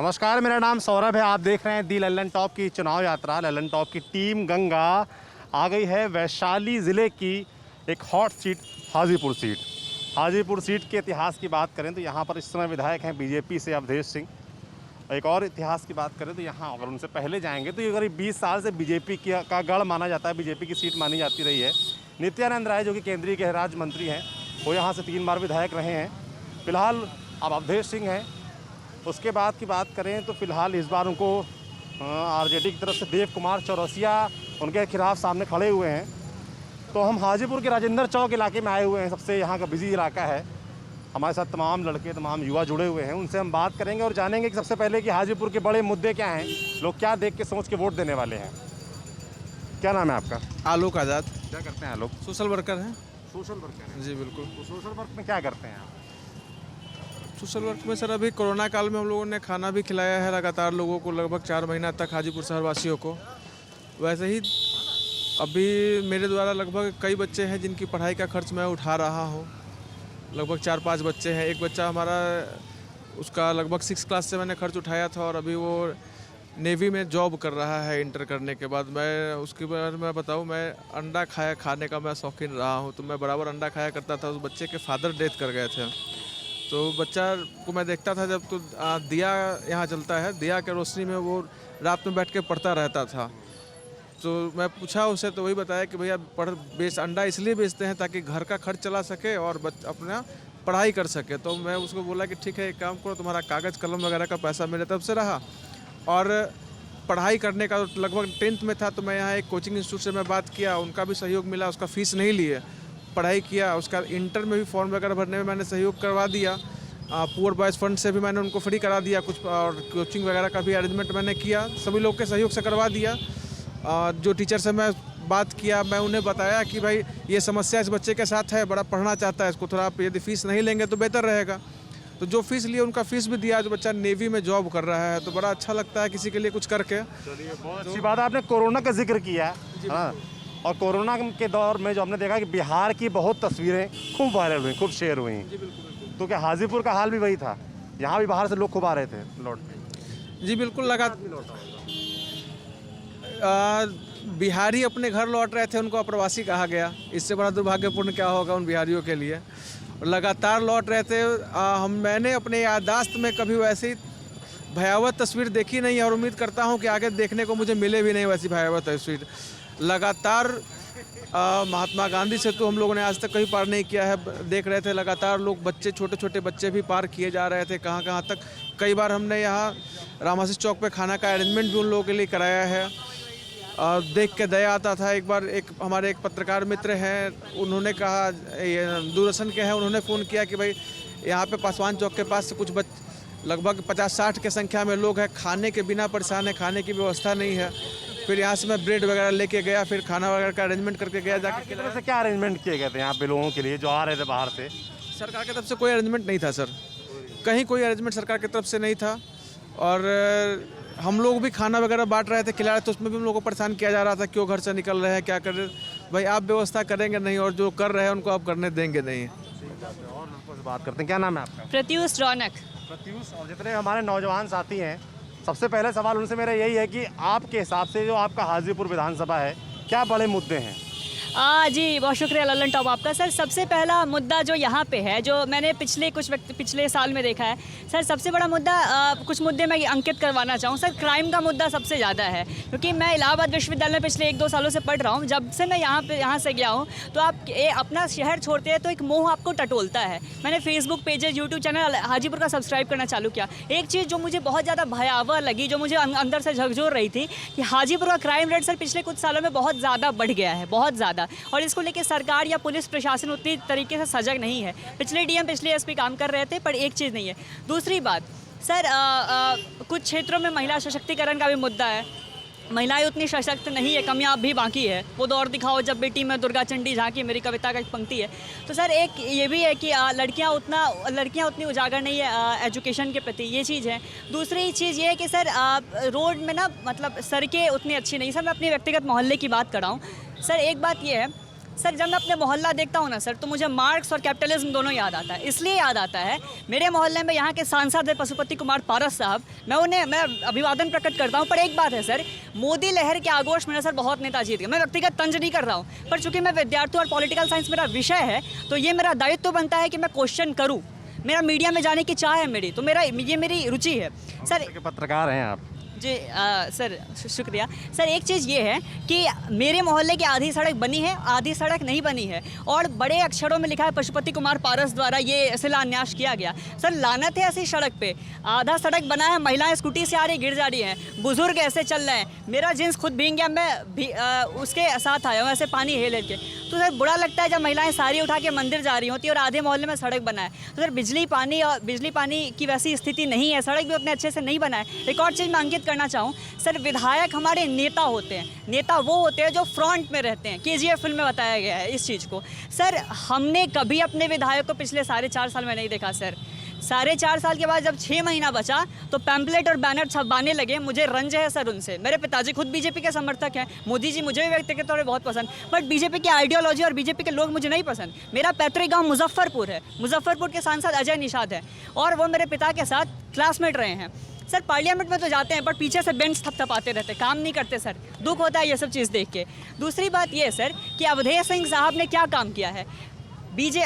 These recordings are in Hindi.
नमस्कार, मेरा नाम सौरभ है। आप देख रहे हैं दी लल्लन टॉप की चुनाव यात्रा। लल्लन टॉप की टीम गंगा आ गई है वैशाली ज़िले की एक hot seat Hajipur seat. Hajipur seat के इतिहास की बात करें तो यहाँ पर इस समय विधायक हैं बीजेपी से अवधेश सिंह। एक और इतिहास की बात करें तो यहाँ अगर उनसे पहले जाएंगे तो ये करीब 20 साल से बीजेपी का गढ़ माना जाता है, बीजेपी की सीट मानी जाती रही है। नित्यानंद राय जो कि केंद्रीय गृह राज्य मंत्री हैं, वो यहाँ से 3 बार विधायक रहे हैं। फिलहाल अब अवधेश सिंह हैं। उसके बाद की बात करें तो फिलहाल इस बार उनको आरजेडी की तरफ से देव कुमार चौरसिया उनके खिलाफ सामने खड़े हुए हैं। तो हम हाजीपुर के राजेंद्र चौक इलाके में आए हुए हैं, सबसे यहाँ का बिजी इलाका है। हमारे साथ तमाम लड़के तमाम युवा जुड़े हुए हैं, उनसे हम बात करेंगे और जानेंगे कि सबसे पहले कि हाजीपुर के बड़े मुद्दे क्या हैं, लोग क्या देख के सोच के वोट देने वाले हैं। क्या नाम है आपका? आलोक आज़ाद। क्या करते हैं आलोक? सोशल वर्कर हैं। सोशल वर्कर हैं? जी बिल्कुल। तो सोशल वर्क में क्या करते हैं आप? सोशल वर्क में सर अभी कोरोना काल में हम लोगों ने खाना भी खिलाया है लगातार लोगों को, लगभग 4 महीना तक हाजीपुर शहरवासियों को। वैसे ही अभी मेरे द्वारा लगभग कई बच्चे हैं जिनकी पढ़ाई का खर्च मैं उठा रहा हूँ। लगभग 4-5 बच्चे हैं। एक बच्चा हमारा, उसका लगभग 6 क्लास से मैंने खर्च उठाया था और अभी वो नेवी में जॉब कर रहा है इंटर करने के बाद। मैं उसके बारे में बताऊँ, मैं अंडा खाने का मैं शौकीन रहा हूँ, तो मैं बराबर अंडा खाया करता था। उस बच्चे के फादर डेथ कर गए थे, तो बच्चा को मैं देखता था जब तो दिया यहाँ चलता है, दिया के रोशनी में वो रात में बैठ के पढ़ता रहता था। तो मैं पूछा उसे तो वही बताया कि भैया अंडा इसलिए बेचते हैं ताकि घर का खर्च चला सके और अपना पढ़ाई कर सके। तो मैं उसको बोला कि ठीक है, एक काम करो, तुम्हारा कागज़ कलम वगैरह का पैसा मेरे तरफ से रहा और पढ़ाई करने का लगभग 10th में था। तो मैं यहाँ एक कोचिंग इंस्टीट्यूट से मैं बात किया, उनका भी सहयोग मिला, उसका फ़ीस नहीं लिए, पढ़ाई किया। उसका इंटर में भी फॉर्म वगैरह भरने में मैंने सहयोग करवा दिया। पुअर बॉयज़ फंड से भी मैंने उनको फ्री करा दिया कुछ, और कोचिंग वगैरह का भी अरेंजमेंट मैंने किया, सभी लोग के सहयोग से करवा दिया। जो टीचर से मैं बात किया, मैं उन्हें बताया कि भाई ये समस्या इस बच्चे के साथ है, बड़ा पढ़ना चाहता है, इसको थोड़ा आप यदि फ़ीस नहीं लेंगे तो बेहतर रहेगा। तो जो फ़ीस लिए उनका फ़ीस भी दिया। जो बच्चा नेवी में जॉब कर रहा है, तो बड़ा अच्छा लगता है किसी के लिए कुछ करके। चलिए, बहुत अच्छी बात है। आपने कोरोना का जिक्र किया, हाँ, और कोरोना के दौर में जो हमने देखा कि बिहार की बहुत तस्वीरें खूब वायरल हुई, खूब शेयर हुई। तो क्या हाजीपुर का हाल भी वही था? यहाँ भी बाहर से लोग खूब आ रहे थे लौट के? जी बिल्कुल, बिहारी अपने घर लौट रहे थे, उनको अप्रवासी कहा गया। इससे बड़ा दुर्भाग्यपूर्ण क्या होगा उन बिहारियों के लिए। लगातार लौट रहे थे। मैंने अपने याददाश्त में कभी वैसी भयावह तस्वीर देखी नहीं और उम्मीद करता हूँ कि आगे देखने को मुझे मिले भी नहीं वैसी भयावह तस्वीर। लगातार महात्मा गांधी से तो हम लोगों ने आज तक कहीं पार नहीं किया है। देख रहे थे लगातार लोग, बच्चे, छोटे छोटे बच्चे भी पार किए जा रहे थे कहाँ कहाँ तक। कई बार हमने यहाँ रामासी चौक पे खाना का अरेंजमेंट भी उन लोगों के लिए कराया है। देख के दया आता था। एक बार हमारे एक पत्रकार मित्र हैं, उन्होंने कहा, दूरदर्शन के हैं, उन्होंने फ़ोन किया कि भाई यहाँ पे पासवान चौक के पास से कुछ लगभग 50-60 की संख्या में लोग हैं, खाने के बिना परेशान है, खाने की व्यवस्था नहीं है। फिर यहाँ से मैं ब्रेड वगैरह लेके गया, फिर खाना वगैरह का अरेंजमेंट करके गया। जाके तरफ से क्या अरेंजमेंट किए गए थे यहाँ पे लोगों के लिए जो आ रहे थे बाहर से? सरकार की तरफ से कोई अरेंजमेंट नहीं था सर, कहीं कोई अरेंजमेंट सरकार की तरफ से नहीं था। और हम लोग भी खाना वगैरह बांट रहे थे, खिला रहे थे, तो उसमें भी हम लोगों को परेशान किया जा रहा था, क्यों घर से निकल रहे हैं, क्या कर रहे हैं। भाई आप व्यवस्था करेंगे नहीं और जो कर रहे हैं उनको आप करने देंगे नहीं। और लोगों से बात करते हैं। क्या नाम है आपका? प्रत्यूष रौनक। प्रत्यूष, और जितने हमारे नौजवान साथी हैं, सबसे पहले सवाल उनसे मेरा यही है कि आपके हिसाब से जो आपका हाजीपुर विधानसभा है, क्या बड़े मुद्दे हैं? जी बहुत शुक्रिया लल्लन टॉप आपका। सर सबसे पहला मुद्दा जो यहाँ पे है, जो मैंने पिछले साल में देखा है सर, सबसे बड़ा मुद्दा, कुछ मुद्दे मैं अंकित करवाना चाहूँ सर। क्राइम का मुद्दा सबसे ज़्यादा है, क्योंकि मैं इलाहाबाद विश्वविद्यालय में पिछले 1-2 सालों से पढ़ रहा हूँ। जब से मैं यहाँ से गया हूँ तो आप अपना शहर छोड़ते हैं तो एक मोह आपको टटोलता है। मैंने Facebook pages, YouTube channel Hajipur का सब्सक्राइब करना चालू किया। एक चीज़ जो मुझे बहुत ज़्यादा भयावह लगी, जो मुझे अंदर से झकझोर रही थी, कि हाजीपुर का क्राइम रेट सर पिछले कुछ सालों में बहुत ज़्यादा बढ़ गया है, बहुत ज़्यादा। और इसको लेकर सरकार या पुलिस प्रशासन उतनी तरीके से सजग नहीं है। पिछले डीएम, पिछले एसपी काम कर रहे थे, पर एक चीज़ नहीं है। दूसरी बात सर, कुछ क्षेत्रों में महिला सशक्तिकरण का भी मुद्दा है। महिलाएं उतनी सशक्त नहीं है, कमियां भी बाकी है। वो दौर दिखाओ जब बेटी में दुर्गा चंडी झांकी, मेरी कविता का एक पंक्ति है। तो सर एक ये भी है कि लड़कियां उतनी उजागर नहीं है एजुकेशन के प्रति, ये चीज़ है। दूसरी चीज़ ये है कि सर रोड में ना, मतलब सड़कें उतनी अच्छी नहीं। सर मैं अपने व्यक्तिगत मोहल्ले की बात कर रहा हूँ। सर एक बात ये है सर जब मैं अपने मोहल्ला देखता हूँ ना सर, तो मुझे मार्क्स और कैपिटलिज्म दोनों याद आता है। इसलिए याद आता है, मेरे मोहल्ले में यहाँ के सांसद है पशुपति कुमार पारस साहब, मैं अभिवादन प्रकट करता हूँ। पर एक बात है सर, मोदी लहर के आगोश में सर बहुत नेता जीत गए। मैं व्यक्तिगत तंज नहीं कर रहा हूँ, पर चूंकि मैं विद्यार्थी और पॉलिटिकल साइंस मेरा विषय है, तो ये मेरा दायित्व बनता है कि मैं क्वेश्चन करूँ। मेरा मीडिया में जाने की चाह है मेरी, तो ये मेरी रुचि है सर। पत्रकार हैं आप जी सर, शुक्रिया सर। एक चीज़ ये है कि मेरे मोहल्ले की आधी सड़क बनी है, आधी सड़क नहीं बनी है, और बड़े अक्षरों में लिखा है पशुपति कुमार पारस द्वारा ये शिलान्यास किया गया। सर लानत है ऐसी सड़क पे, आधा सड़क बना है, महिलाएं स्कूटी से आ रही गिर जा रही हैं, बुजुर्ग ऐसे चल रहे हैं, मेरा जींस खुद भीग गया, मैं भी उसके साथ आया हूँ ऐसे पानी हेल के। तो सर बुरा लगता है जब महिलाएं साड़ी उठा के मंदिर जा रही होती है और आधे मोहल्ले में सड़क बना है। तो सर बिजली पानी की वैसी स्थिति नहीं है, सड़क भी उतने अच्छे से नहीं बना है। एक और चीज़ मैं अंकित करना चाहूँ सर, विधायक हमारे नेता होते हैं, नेता वो होते हैं जो फ्रंट में रहते हैं। KGF फिल्म में बताया गया है इस चीज़ को। सर हमने कभी अपने विधायक को पिछले 4.5 साल में नहीं देखा सर। 4.5 साल के बाद जब 6 महीना बचा तो पैम्पलेट और बैनर छपवाने लगे। मुझे रंज है सर उनसे। मेरे पिताजी खुद बीजेपी के समर्थक हैं, मोदी जी मुझे भी व्यक्तिगत तौर पर बहुत पसंद, बट बीजेपी की आइडियोलॉजी और बीजेपी के लोग मुझे नहीं पसंद। मेरा पैतृक गांव मुजफ्फरपुर है, मुजफ्फरपुर के सांसद अजय निषाद है, और वो मेरे पिता के साथ क्लासमेट रहे हैं। सर पार्लियामेंट में तो जाते हैं, पर पीछे से बेंच थपथपाते रहते, काम नहीं करते सर। दुख होता है ये सब चीज़ देख के। दूसरी बात ये सर कि अवधेश सिंह साहब ने क्या काम किया है।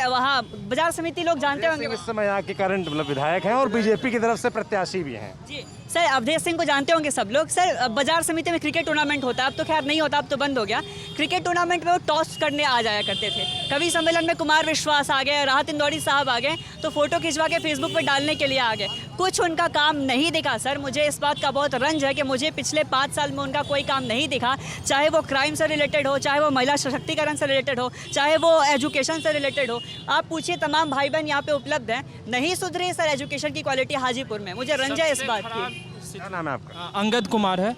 वहाँ बाजार समिति लोग जानते होंगे, इस समय यहाँ के करंट मतलब विधायक हैं और बीजेपी की तरफ से प्रत्याशी भी हैं। जी सर, अवधेश सिंह को जानते होंगे सब लोग। सर बाजार समिति में क्रिकेट टूर्नामेंट होता है, अब तो खैर नहीं होता, अब तो बंद हो गया। क्रिकेट टूर्नामेंट में वो टॉस करने आ जाया करते थे। कवि सम्मेलन में कुमार विश्वास आ गए, राहत इंदौरी साहब आ गए, तो फोटो खिंचवा के फेसबुक पर डालने के लिए आ गए। कुछ उनका काम नहीं दिखा सर। मुझे इस बात का बहुत रंज है कि मुझे पिछले 5 साल में उनका कोई काम नहीं दिखा, चाहे वो क्राइम से रिलेटेड हो, चाहे वो महिला सशक्तिकरण से रिलेटेड हो, चाहे वो एजुकेशन से रिलेटेड हो। आप पूछिए, तमाम भाई बहन यहाँ पे उपलब्ध हैं, नहीं सुधरी सर एजुकेशन की क्वालिटी हाजीपुर में। मुझे रंज है इस बात की। क्या नाम है आपका? अंगद कुमार है,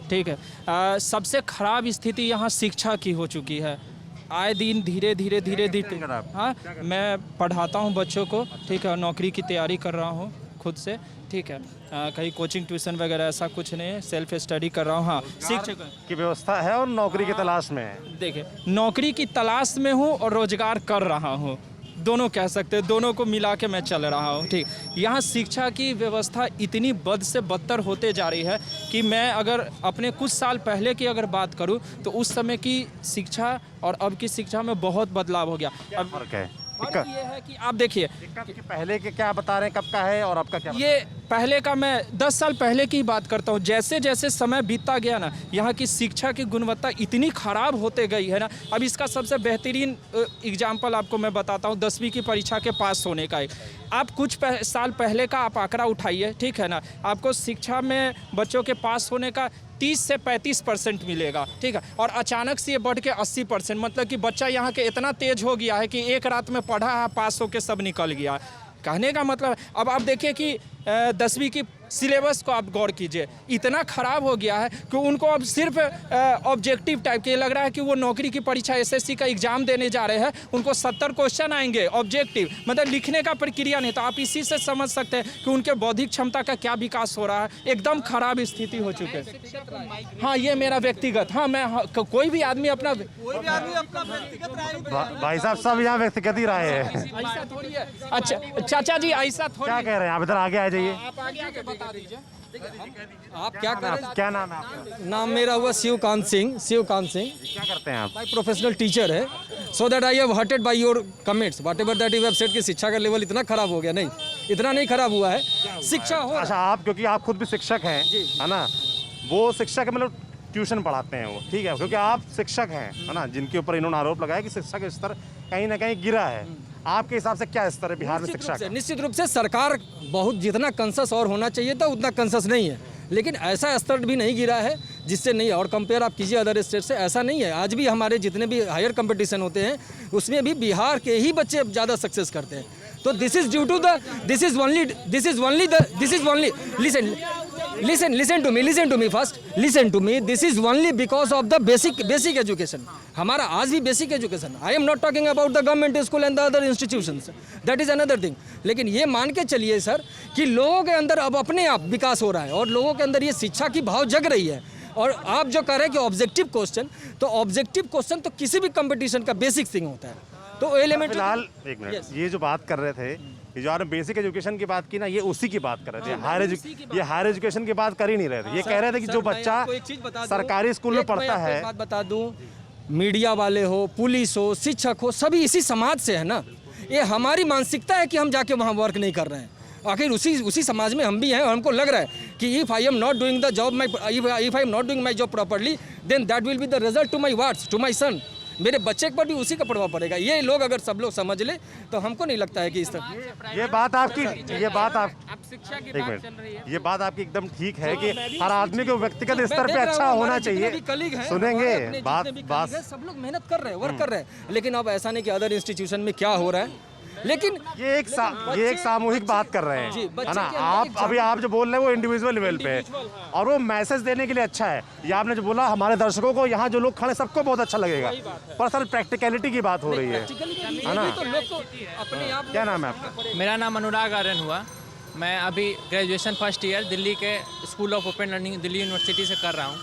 ठीक है। सबसे खराब स्थिति यहाँ शिक्षा की हो चुकी है। आए दिन धीरे धीरे हाँ, मैं पढ़ाता हूँ बच्चों को, ठीक है, नौकरी की तैयारी कर रहा हूँ खुद से, ठीक है। कहीं कोचिंग ट्यूशन वगैरह ऐसा कुछ नहीं है, सेल्फ स्टडी कर रहा हूँ। हाँ, शिक्षक की व्यवस्था है और नौकरी की तलाश में है। देखिए, नौकरी की तलाश में हूँ और रोजगार कर रहा हूँ, दोनों कह सकते हैं, दोनों को मिला के मैं चल रहा हूँ, ठीक। यहाँ शिक्षा की व्यवस्था इतनी बद से बदतर होते जा रही है कि मैं अगर अपने कुछ साल पहले की अगर बात करूँ तो उस समय की शिक्षा और अब की शिक्षा में बहुत बदलाव हो गया। अब फर्क है, फर्क ये है कि आप देखिए, पहले के क्या बता रहे हैं, कब का है और अब का क्या? ये पहले का, मैं 10 साल पहले की बात करता हूँ। जैसे जैसे समय बीतता गया ना, यहाँ की शिक्षा की गुणवत्ता इतनी खराब होते गई है ना। अब इसका सबसे बेहतरीन एग्जाम्पल आपको मैं बताता हूँ, 10वीं की परीक्षा के पास होने का। आप कुछ साल पहले का आप आंकड़ा उठाइए, ठीक है ना, आपको शिक्षा में बच्चों के पास होने का 30 से 35% मिलेगा, ठीक है। और अचानक से ये बढ़ के 80%, मतलब कि बच्चा यहाँ के इतना तेज हो गया है कि एक रात में पढ़ा है, पास होके सब निकल गया। कहने का मतलब, अब आप देखिए कि 10वीं की सिलेबस को आप गौर कीजिए, इतना ख़राब हो गया है कि उनको अब सिर्फ ऑब्जेक्टिव टाइप के लग रहा है कि वो नौकरी की परीक्षा SSC का एग्ज़ाम देने जा रहे हैं, उनको 70 क्वेश्चन आएंगे ऑब्जेक्टिव, मतलब लिखने का प्रक्रिया नहीं। तो आप इसी से समझ सकते हैं कि उनके बौद्धिक क्षमता का क्या विकास हो रहा है। एकदम खराब स्थिति हो चुकी है। हाँ, ये मेरा व्यक्तिगत, हाँ, मैं कोई भी आदमी अपना भाई साहब सब यहाँ व्यक्तिगत ही राय है। ऐसा थोड़ी है। अच्छा चाचा जी, ऐसा थोड़ी क्या कह रहे हैं आप? इधर आगे आ जाइए। आप आगे आके बता दीजिए। आप क्या कर रहे हैं? क्या नाम है आपका? नाम मेरा हुआ शिवकांत सिंह। क्या करते हैं आप? भाई प्रोफेशनल टीचर है। So that I have hurted by your comments what ever that you have said कि शिक्षा का लेवल इतना खराब हो गया। नहीं, इतना नहीं खराब हुआ है, शिक्षा हो। अच्छा, आप क्योंकि आप खुद भी शिक्षक हैं, है ना, वो शिक्षक मतलब ट्यूशन पढ़ाते हैं वो, ठीक है, क्योंकि आप शिक्षक हैं, है ना, जिनके ऊपर इन्होंने आरोप लगाया कि शिक्षा का स्तर कहीं ना कहीं गिरा है। आपके हिसाब से क्या स्तर है बिहार में शिक्षा का? निश्चित रूप से सरकार बहुत जितना कंसेस और होना चाहिए था उतना कंसेस नहीं है, लेकिन ऐसा स्तर भी नहीं गिरा है जिससे नहीं है। और कंपेयर आप कीजिए अदर स्टेट से, ऐसा नहीं है। आज भी हमारे जितने भी हायर कंपटीशन होते हैं उसमें भी बिहार के ही बच्चे ज़्यादा सक्सेस करते हैं। तो this is due to the this is only listen to me first, listen to me, this is only because of the basic education. हमारा आज भी basic education, I am not talking about the government school and the other institutions, that is another thing. लेकिन ये मान के चलिए सर कि लोगों के अंदर अब अपने आप विकास हो रहा है और लोगों के अंदर ये शिक्षा की भाव जग रही है और आप जो कह रहे हैं कि ऑब्जेक्टिव क्वेश्चन, तो ऑब्जेक्टिव क्वेश्चन तो किसी भी कंपटीशन का बेसिक थिंग होता है। तो एलिमेंट्री फिलहाल एक मिनट, ये जो बात कर रहे थे, ये जो आपने बेसिक एजुकेशन की बात की ना, ये उसी की बात कर रहे थे। हायर एजुकेशन की बात कर ही नहीं रहे थे। ये कह रहे थे कि जो बच्चा सरकारी स्कूल में पढ़ता है, बात बता दूं, मीडिया वाले हो, पुलिस हो, शिक्षक हो, सभी इसी समाज से है ना। ये हमारी मानसिकता है कि हम जाके वहाँ वर्क नहीं कर रहे हैं, आखिर उसी समाज में हम भी हैं। और हमको लग रहा है कि if I am not doing the job if I am not doing my job properly, then that will be the result to my what's, to my son. मेरे बच्चे पर भी उसी का प्रभाव पड़ेगा। ये लोग अगर सब लोग समझ ले तो हमको नहीं लगता है कि इस तरह ये बात आपकी, ये बात आप शिक्षा की एक मिनट, ये बात आपकी एकदम ठीक है कि हर आदमी को व्यक्तिगत स्तर पे अच्छा होना चाहिए। सुनेंगे बात सब लोग मेहनत कर रहे हैं, वर्क कर रहे हैं, लेकिन अब ऐसा नहीं कि अदर इंस्टीट्यूशन में क्या हो रहा है। लेकिन ये एक सामूहिक बात कर रहे हैं, है ना। आप जो बोल रहे हैं वो इंडिविजुअल लेवल पे है, और वो मैसेज देने के लिए अच्छा है। ये आपने जो बोला हमारे दर्शकों को, यहाँ जो लोग खड़े सबको बहुत अच्छा लगेगा, पर सर प्रैक्टिकलिटी की बात हो रही है ना। क्या नाम है आपका? मेरा नाम अनुराग आर्यन हुआ। मैं अभी ग्रेजुएशन फर्स्ट ईयर दिल्ली के school of open learning Delhi university से कर रहा हूँ।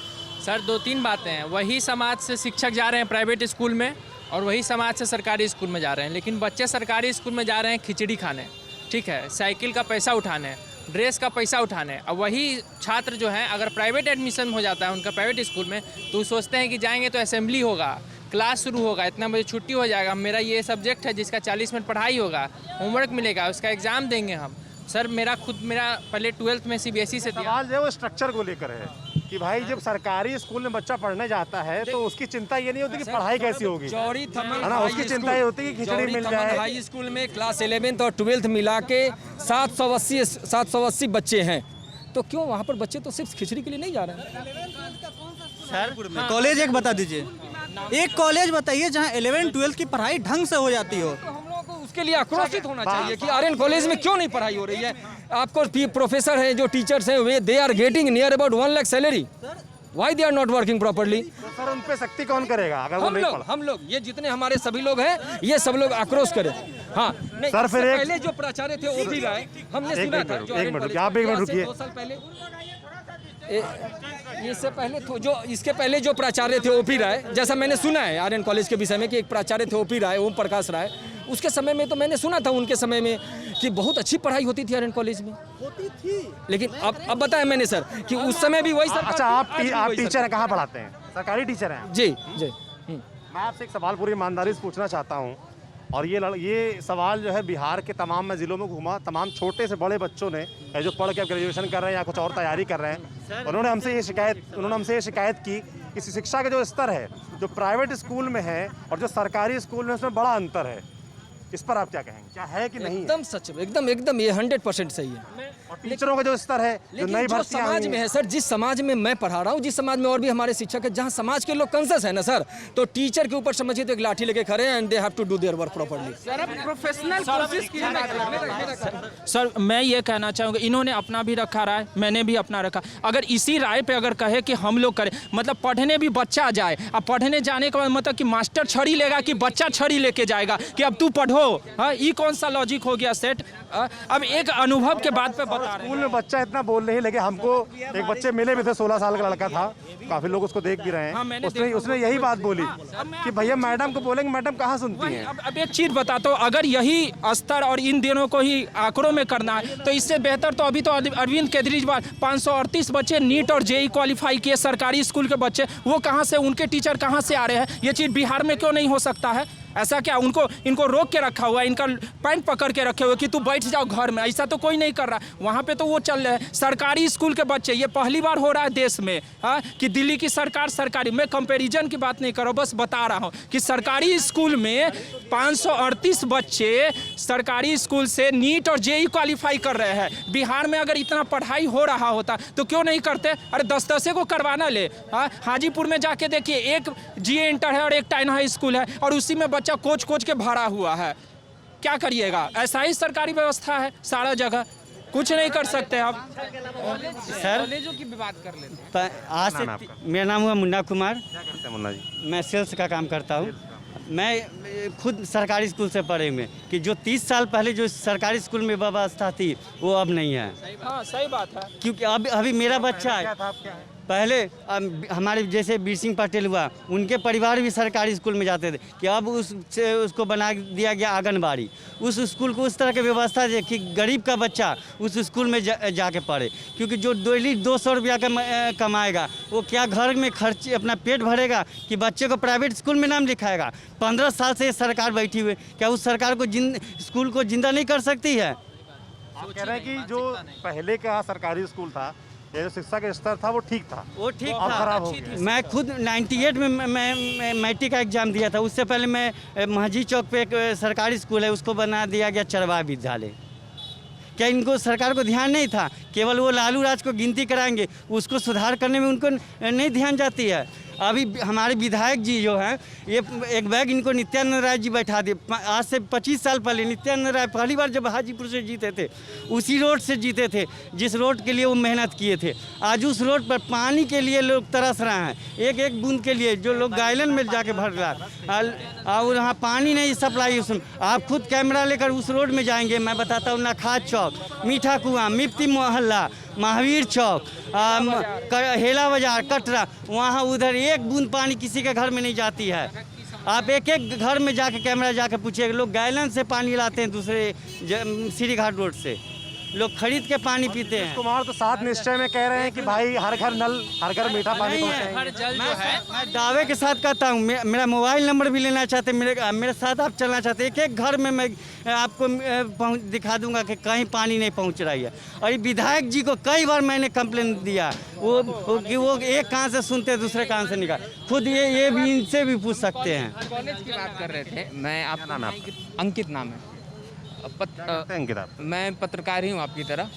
सर 2-3 बातें हैं। वही समाज से शिक्षक जा रहे हैं प्राइवेट स्कूल में, और वही समाज से सरकारी स्कूल में जा रहे हैं। लेकिन बच्चे सरकारी स्कूल में जा रहे हैं खिचड़ी खाने, ठीक है, साइकिल का पैसा उठाने, ड्रेस का पैसा उठाने। अब वही छात्र जो हैं अगर प्राइवेट एडमिशन हो जाता है उनका प्राइवेट स्कूल में, तो सोचते हैं कि जाएंगे तो असेंबली होगा, क्लास शुरू होगा, इतना बजे छुट्टी हो जाएगा, मेरा ये सब्जेक्ट है जिसका 40 मिनट पढ़ाई होगा, होमवर्क मिलेगा, उसका एग्ज़ाम देंगे हम। सर मेरा पहले 12th में CBSE से दिया। सवाल जो है वो स्ट्रक्चर को लेकर है कि भाई जब सरकारी स्कूल में बच्चा पढ़ने जाता है तो उसकी चिंता ये नहीं होती कि पढ़ाई कैसी होगी, है ना। उसकी चिंता ये होती है कि खिचड़ी मिल जाए। हाई स्कूल में क्लास 11th और 12th मिला के 780 बच्चे हैं, तो क्यों वहाँ पर बच्चे तो सिर्फ खिचड़ी के लिए नहीं जा रहे हैं? सर कॉलेज एक बता दीजिए, एक कॉलेज बताइए जहाँ 11 12 की पढ़ाई ढंग से हो जाती हो। तो हम लोगों को उसके लिए आक्रोशित होना चाहिए कि आर्यन कॉलेज में क्यों नहीं पढ़ाई हो रही है। आपको प्रोफेसर हैं, जो टीचर्स हैं, वे they are getting near about 1 lakh salary, why they are not working properly? तो सर उन पे सख्ती कौन करेगा अगर वो नहीं पढ़ा? हम लोग ये जितने हमारे सभी लोग हैं, ये सब लोग आक्रोश करें। हाँ नहीं, सर फिर एक पहले जो प्राचार्य थे वो भी राय हमने सुना था। एक मिनट आप 1 मिनट रुकिए। 2 साल पहले इससे पहले जो इसके पहले जो प्राचार्य थे ओपी राय, जैसा मैंने सुना है आर्यन कॉलेज के विषय में कि एक प्राचार्य थे ओपी राय, ओम प्रकाश राय, उसके समय में तो मैंने सुना था उनके समय में कि बहुत अच्छी पढ़ाई होती थी आर्यन कॉलेज में, होती थी। लेकिन अब बताया मैंने सर कि उस समय भी वही सरकार। अच्छा आप टीचर हैं, कहाँ पढ़ाते हैं? सरकारी टीचर हैं? जी जी। मैं आपसे एक सवाल पूरी ईमानदारी से पूछना चाहता हूँ, और ये सवाल जो है बिहार के तमाम मैं ज़िलों में घूमा, तमाम छोटे से बड़े बच्चों ने जो पढ़ के ग्रेजुएशन कर रहे हैं या कुछ और तैयारी कर रहे हैं, उन्होंने हमसे ये शिकायत की कि शिक्षा का जो स्तर है जो प्राइवेट स्कूल में है और जो सरकारी स्कूल में, उसमें बड़ा अंतर है। इस पर आप क्या कहेंगे, क्या है कि नहीं? एकदम सच, एकदम ये 100% सही है। और टीचरों का जो स्तर है, जो नई भर्ती समाज में है सर, जिस समाज में मैं पढ़ा रहा हूँ, जिस समाज में और भी हमारे शिक्षक है, जहाँ समाज के लोग कॉन्शियस है ना सर, तो टीचर के ऊपर समझिए तो एक लाठी लेके खड़े हैं, and they have to do their work properly. Professional कोशिश की सर, मैं ये कहना चाहूँगा, इन्होंने अपना भी रखा राय, मैंने भी अपना रखा। अगर इसी राय पे अगर कहे कि हम लोग करें, मतलब पढ़ने भी बच्चा जाए, अब पढ़ने जाने के बाद मतलब कि मास्टर छड़ी लेगा कि बच्चा छड़ी लेके जाएगा कि अब तू पढ़ो। हाँ, ये कौन सा लॉजिक हो गया सेट? अब एक अनुभव के बाद पे बता रहे हैं। स्कूल में बच्चा इतना बोल नहीं लगे। हमको एक बच्चे मिले भी थे, 16 साल का लड़का था, काफी लोग उसको देख भी रहे हैं। हाँ, उसने यही बात बोली कि भैया मैडम को बोलेंगे, मैडम कहाँ सुनती हैं। अब एक चीज बताता हूँ, अगर यही स्तर और इन दिनों को ही आंकड़ों में करना है तो इससे बेहतर तो अभी तो अरविंद केजरीवाल 538 बच्चे नीट और जेई क्वालिफाई किए सरकारी स्कूल के बच्चे, वो कहाँ से, उनके टीचर कहाँ से आ रहे हैं? ये चीज़ बिहार में क्यों नहीं हो सकता है? ऐसा क्या इनको रोक के रखा हुआ है, इनका पैंट पकड़ के रखे हुए कि तू बैठ जाओ घर में? ऐसा तो कोई नहीं कर रहा। वहाँ पे तो वो चल रहे हैं सरकारी स्कूल के बच्चे। ये पहली बार हो रहा है देश में, हाँ, कि दिल्ली की सरकार सरकारी, मैं कंपैरिजन की बात नहीं कर रहा हूँ, बस बता रहा हूँ कि सरकारी स्कूल में 538 बच्चे सरकारी स्कूल से नीट और जेई क्वालिफाई कर रहे हैं। बिहार में अगर इतना पढ़ाई हो रहा होता तो क्यों नहीं करते? अरे 10-10 को करवाना ले। हाँ, हाजीपुर में जाके देखिए, एक GA इंटर है और एक टाइन हाई स्कूल है, और उसी में बच्चा कोच के भरा हुआ है। क्या करिएगा? ऐसा ही सरकारी व्यवस्था है सारा जगह, कुछ नहीं कर सकते आप। सर कॉलेजों की भी बात कर लेते हैं। आज से मेरा नाम हुआ मुन्ना कुमार। क्या करते हैं मुन्ना जी? मैं सेल्स का काम करता हूँ। मैं खुद सरकारी स्कूल से पढ़े हुए कि जो 30 साल पहले जो सरकारी स्कूल में व्यवस्था थी वो अब नहीं है। हाँ, सही बात है। क्योंकि अभी मेरा बच्चा है। क्या था, आप क्या है? पहले हमारे जैसे बीर सिंह पटेल हुआ, उनके परिवार भी सरकारी स्कूल में जाते थे, कि अब उसको बना दिया गया आंगनबाड़ी। उस स्कूल को उस तरह की व्यवस्था है कि गरीब का बच्चा उस स्कूल में जाके पढ़े, क्योंकि जो डेली 200 रुपया कमाएगा वो क्या घर में खर्च अपना पेट भरेगा कि बच्चे को प्राइवेट स्कूल में नाम लिखाएगा। 15 साल से सरकार बैठी हुई, क्या उस सरकार को स्कूल को जिंदा नहीं कर सकती है? आप कह रहे हैं कि जो पहले का सरकारी स्कूल था, ये जो शिक्षा का स्तर था वो ठीक था, वो ठीक अब था। खराब हो गया। मैं खुद 98 में मैं मैट्रिक का एग्ज़ाम दिया था। उससे पहले मैं महजी चौक पे एक सरकारी स्कूल है, उसको बना दिया गया चरवाहा विद्यालय। क्या इनको सरकार को ध्यान नहीं था? केवल वो लालू राज को गिनती कराएंगे, उसको सुधार करने में उनको नहीं ध्यान जाती है। अभी हमारे विधायक जी जो हैं, ये एक बैग इनको नित्यानंद राय जी बैठा दिए। आज से 25 साल पहले नित्यानंद राय पहली बार जब हाजीपुर से जीते थे, उसी रोड से जीते थे जिस रोड के लिए वो मेहनत किए थे। आज उस रोड पर पानी के लिए लोग तरस रहे हैं, एक एक बूंद के लिए, जो लोग गायलन में जाके भर रहा है और वहाँ पानी नहीं सप्लाई। उसमें आप खुद कैमरा लेकर उस रोड में जाएंगे, मैं बताता हूँ, नखाद चौक, मीठा कुआं, मिफ्ती मोहल्ला, महावीर चौक, हेला बाजार, कटरा, वहाँ उधर एक बूंद पानी किसी के घर में नहीं जाती है। आप एक एक घर में जाके कैमरा जाके पूछिए, लोग गैलन से पानी लाते हैं, दूसरे श्री घाट रोड से लोग खरीद के पानी पीते हैं। कुमार तो साथ निश्चय में कह रहे हैं कि भाई हर घर नल, हर घर मीठा पानी नहीं है। पहुंचाएंगे। हर जल जो है मैं दावे के साथ कहता हूँ, मेरा मोबाइल नंबर भी लेना चाहते, मेरे साथ आप चलना चाहते, एक एक घर में मैं आपको दिखा दूंगा कि कहीं पानी नहीं पहुँच रही है। और ये विधायक जी को कई बार मैंने कंप्लेन दिया, वो एक कान से सुनते दूसरे कान से निकाल। खुद ये भी इनसे भी पूछ सकते हैं। कॉलेज की बात कर रहे थे, मैं आप नाम है अंकित नाम है। मैं पत्रकार ही हूँ आपकी तरह,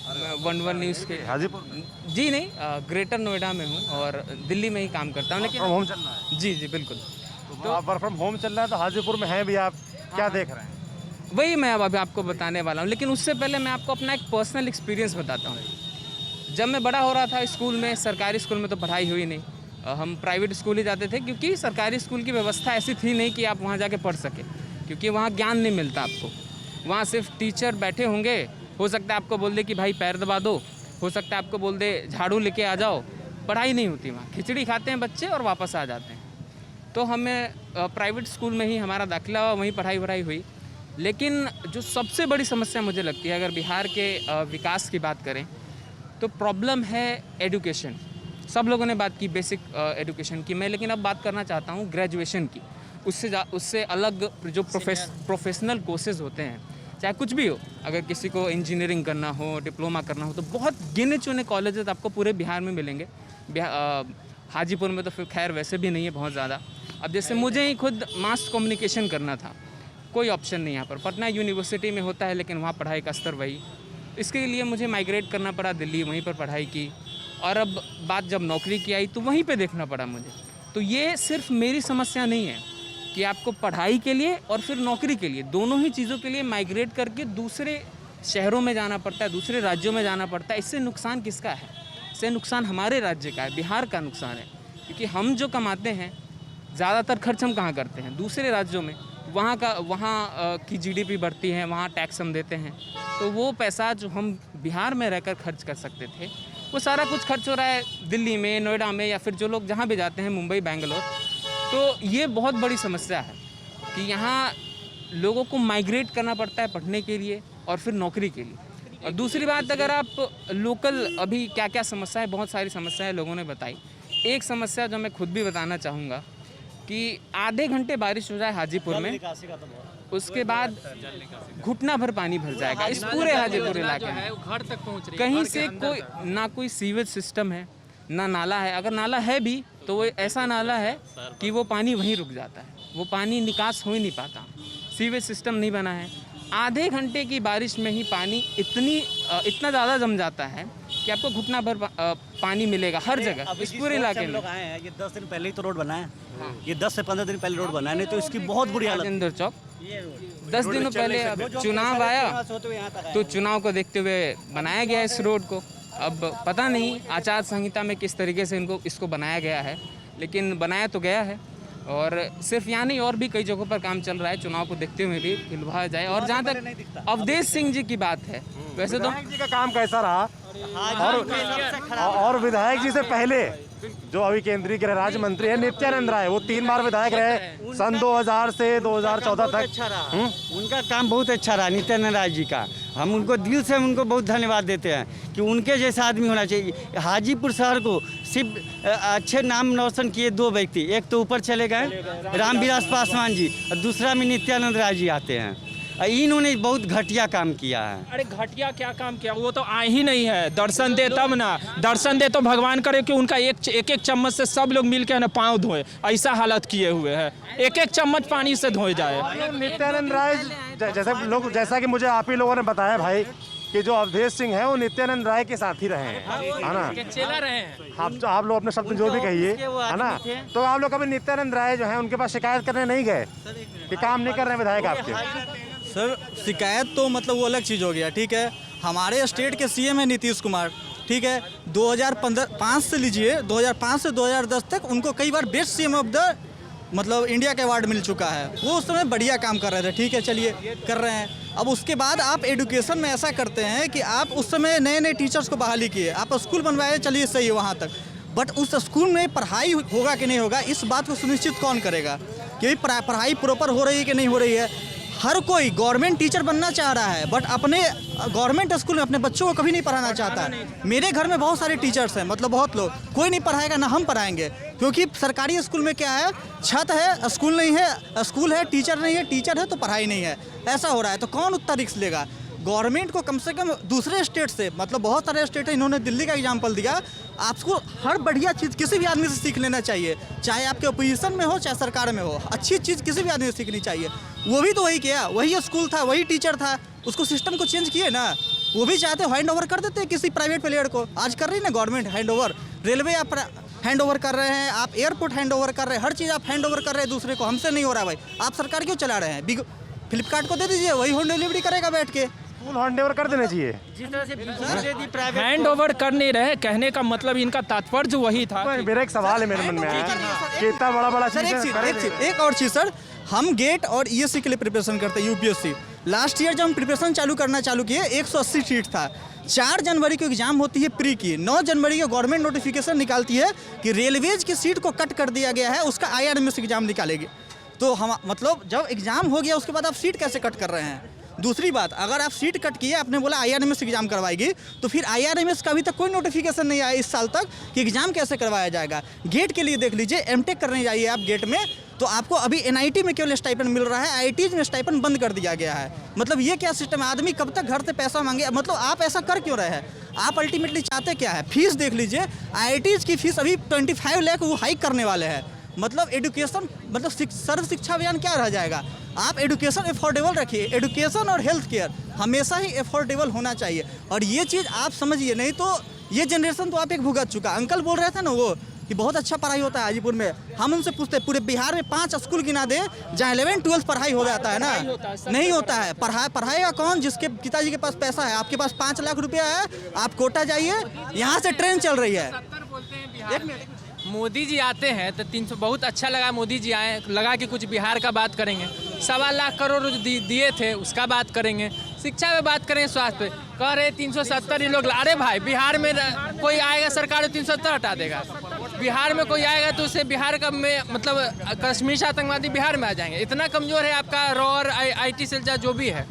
वन न्यूज़ के। हाजीपुर जी नहीं, ग्रेटर नोएडा में हूँ और दिल्ली में ही काम करता हूँ, लेकिन फ्रॉम होम चल रहा है। जी जी बिल्कुल। तो आप वर्क फ्रॉम होम चल रहा है, तो हाजीपुर में हैं भी आप, क्या देख रहे हैं? वही मैं अब अभी आपको बताने वाला हूँ, लेकिन उससे पहले मैं आपको अपना एक पर्सनल एक्सपीरियंस बताता हूँ। जब मैं बड़ा हो रहा था स्कूल में, सरकारी स्कूल में तो पढ़ाई हुई नहीं, हम प्राइवेट स्कूल ही जाते थे, क्योंकि सरकारी स्कूल की व्यवस्था ऐसी थी नहीं कि आप वहाँ जाके पढ़ सके, क्योंकि वहाँ ज्ञान नहीं मिलता आपको। वहाँ सिर्फ टीचर बैठे होंगे, हो सकता है आपको बोल दे कि भाई पैर दबा दो, हो सकता है आपको बोल दे झाड़ू लेके आ जाओ, पढ़ाई नहीं होती वहाँ। खिचड़ी खाते हैं बच्चे और वापस आ जाते हैं। तो हमें प्राइवेट स्कूल में ही हमारा दाखिला हुआ, वहीं पढ़ाई हुई। लेकिन जो सबसे बड़ी समस्या मुझे लगती है, अगर बिहार के विकास की बात करें, तो प्रॉब्लम है एजुकेशन। सब लोगों ने बात की बेसिक एजुकेशन की, मैं लेकिन अब बात करना चाहता हूँ ग्रेजुएशन की। उससे अलग जो प्रोफेशनल कोर्सेज होते हैं, चाहे कुछ भी हो, अगर किसी को इंजीनियरिंग करना हो, डिप्लोमा करना हो, तो बहुत गिने चुने कॉलेजेस आपको पूरे बिहार में मिलेंगे। हाजीपुर में तो फिर खैर वैसे भी नहीं है बहुत ज़्यादा। अब जैसे मुझे ही खुद मास कम्युनिकेशन करना था, कोई ऑप्शन नहीं यहाँ पर। पटना यूनिवर्सिटी में होता है, लेकिन वहाँ पढ़ाई का स्तर वही। इसके लिए मुझे माइग्रेट करना पड़ा दिल्ली, वहीं पर पढ़ाई की, और अब बात जब नौकरी की आई तो वहीं पे देखना पड़ा मुझे। तो ये सिर्फ मेरी समस्या नहीं है कि आपको पढ़ाई के लिए और फिर नौकरी के लिए, दोनों ही चीज़ों के लिए माइग्रेट करके दूसरे शहरों में जाना पड़ता है, दूसरे राज्यों में जाना पड़ता है। इससे नुकसान किसका है? इससे नुकसान हमारे राज्य का है, बिहार का नुकसान है, क्योंकि हम जो कमाते हैं ज़्यादातर खर्च हम कहाँ करते हैं? दूसरे राज्यों में। वहाँ की जीडीपी बढ़ती है, वहाँ टैक्स हम देते हैं, तो वो पैसा जो हम बिहार में रहकर खर्च कर सकते थे, वो सारा कुछ खर्च हो रहा है दिल्ली में, नोएडा में, या फिर जो लोग जहाँ भी जाते हैं, मुंबई, बेंगलोर। तो ये बहुत बड़ी समस्या है कि यहाँ लोगों को माइग्रेट करना पड़ता है पढ़ने के लिए और फिर नौकरी के लिए। और दूसरी बात, अगर आप लोकल, अभी क्या क्या समस्या है, बहुत सारी समस्याएं लोगों ने बताई। एक समस्या जो मैं खुद भी बताना चाहूँगा कि आधे घंटे बारिश हो जाए हाजीपुर में, उसके बाद घुटना भर पानी भर जाएगा इस पूरे हाजीपुर इलाके में। घर तक पहुँच रही है। कहीं से कोई सीवेज सिस्टम है, ना नाला है। अगर नाला है भी तो वो ऐसा नाला है कि वो पानी वहीं रुक जाता है, वो पानी निकास हो ही नहीं पाता। सीवेज सिस्टम नहीं बना है। आधे घंटे की बारिश में ही पानी इतना ज़्यादा जम जाता है कि आपको घुटना भर पानी मिलेगा हर जगह इस पूरे इलाके में। लोग आए हैं, ये 10 दिन पहले ही तो रोड बना है। ये 10 से 15 दिन पहले रोड बना है, नहीं तो इसकी बहुत बुरी हालत। राजेंद्र चौक 10 दिनों पहले चुनाव आया तो चुनाव को देखते हुए बनाया गया इस रोड को। अब पता नहीं आचार संहिता में किस तरीके से इसको बनाया गया है, लेकिन बनाया तो गया है। और सिर्फ यहाँ नहीं, और भी कई जगहों पर काम चल रहा है, चुनाव को देखते हुए भी खिलवाया जाए। और जहाँ तक अवधेश सिंह जी की बात है, वैसे तो विधायक जी का काम कैसा रहा? और विधायक जी से पहले जो अभी केंद्रीय गृह राज्य मंत्री है नित्यानंद राय, वो 3 बार विधायक रहे सन 2000 से 2014 तक। अच्छा रहा, उनका काम बहुत अच्छा रहा नित्यानंद राय जी का। हम उनको दिल से उनको बहुत धन्यवाद देते हैं कि उनके जैसा आदमी होना चाहिए। हाजीपुर शहर को सिर्फ अच्छे नाम रोशन किए 2 व्यक्ति, एक तो ऊपर चले गए रामविलास पासवान जी और दूसरा में नित्यानंद राय जी आते हैं। इन्होंने बहुत घटिया काम किया है। अरे घटिया क्या काम किया, वो तो आए ही नहीं है। दर्शन दे तब ना, दर्शन दे तो भगवान करे कि उनका एक चम्मच से सब लोग मिल के ना पाँव धोए, ऐसा हालत किए हुए हैं। एक चम्मच पानी से धोए जाए। नित्यानंद राय जैसा कि मुझे आप ही लोगों ने बताया भाई कि जो अवधेश सिंह है वो नित्यानंद राय के साथ ही रहे हैं, है ना, चला रहे हैं। आप लोग अपने शब्द जो भी कहिए, है ना, तो आप लोग कभी नित्यानंद राय जो है उनके पास शिकायत करने नहीं गए कि काम नहीं कर रहे हैं विधायक आपके? सर शिकायत तो मतलब वो अलग चीज़ हो गया, ठीक है। हमारे स्टेट के सीएम है नीतीश कुमार, ठीक है। 2005 से लीजिए, 2005 से 2010 तक उनको कई बार बेस्ट सीएम ऑफ द मतलब इंडिया का अवार्ड मिल चुका है। वो उस समय बढ़िया काम कर रहे थे, ठीक है, चलिए कर रहे हैं। अब उसके बाद आप एजुकेशन में ऐसा करते हैं कि आप उस समय नए नए टीचर्स को बहाली किए, आप स्कूल बनवाए, चलिए सही है वहाँ तक, बट उस स्कूल में पढ़ाई होगा कि नहीं होगा इस बात को सुनिश्चित कौन करेगा कि पढ़ाई प्रॉपर हो रही है कि नहीं हो रही है। हर कोई गवर्नमेंट टीचर बनना चाह रहा है, बट अपने गवर्नमेंट स्कूल में अपने बच्चों को कभी नहीं पढ़ाना चाहता है। मेरे घर में बहुत सारे टीचर्स हैं, मतलब बहुत लोग, कोई नहीं पढ़ाएगा ना हम पढ़ाएंगे, क्योंकि सरकारी स्कूल में क्या है, छत है, स्कूल नहीं है, स्कूल है, टीचर नहीं है, टीचर है तो पढ़ाई नहीं है, ऐसा हो रहा है। तो कौन उतना रिस्क लेगा? गवर्नमेंट को कम से कम दूसरे स्टेट से, मतलब बहुत सारे स्टेट है, इन्होंने दिल्ली का एग्जांपल दिया, आपको हर बढ़िया चीज़ किसी भी आदमी से सीख लेना चाहिए, चाहे आपके अपोजिशन में हो चाहे सरकार में हो। अच्छी चीज़ किसी भी आदमी से सीखनी चाहिए। वो भी तो वही किया, वही स्कूल था, वही टीचर था, उसको सिस्टम को चेंज किए ना। वो भी चाहते हैंड ओवर कर देते किसी प्राइवेट प्लेयर को, आज कर रही ना गवर्नमेंट हैंड ओवर। रेलवे आप हैंड ओवर कर रहे हैं, आप एयरपोर्ट हैंड ओवर कर रहे हैं, हर चीज़ आप हैंड ओवर कर रहे हैं दूसरे को। हमसे नहीं हो रहा भाई, आप सरकार क्यों चला रहे हैं? फ्लिपकार्ट को दे दीजिए, वही होम डिलीवरी करेगा बैठ के। स्कूल हैंड ओवर कर देना चाहिए। हैंड ओवर कर नहीं रहे, कहने का मतलब इनका तात्पर्य वही था। मेरा एक सवाल है मेरे मन में आया कि इतना बड़ा सर एक और चीज़ सर, हम गेट और ईएससी के लिए प्रिपरेशन करते हैं, यूपीएससी। लास्ट ईयर जब हम प्रिपरेशन करना चालू किए 180 सीट था। 4 जनवरी को एग्जाम होती है प्री की, 9 जनवरी को गवर्नमेंट नोटिफिकेशन निकालती है कि रेलवेज की सीट को कट कर दिया गया है, उसका IRMS एग्जाम निकालेगी। तो हम मतलब जब एग्जाम हो गया उसके बाद आप सीट कैसे कट कर रहे हैं? दूसरी बात, अगर आप सीट कट किए, आपने बोला IRMS एग्जाम करवाएगी, तो फिर IRMS का अभी तक कोई नोटिफिकेशन नहीं आया इस साल तक कि एग्जाम कैसे करवाया जाएगा। गेट के लिए देख लीजिए, एमटेक करने जाइए आप गेट में, तो आपको अभी NIT में केवल स्टाइपेंड मिल रहा है, IITs में स्टाइपेंड बंद कर दिया गया है। मतलब ये क्या सिस्टम है? आदमी कब तक घर से पैसा मांगे? मतलब आप ऐसा कर क्यों रहे हैं? आप अल्टीमेटली चाहते क्या है? फीस देख लीजिए, IITs की फीस अभी 25 लाख वो हाइक करने वाले हैं। मतलब एजुकेशन, मतलब सर्व शिक्षा अभियान क्या रह जाएगा? आप एजुकेशन अफोर्डेबल रखिए, एजुकेशन और हेल्थ केयर हमेशा ही अफोर्डेबल होना चाहिए। और ये चीज़ आप समझिए, नहीं तो ये जनरेशन तो आप एक भुगत चुका। अंकल बोल रहे थे ना वो कि बहुत अच्छा पढ़ाई होता है हाजीपुर में, हम उनसे पूछते पूरे बिहार में 5 स्कूल गिना दे जहाँ 11-12 पढ़ाई हो जाता है ना? नहीं होता है। पढ़ाएगा कौन? जिसके पिताजी के पास पैसा है। आपके पास 5 लाख रुपया है, आप कोटा जाइए, यहाँ से ट्रेन चल रही है। मोदी जी आते हैं तो 300 बहुत अच्छा लगा, मोदी जी आए, लगा कि कुछ बिहार का बात करेंगे। 1.25 लाख करोड़ जो दिए थे उसका बात करेंगे, शिक्षा में बात करेंगे, स्वास्थ्य पे कह रहे 370 ये लोग। अरे भाई, बिहार में कोई आएगा सरकार 370 हटा देगा। बिहार में कोई आएगा तो उसे बिहार का में मतलब कश्मीर से आतंकवादी बिहार में आ जाएंगे। इतना कमज़ोर है आपका रॉर IT सेल जो भी है।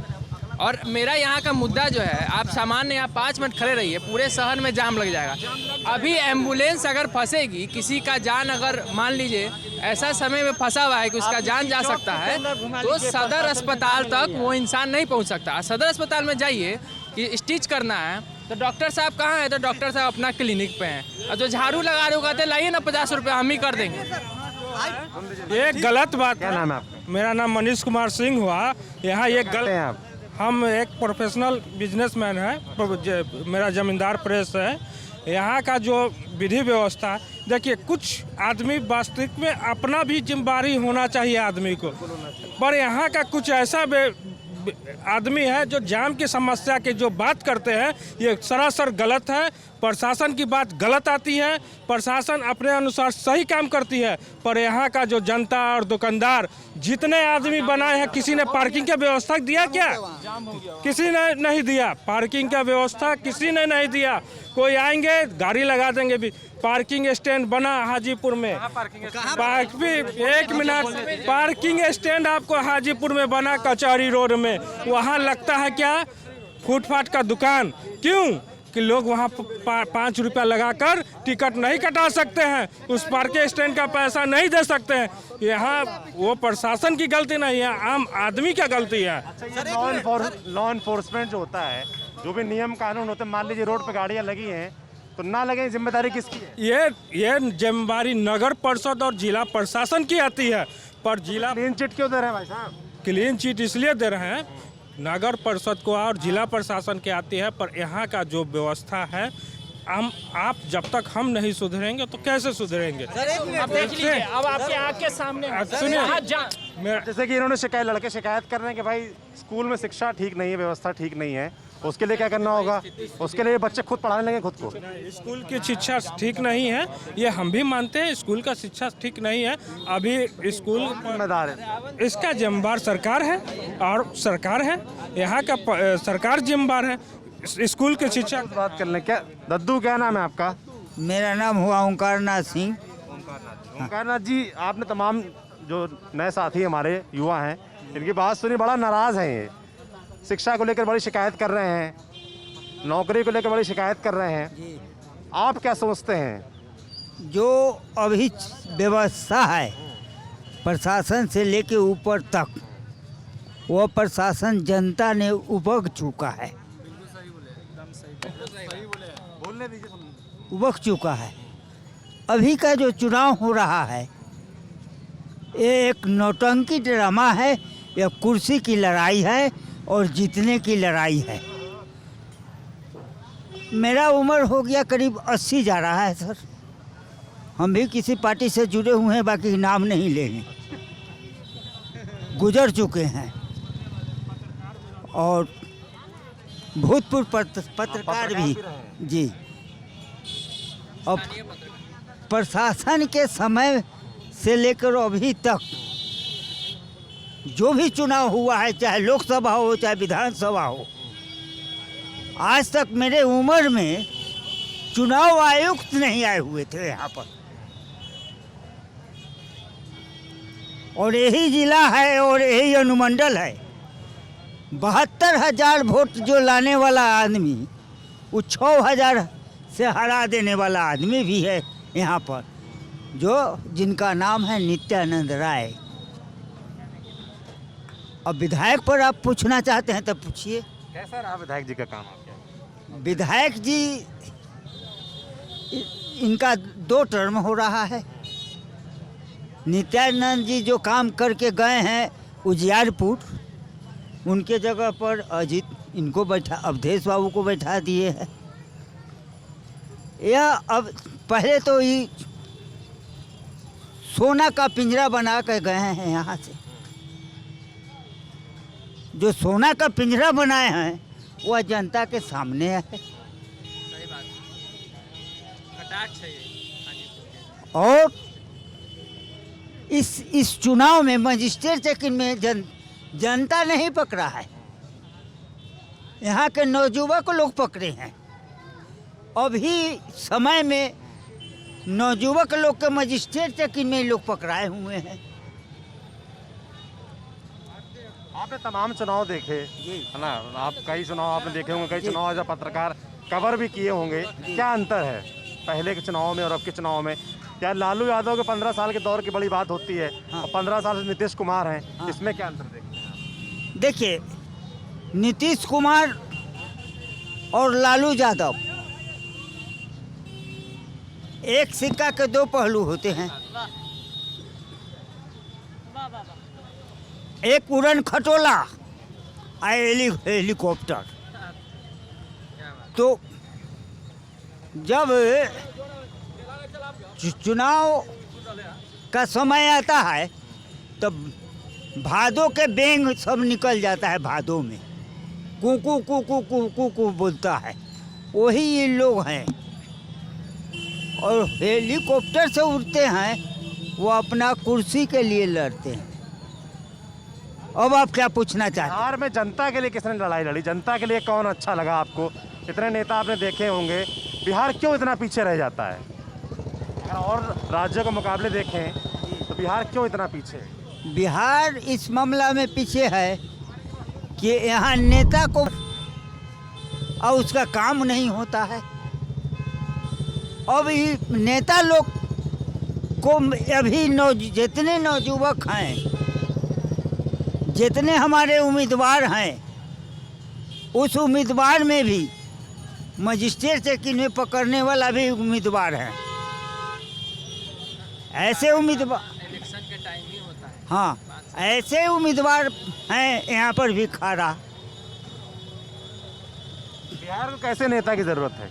और मेरा यहाँ का मुद्दा जो है, आप सामान्य यहाँ 5 मिनट खड़े रहिए, पूरे शहर में जाम लग जाएगा। अभी एम्बुलेंस अगर फंसेगी, किसी का जान अगर मान लीजिए ऐसा समय में फंसा हुआ है कि उसका जान जा सकता है, तो सदर अस्पताल तक वो इंसान नहीं पहुँच सकता। सदर अस्पताल में जाइए कि स्टिच करना है तो डॉक्टर साहब कहाँ हैं? तो डॉक्टर साहब अपना क्लिनिक पे हैं। और जो झाड़ू लगा रहे हो कहते लाइए ना 50 रुपये हम ही कर देंगे। ये गलत बात। क्या नाम है आपका? मेरा नाम मनीष कुमार सिंह हुआ। यहाँ ये गलत है। हम एक प्रोफेशनल बिजनेसमैन है, मेरा जमींदार प्रेस है। यहाँ का जो विधि व्यवस्था, देखिए कुछ आदमी वास्तविक में अपना भी जिम्मेदारी होना चाहिए आदमी को, पर यहाँ का कुछ ऐसा आदमी है जो जाम की समस्या की जो बात करते हैं, ये सरासर गलत है। प्रशासन की बात गलत आती है, प्रशासन अपने अनुसार सही काम करती है, पर यहाँ का जो जनता और दुकानदार जितने आदमी बनाए हैं किसी ने पार्किंग की व्यवस्था दिया क्या? किसी ने नहीं दिया। पार्किंग का व्यवस्था किसी ने नहीं दिया। कोई आएंगे गाड़ी लगा देंगे भी। पार्किंग स्टैंड बना हाजीपुर में, एक मिनट, पार्किंग स्टैंड आपको हाजीपुर में बना कचहरी रोड में। वहाँ लगता है क्या? फुटपाथ का दुकान। क्यों? कि लोग वहाँ 5 रुपया लगाकर टिकट नहीं कटा सकते हैं, उस पार्किंग स्टैंड का पैसा नहीं दे सकते हैं। यहाँ वो प्रशासन की गलती नहीं है, आम आदमी की गलती है। लॉ इन्फोर्समेंट जो होता है, जो भी नियम कानून होते हैं, मान लीजिए रोड पे गाड़ियाँ लगी हैं तो ना लगे, जिम्मेदारी किसकी है? ये जिम्मेदारी नगर परिषद और जिला प्रशासन की आती है। पर जिला क्लीन चिट क्यों दे रहे हैं भाई साहब? क्लीन चिट इसलिए दे रहे हैं, नगर परिषद को और जिला प्रशासन की आती है। पर यहाँ का जो व्यवस्था है, आप जब तक हम नहीं सुधरेंगे तो कैसे सुधरेंगे? अब देख लीजिए, अब आपके आँख के सामने सुनिए, जैसे कि इन्होंने लड़के शिकायत कर रहे हैं कि भाई स्कूल में शिक्षा ठीक नहीं है, व्यवस्था ठीक नहीं है, उसके लिए क्या करना होगा? उसके लिए बच्चे खुद पढ़ाने लगे खुद को। स्कूल की शिक्षा ठीक नहीं है, ये हम भी मानते हैं। स्कूल का शिक्षा ठीक नहीं है। अभी स्कूल जिम्मेदार है, इसका जिम्मेदार सरकार है, और सरकार है यहाँ का सरकार जिम्मेदार है स्कूल की शिक्षा। बात कर लें क्या? दद्दू, क्या नाम है आपका? मेरा नाम हुआ ओंकार नाथ सिंह। ओंकार नाथ जी, आपने तमाम जो नए साथी हमारे युवा हैं, इनकी बात सुनी, बड़ा नाराज़ हैं ये। शिक्षा को लेकर बड़ी शिकायत कर रहे हैं, नौकरी को लेकर बड़ी शिकायत कर रहे हैं। आप क्या सोचते हैं? जो अभी व्यवस्था है प्रशासन से लेके ऊपर तक, वो प्रशासन जनता ने उबक चुका है, उबक चुका है। अभी का जो चुनाव हो रहा है, ये एक नौटंकी ड्रामा है, ये कुर्सी की लड़ाई है और जीतने की लड़ाई है। मेरा उम्र हो गया करीब 80 जा रहा है सर। हम भी किसी पार्टी से जुड़े हुए हैं, बाकी नाम नहीं लेंगे, गुजर चुके हैं। और भूतपूर्व पत्रकार भी जी। अब प्रशासन के समय से लेकर अभी तक जो भी चुनाव हुआ है, चाहे लोकसभा हो चाहे विधानसभा हो, आज तक मेरे उम्र में चुनाव आयुक्त नहीं आए हुए थे यहाँ पर। और यही जिला है और यही अनुमंडल है। 72,000 वोट जो लाने वाला आदमी, वो 6,000 से हरा देने वाला आदमी भी है यहाँ पर, जो जिनका नाम है नित्यानंद राय। अब विधायक पर आप पूछना चाहते हैं तो पूछिए। कैसा रहा विधायक जी का काम आपके? विधायक जी, इनका 2 टर्म हो रहा है। नित्यानंद जी जो काम करके गए हैं उजियारपुर, उनके जगह पर अजीत इनको अवधेश बाबू को बैठा दिए हैं। यह अब पहले तो ये सोना का पिंजरा बना कर गए हैं यहाँ से। जो सोना का पिंजरा बनाए हैं वह जनता के सामने है। और इस चुनाव में मजिस्ट्रेट चेकिंग में जनता नहीं पकड़ा है, यहाँ के नौजुवक लोग पकड़े हैं। अभी समय में नौजुवक लोग के मजिस्ट्रेट चेकिंग में लोग पकड़ाए हुए हैं। आपने तमाम चुनाव देखे है ना? आप कई चुनाव आपने देखे होंगे, कई चुनाव एज पत्रकार कवर भी किए होंगे। क्या अंतर है पहले के चुनाव में और अब के चुनाव में? क्या लालू यादव के 15 साल के दौर की बड़ी बात होती है, और 15 साल से नीतीश कुमार हैं, इसमें क्या अंतर देखते हैं? देखिए, नीतीश कुमार और लालू यादव एक सिक्का के 2 पहलू होते हैं। एक उड़न खटोला और हेलीकॉप्टर। तो जब चुनाव का समय आता है तब भादों के बेंग सब निकल जाता है। भादों में कुकू कुकू कुकू कू बोलता है, वही ये लोग हैं। और हेलीकॉप्टर से उड़ते हैं, वो अपना कुर्सी के लिए लड़ते हैं। अब आप क्या पूछना चाहते हैं? बिहार में जनता के लिए किसने लड़ाई लड़ी, जनता के लिए कौन अच्छा लगा आपको? इतने नेता आपने देखे होंगे, बिहार क्यों इतना पीछे रह जाता है? अगर और राज्यों के मुकाबले देखें तो बिहार क्यों इतना पीछे है? बिहार इस मामला में पीछे है कि यहाँ नेता को और उसका काम नहीं होता है। अब ये नेता लोग को अभी जितने नौजुवक हैं, जितने हमारे उम्मीदवार हैं, उस उम्मीदवार में भी मजिस्ट्रेट से किन्हें पकड़ने वाला भी उम्मीदवार है। ऐसे उम्मीदवार इलेक्शन के टाइम ही होता है। हाँ, ऐसे उम्मीदवार हैं यहाँ पर भी खड़ा। बिहार को कैसे नेता की जरूरत है?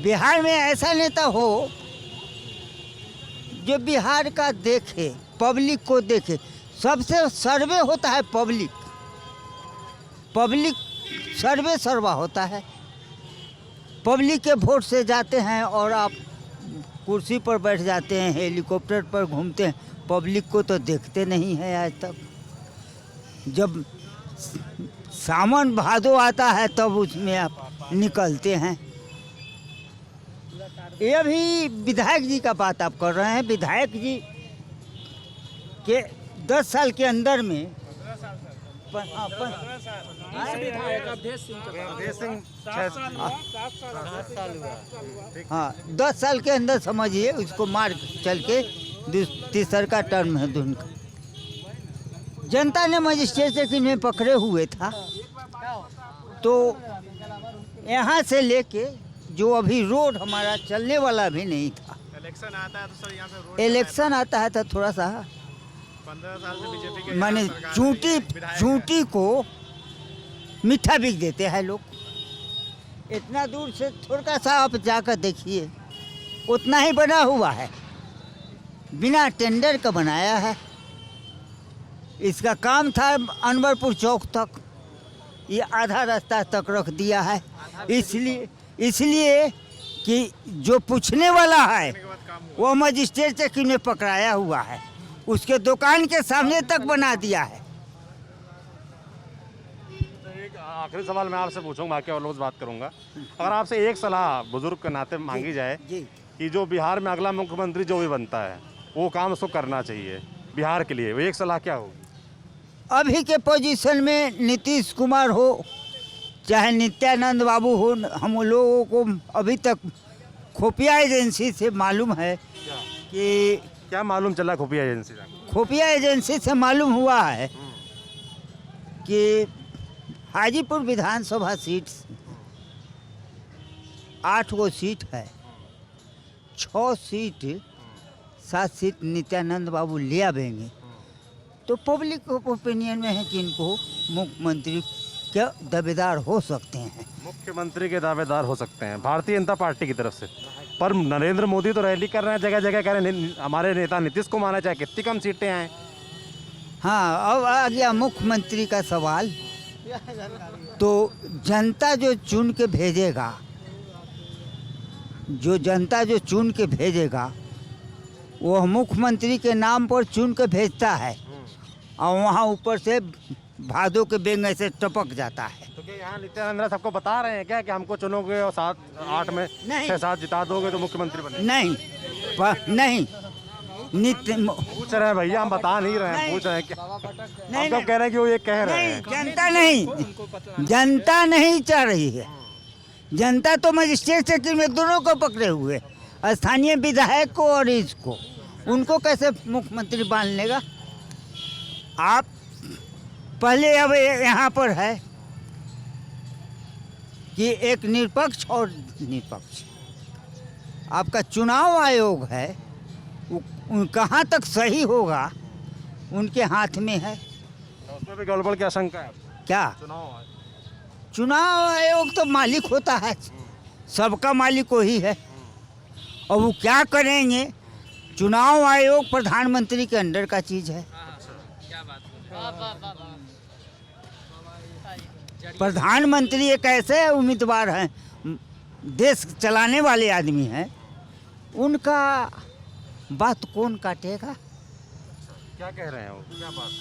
बिहार में ऐसा नेता हो जो बिहार का देखे, पब्लिक को देखे। सबसे सर्वे होता है पब्लिक सर्वे सर्वा होता है। पब्लिक के वोट से जाते हैं और आप कुर्सी पर बैठ जाते हैं, हेलीकॉप्टर पर घूमते हैं, पब्लिक को तो देखते नहीं है आज तक। जब सावन भादो आता है तब उसमें आप निकलते हैं। ये भी विधायक जी का बात आप कर रहे हैं। विधायक जी के 10 साल के अंदर में हाँ 10 साल के अंदर समझिए उसको मार चल के तीसरा टर्म है उनका। जनता ने मजिस्ट्रेट में पकड़े हुए था, तो यहाँ से लेके जो अभी रोड हमारा चलने वाला भी नहीं था। इलेक्शन आता है तो सर यहाँ पे रोड इलेक्शन आता है तो थोड़ा सा 15 साल से बीजेपी के माने चूंटी को मीठा बिक देते हैं लोग। इतना दूर से थोड़ा सा आप जाकर देखिए, उतना ही बना हुआ है, बिना टेंडर का बनाया है। इसका काम था अनवरपुर चौक तक, ये आधा रास्ता तक रख दिया है। इसलिए कि जो पूछने वाला है वो मजिस्ट्रेट से किन्हें पकड़ाया हुआ है, उसके दुकान के सामने तक बना दिया है। एक आखिरी सवाल मैं आपसे पूछूंगा, बाकी और लोग बात करूंगा। अगर आपसे एक सलाह बुजुर्ग के नाते मांगी जाए कि जो बिहार में अगला मुख्यमंत्री जो भी बनता है वो काम उसको करना चाहिए बिहार के लिए, वो एक सलाह क्या होगी? अभी के पोजीशन में नीतीश कुमार हो चाहे नित्यानंद बाबू हो, हम लोगों को अभी तक खुफिया एजेंसी से मालूम है कि क्या मालूम चला खुफिया एजेंसी से? खुफिया एजेंसी से मालूम हुआ है कि हाजीपुर विधानसभा सीट 8 गो सीट है, 6 सीट 7 सीट नित्यानंद बाबू ले आवेंगे। तो पब्लिक ओपिनियन में है कि इनको मुख्यमंत्री के दावेदार हो सकते हैं। मुख्यमंत्री के दावेदार हो सकते हैं भारतीय जनता पार्टी की तरफ से। पर नरेंद्र मोदी तो रैली कर रहे हैं, जगह जगह कह रहे हैं हमारे नेता नीतीश को माना चाहे कितनी कम सीटें आए। हाँ, अब आ गया मुख्यमंत्री का सवाल। तो जनता जो चुन के भेजेगा, वो मुख्यमंत्री के नाम पर चुन के भेजता है और वहाँ ऊपर से भादों के बेंग ऐसे टपक जाता है। तो क्या यहाँ नित्यानंद सबको बता रहे हैं क्या कि हमको चुनोगे और 7-8 में 6-7 जिता दोगे तो मुख्यमंत्री बने? नहीं पूछ रहे हैं भैया, हम बता नहीं रहे हैं, पूछ रहे हैं क्या? हम तो कह रहे हैं कि वो ये कह रहे हैं। जनता नहीं चाह रही है। जनता तो मजिस्ट्रेट सेक्रेटरी में दोनों को पकड़े हुए, स्थानीय विधायक को और इसको, उनको कैसे मुख्यमंत्री मान लेगा? आप पहले अब यहाँ पर है कि एक निष्पक्ष और निष्पक्ष आपका चुनाव आयोग है, कहाँ तक सही होगा उनके हाथ में है। तो उसमें भी गड़बड़ की आशंका है क्या? चुनाव आयोग तो मालिक होता है, सबका मालिक वही है, और वो क्या करेंगे? चुनाव आयोग प्रधानमंत्री के अंडर का चीज़ है। प्रधानमंत्री एक ऐसे उम्मीदवार हैं, देश चलाने वाले आदमी हैं, उनका बात कौन काटेगा? क्या कह रहे हैं वो? क्या बात?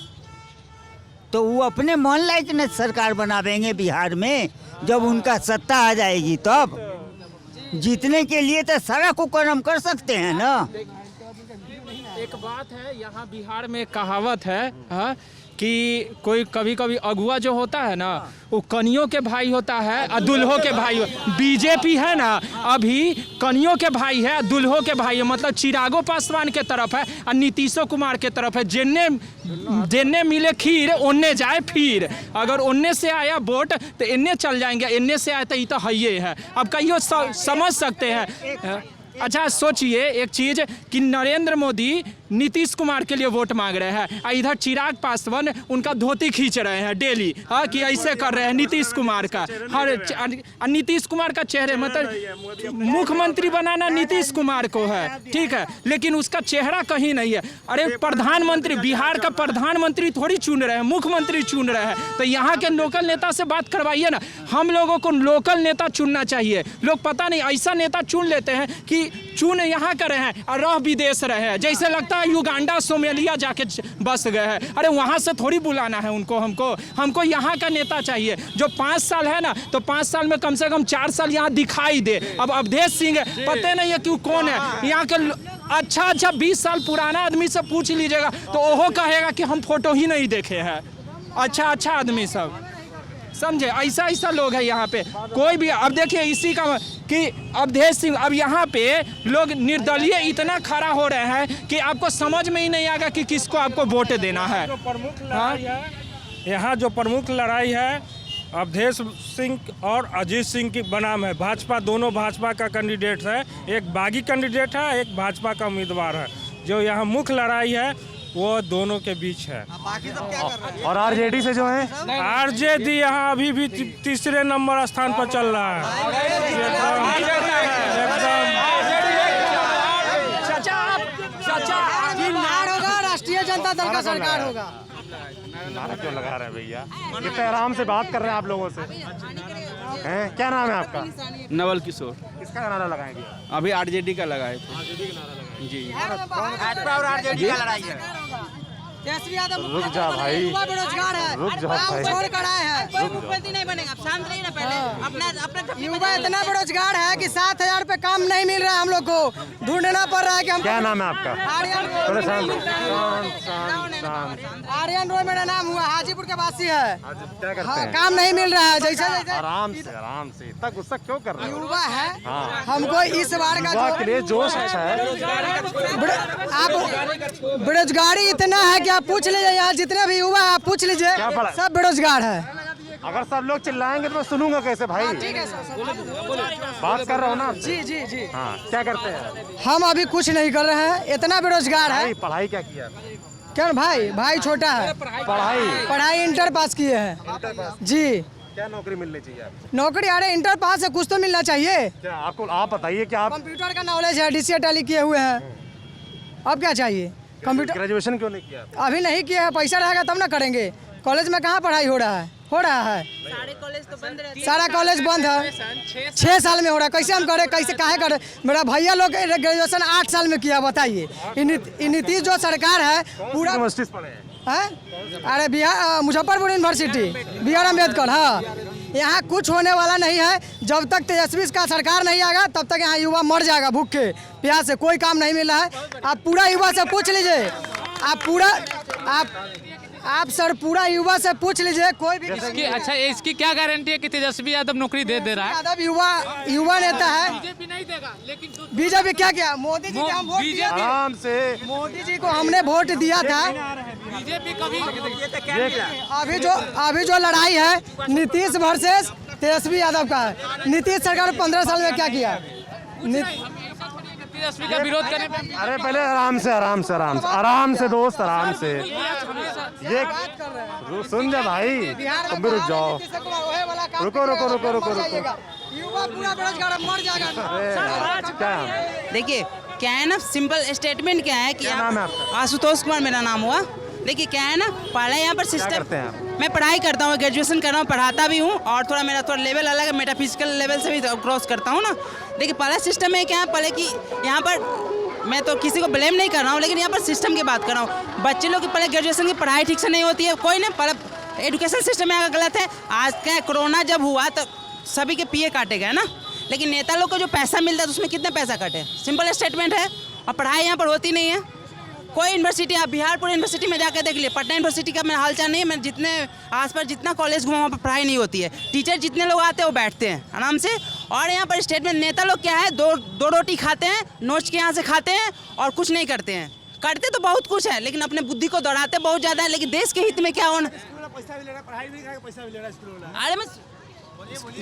तो वो अपने मन लायक न सरकार बनावेंगे बिहार में, जब उनका सत्ता आ जाएगी तब। जीतने के लिए तो सारा को कर्म कर सकते हैं ना। एक बात है, यहाँ बिहार में एक कहावत है हाँ, कि कोई कभी कभी अगुआ जो होता है ना वो कनियों के भाई होता है और दुल्हों के भाई। बीजेपी है ना अभी कनियों के भाई है, दुल्हों के भाई है, मतलब चिरागो पासवान के तरफ है और नीतीशो कुमार के तरफ है। जिन्ने मिले खीर उन्ने जाए फिर। अगर उन्ने से आया वोट तो इन्ने चल जाएंगे, इन्ने से आया तो ये तो है है। अब कहियो समझ सकते हैं। अच्छा सोचिए एक चीज़ कि नरेंद्र मोदी नीतीश कुमार के लिए वोट मांग रहे हैं और इधर चिराग पासवान उनका धोती खींच रहे हैं डेली हाँ, कि ऐसे कर रहे हैं नीतीश कुमार का। हर नीतीश कुमार का चेहरे मतलब मुख्यमंत्री बनाना नीतीश कुमार को है, ठीक है, लेकिन उसका चेहरा कहीं नहीं है। अरे प्रधानमंत्री, बिहार का प्रधानमंत्री थोड़ी चुन रहे हैं, मुख्यमंत्री चुन रहे हैं। तो यहाँ के लोकल नेता से बात करवाइए ना। हम लोगों को लोकल नेता चुनना चाहिए। लोग पता नहीं ऐसा नेता चुन लेते हैं कि चुन यहाँ कर रहे हैं और रह विदेश रहे हैं, जैसे लगता है युगांडा सोमालिया जाके बस गए हैं। अरे वहाँ से थोड़ी बुलाना है उनको, हमको यहाँ का नेता चाहिए जो 5 साल है ना, तो 5 साल में कम से कम 4 साल यहाँ दिखाई दे। अब अवधेश सिंह पता नहीं है कि कौन है यहाँ के। अच्छा 20 साल पुराना आदमी से पूछ लीजिएगा तो वो कहेगा कि हम फोटो ही नहीं देखे हैं। अच्छा आदमी सब समझे, ऐसा लोग है यहाँ पे। कोई भी अब देखिए इसी का कि अवधेश सिंह, अब यहाँ पे लोग निर्दलीय इतना खड़ा हो रहे हैं कि आपको समझ में ही नहीं आएगा कि किसको आपको वोट देना है। यहाँ जो प्रमुख लड़ाई है अवधेश सिंह और अजीत सिंह की बनाम है। भाजपा, दोनों भाजपा का कैंडिडेट है, एक बागी कैंडिडेट है, एक भाजपा का उम्मीदवार है। जो यहाँ मुख्य लड़ाई है वो दोनों के बीच है। बाकी सब क्या कर रहे हैं? और आरजेडी से जो है, आरजेडी यहाँ अभी भी तीसरे नंबर स्थान पर चल रहा है। होगा राष्ट्रीय जनता दल का सरकार होगा। नारा क्यों लगा रहे हैं भैया? कितने आराम से बात कर रहे हैं आप लोगों से हैं? क्या नाम है आपका? नवल किशोर। किसका नारा लगाएंगे? अभी आरजेडी का लगाए थे। आरजेडी का नारा लगाएंगे जी। भाजपा और आरजेडी का लड़ाई है। रुक जा भाई, बेरोजगार है, रुक जा भाई, छोड़ कर आए हैं। कोई मुख्यमंत्री नहीं बनेगा, शांत रहिए ना पहले। अपना युवा इतना बेरोजगार है कि 7,000 पे काम नहीं मिल रहा है। हम लोग को ढूंढना पड़ रहा है कि हम। क्या नाम है आपका? थोड़ा शांत। आर्यन रोय मेरा नाम हुआ, हाजीपुर के वासी है। क्या करते हैं? काम नहीं मिल रहा है। जैसे आराम से इतना गुस्सा क्यों कर रहे हो? युवा है, हमको इस बार का युवा के लिए जोश अच्छा है। आप बेरोजगारी इतना है कि आप पूछ लीजिए, यहाँ जितने भी युवा आप पूछ लीजिए, सब बेरोजगार है। अगर सब लोग चिल्लाएंगे तो मैं सुनूंगा कैसे भाई? बात कर रहा हूँ ना। जी। हाँ, क्या करते हैं? हम अभी कुछ नहीं कर रहे हैं, इतना बेरोजगार है। पढ़ाई क्या किया? क्या भाई छोटा है। पढ़ाई इंटर पास किए हैं जी। क्या नौकरी मिलनी चाहिए आपको? नौकरी, अरे इंटर पास है, कुछ तो मिलना चाहिए। क्या आपको, आप बताइए कि आप कंप्यूटर का नॉलेज है, DCA टैली किए हुए हैं, अब क्या चाहिए? कंप्यूटर ग्रेजुएशन क्यों नहीं किया? अभी नहीं किया है, पैसा रहेगा तब ना करेंगे। कॉलेज में कहाँ पढ़ाई हो रहा है? सारे कॉलेज तो बंद रहते हैं। सारा कॉलेज बंद है। 6 साल में हो रहा है, कैसे हम करें, कैसे काहे करें? मेरा भैया लोग ग्रेजुएशन 8 साल में किया, बताइए। नीतीश जो सरकार है पूरा है। अरे बिहार मुजफ्फरपुर यूनिवर्सिटी, BR अम्बेडकर। हाँ, यहाँ कुछ होने वाला नहीं है। जब तक तेजस्वी का सरकार नहीं आएगा तब तक यहाँ युवा मर जाएगा भूखे प्यास से। कोई काम नहीं मिल रहा है। आप पूरा युवा से पूछ लीजिए, आप सर पूरा युवा से पूछ लीजिए, कोई भी इसकी अच्छा इसकी क्या गारंटी है कि तेजस्वी यादव नौकरी दे रहा है? यादव युवा नेता है। बीजेपी नहीं देगा, लेकिन बीजेपी क्या किया? मोदी जी को हम वोट दिया। आराम से मोदी जी को हमने वोट दिया था। बीजेपी कभी अभी जो लड़ाई है नीतीश वर्सेस तेजस्वी यादव का है। नीतीश सरकार 15 साल में क्या किया? तेजस्वी का विरोध करने पे। अरे पहले आराम से दोस्त, आराम से। ये सुन जा भाई, तुम भी रुक जाओ। रुको। युवा पूरा बेरोजगार मर जाएगा। क्या देखिए क्या है ना, सिंपल स्टेटमेंट क्या है कि नाम है आपका? आशुतोष कुमार मेरा नाम हुआ। देखिए क्या है ना, पढ़ाई यहाँ पर सिस्टम करते हैं आप? मैं पढ़ाई करता हूँ, ग्रेजुएशन कर रहा हूँ, पढ़ाता भी हूँ और मेरा थोड़ा लेवल अलग है, मेटाफिजिकल लेवल से भी क्रॉस करता हूँ ना। देखिए पहला सिस्टम है क्या, पहले कि यहाँ पर मैं तो किसी को ब्लेम नहीं कर रहा हूँ, लेकिन यहाँ पर सिस्टम की बात कर रहा हूँ। बच्चे लोग की पहले ग्रेजुएशन की पढ़ाई ठीक से नहीं होती है। कोई ना, पहले एजुकेशन सिस्टम में अगर गलत है, आज का कोरोना जब हुआ तो सभी के पीए काटे गए ना, लेकिन नेता लोग को जो पैसा मिलता है तो उसमें कितने पैसा काटे, सिंपल स्टेटमेंट है। और पढ़ाई यहाँ पर होती नहीं है। कोई यूनिवर्सिटी, आप बिहारपुर यूनिवर्सिटी में जाकर देख लिए, पटना यूनिवर्सिटी का मेरा हालचाल नहीं है, मैं जितने आसपास जितना कॉलेज घूमा वहाँ पर पढ़ाई नहीं होती है। टीचर जितने लोग आते हैं वो बैठते हैं आराम से। और यहाँ पर स्टेट में नेता लोग क्या है, दो रोटी खाते हैं, नोच के यहाँ से खाते हैं और कुछ नहीं करते हैं। करते तो बहुत कुछ है लेकिन अपने बुद्धि को दौड़ाते बहुत ज़्यादा है, लेकिन देश के हित में क्या होना। अरे मैं